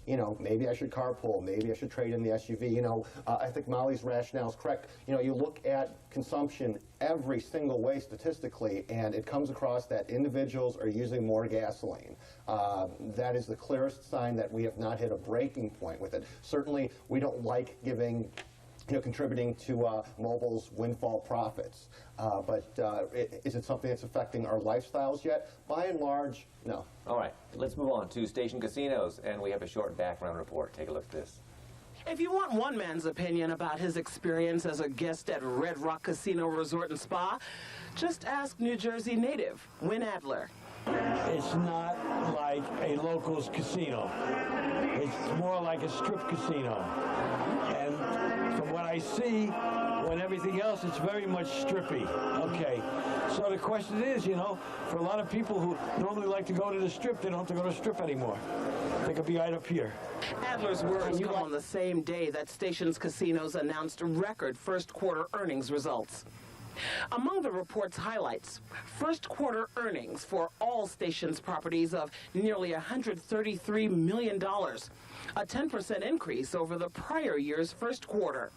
You know, maybe I should carpool, maybe I should trade in the SUV. You know, I think Molly's rationale is correct. You know, you look at consumption every single way statistically, and it comes across that individuals are using more gasoline. That is the clearest sign that we have not hit a breaking point with it. Certainly, we don't like giving, you know, contributing to Mobil's windfall profits. But is it something that's affecting our lifestyles yet? By and large, no. All right, let's move on to station casinos, and we have a short background report. Take a look at this. If you want one man's opinion about his experience as a guest at Red Rock Casino Resort and Spa, just ask New Jersey native Wynn Adler. It's not like a locals casino. It's more like a strip casino. And from what I see, when everything else, it's very much strippy. Okay. So the question is, you know, for a lot of people who normally like to go to the strip, they don't have to go to the strip anymore. They could be right up here. Adler's words come on the same day that Stations Casinos announced record first-quarter earnings results. Among the report's highlights, first-quarter earnings for all Stations properties of nearly $133 million, a 10% increase over the prior year's first quarter.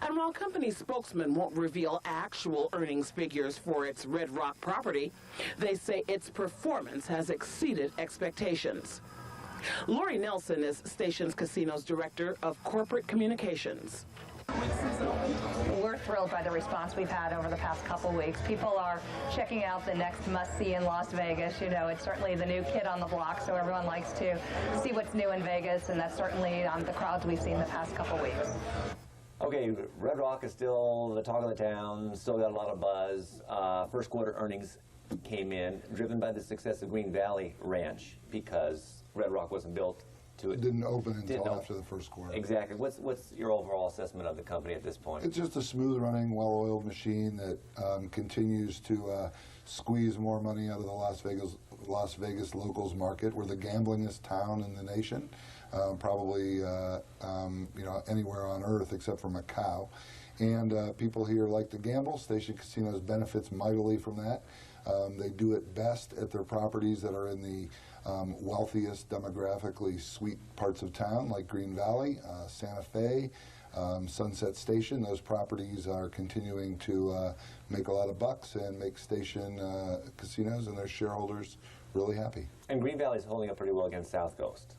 And while company spokesmen won't reveal actual earnings figures for its Red Rock property, they say its performance has exceeded expectations. Lori Nelson is Stations Casino's Director of Corporate Communications. We're we're thrilled by the response we've had over the past couple weeks. People are checking out the next must-see in Las Vegas. You know, it's certainly the new kid on the block, so everyone likes to see what's new in Vegas, and that's certainly the crowds we've seen the past couple weeks. Okay, Red Rock is still the talk of the town, still got a lot of buzz. First quarter earnings came in, driven by the success of Green Valley Ranch, because Red Rock wasn't built to it. Didn't open until after the first quarter. Exactly. What's your overall assessment of the company at this point? It's just a smooth-running, well-oiled machine that continues to squeeze more money out of the Las Vegas locals market. We're the gamblingest town in the nation, probably you know, anywhere on earth except for Macau. And people here like to gamble. Station Casinos benefits mightily from that. They do it best at their properties that are in the wealthiest, demographically sweet parts of town, like Green Valley, Santa Fe, Sunset Station. Those properties are continuing to make a lot of bucks and make Station Casinos and their shareholders really happy. And Green Valley's holding up pretty well against South Coast.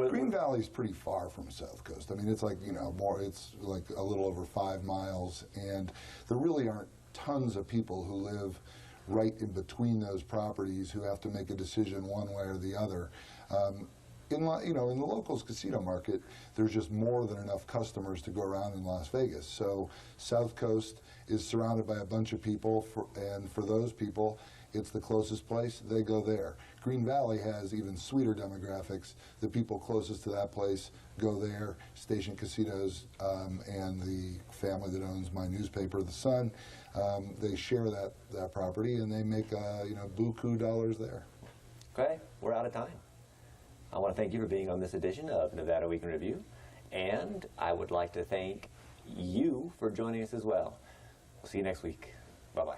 Green Valley's pretty far from South Coast. I mean, it's like, you know, it's like a little over 5 miles, and there really aren't tons of people who live right in between those properties who have to make a decision one way or the other. In the locals casino market, there's just more than enough customers to go around in Las Vegas. So South Coast is surrounded by a bunch of people, and for those people, it's the closest place, they go there. Green Valley has even sweeter demographics. The people closest to that place go there. Station Casinos and the family that owns my newspaper, The Sun, they share that property, and they make you know, buku dollars there. Okay, we're out of time. I want to thank you for being on this edition of Nevada Week in Review, and I would like to thank you for joining us as well. We'll see you next week. Bye-bye.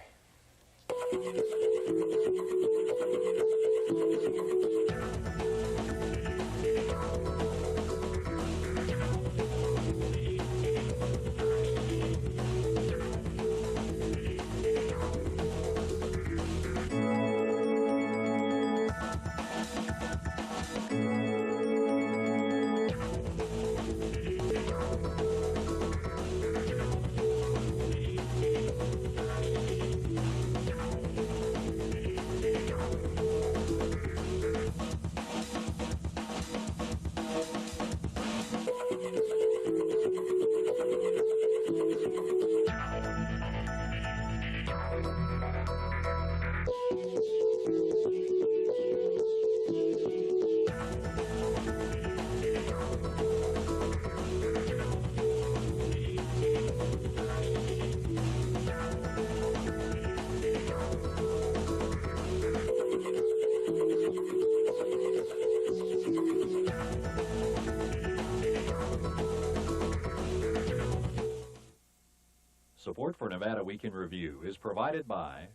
Support for Nevada Week in Review is provided by...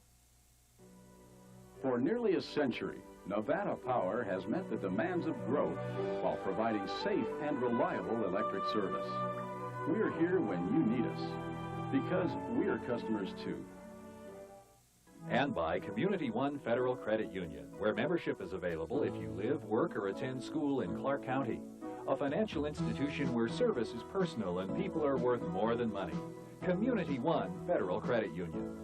For nearly a century, Nevada Power has met the demands of growth while providing safe and reliable electric service. We're here when you need us, because we're customers too. And by Community One Federal Credit Union, where membership is available if you live, work, or attend school in Clark County. A financial institution where service is personal and people are worth more than money. Community One Federal Credit Union.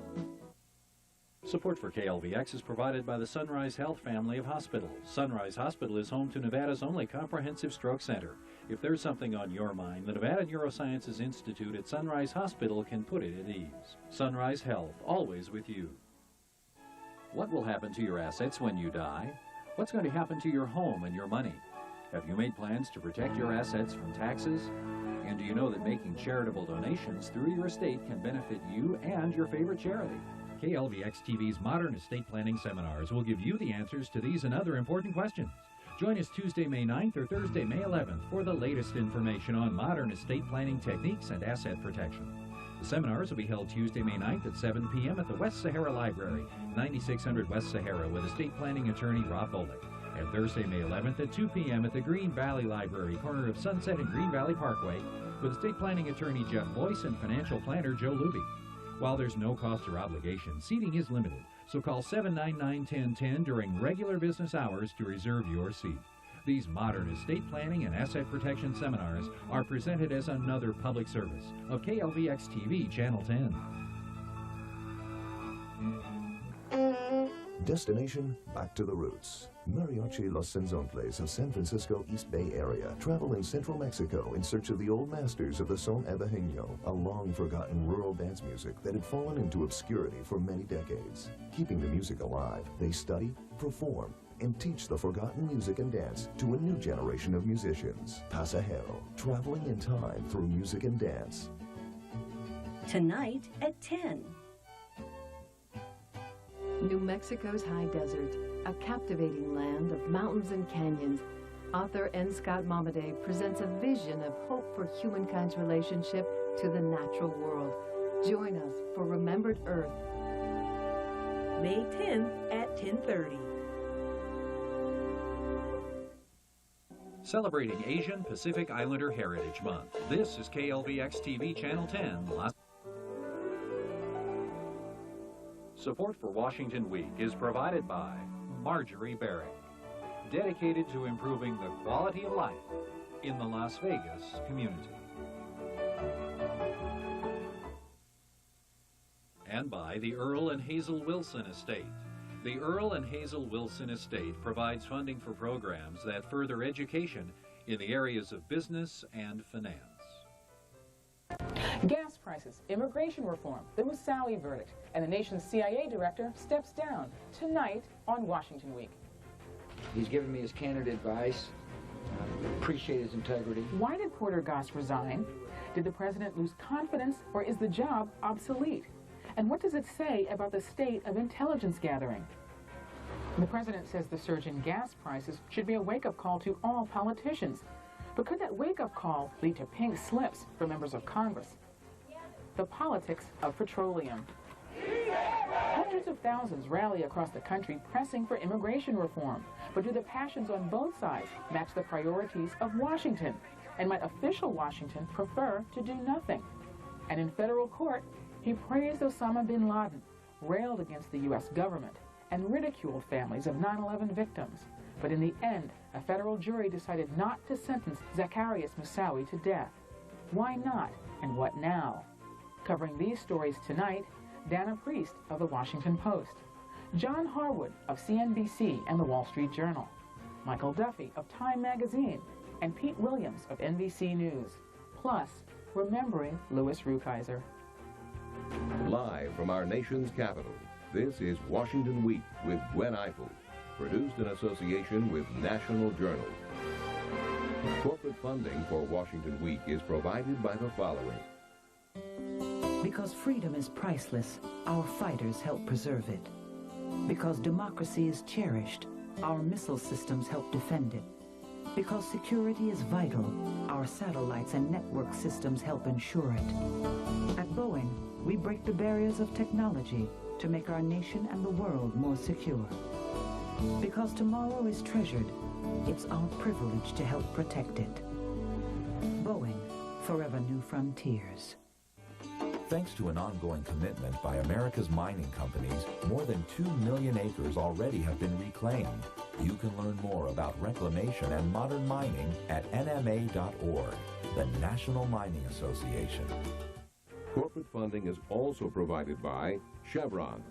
Support for KLVX is provided by the Sunrise Health family of hospitals. Sunrise Hospital is home to Nevada's only comprehensive stroke center. If there's something on your mind, the Nevada Neurosciences Institute at Sunrise Hospital can put it at ease. Sunrise Health, always with you. What will happen to your assets when you die? What's going to happen to your home and your money? Have you made plans to protect your assets from taxes? And do you know that making charitable donations through your estate can benefit you and your favorite charity? KLVX TV's Modern Estate Planning Seminars will give you the answers to these and other important questions. Join us Tuesday, May 9th or Thursday, May 11th for the latest information on modern estate planning techniques and asset protection. The seminars will be held Tuesday, May 9th at 7 p.m. at the West Sahara Library, 9600 West Sahara, with estate planning attorney Rob Bolick. And Thursday, May 11th at 2 p.m. at the Green Valley Library, corner of Sunset and Green Valley Parkway, with estate planning attorney Jeff Boyce and financial planner Joe Luby. While there's no cost or obligation, seating is limited, so call 799-1010 during regular business hours to reserve your seat. These modern estate planning and asset protection seminars are presented as another public service of KLVX-TV Channel 10. Destination, back to the roots. Mariachi Los Senzontles of San Francisco East Bay Area travel in central Mexico in search of the old masters of the son ebajeño, a long-forgotten rural dance music that had fallen into obscurity for many decades. Keeping the music alive, they study, perform, and teach the forgotten music and dance to a new generation of musicians. Pasajero, traveling in time through music and dance. Tonight at 10. New Mexico's high desert, a captivating land of mountains and canyons. Author N. Scott Momaday presents a vision of hope for humankind's relationship to the natural world. Join us for Remembered Earth. May 10th at 10:30. Celebrating Asian Pacific Islander Heritage Month. This is KLVX-TV Channel 10, Los. Support for Washington Week is provided by Marjorie Barrick, dedicated to improving the quality of life in the Las Vegas community. And by the Earl and Hazel Wilson Estate. The Earl and Hazel Wilson Estate provides funding for programs that further education in the areas of business and finance. Gas prices, immigration reform, the Moussaoui verdict, and the nation's CIA director steps down tonight on Washington Week. He's given me his candid advice. I appreciate his integrity. Why did Porter Goss resign? Did the president lose confidence, or is the job obsolete? And what does it say about the state of intelligence gathering? The president says the surge in gas prices should be a wake-up call to all politicians. But could that wake-up call lead to pink slips for members of Congress? The politics of petroleum. Hundreds of thousands rally across the country pressing for immigration reform. But do the passions on both sides match the priorities of Washington? And might official Washington prefer to do nothing? And in federal court, he praised Osama bin Laden, railed against the U.S. government, and ridiculed families of 9/11 victims. But in the end, a federal jury decided not to sentence Zacarias Moussaoui to death. Why not, and what now? Covering these stories tonight, Dana Priest of The Washington Post, John Harwood of CNBC and The Wall Street Journal, Michael Duffy of Time Magazine, and Pete Williams of NBC News, plus remembering Louis Rukeyser. Live from our nation's capital, this is Washington Week with Gwen Ifill, produced in association with National Journal. Corporate funding for Washington Week is provided by the following. Because freedom is priceless, our fighters help preserve it. Because democracy is cherished, our missile systems help defend it. Because security is vital, our satellites and network systems help ensure it. At Boeing, we break the barriers of technology to make our nation and the world more secure. Because tomorrow is treasured, it's our privilege to help protect it. Boeing, forever new frontiers. Thanks to an ongoing commitment by America's mining companies, more than 2 million acres already have been reclaimed. You can learn more about reclamation and modern mining at nma.org, the National Mining Association. Corporate funding is also provided by Chevron.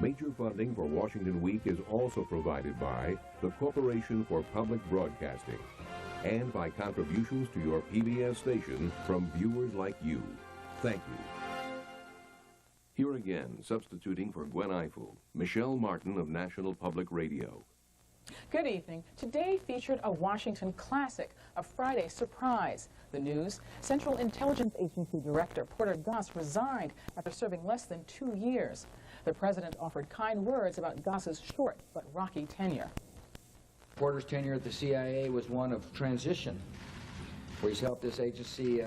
Major funding for Washington Week is also provided by the Corporation for Public Broadcasting and by contributions to your PBS station from viewers like you. Thank you. Here again, substituting for Gwen Ifill, Michelle Martin of National Public Radio. Good evening. Today featured a Washington classic, a Friday surprise. The news, Central Intelligence Agency Director Porter Goss resigned after serving less than 2 years. The president offered kind words about Goss's short but rocky tenure. Porter's tenure at the CIA was one of transition, where he's helped this agency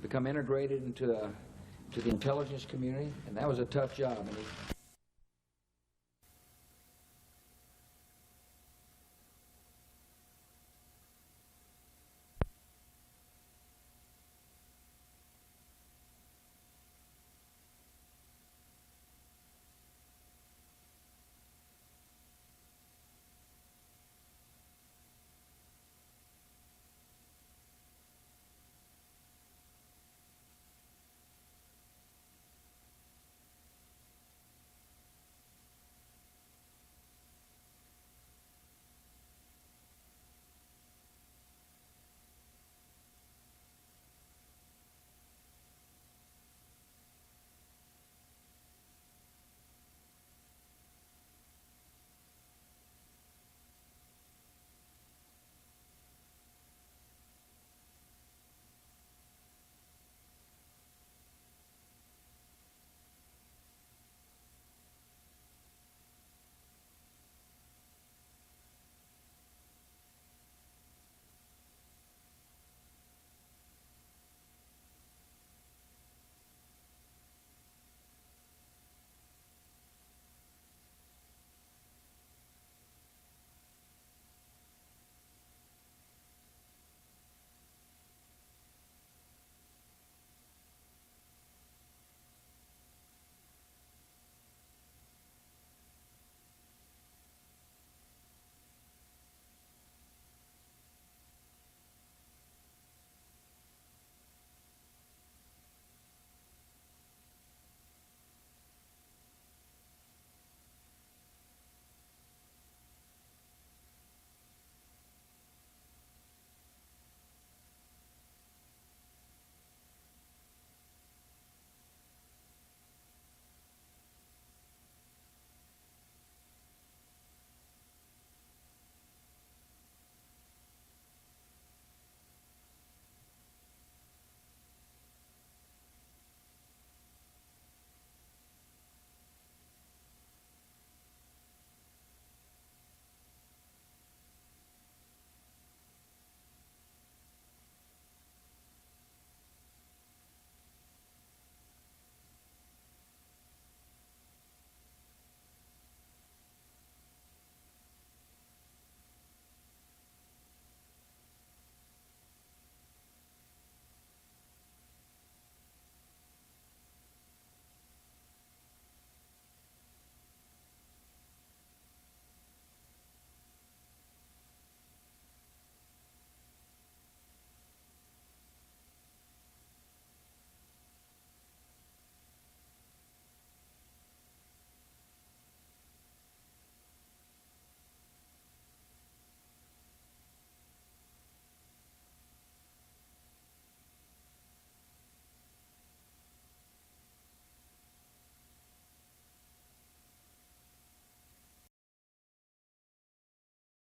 become integrated into the intelligence community, and that was a tough job. And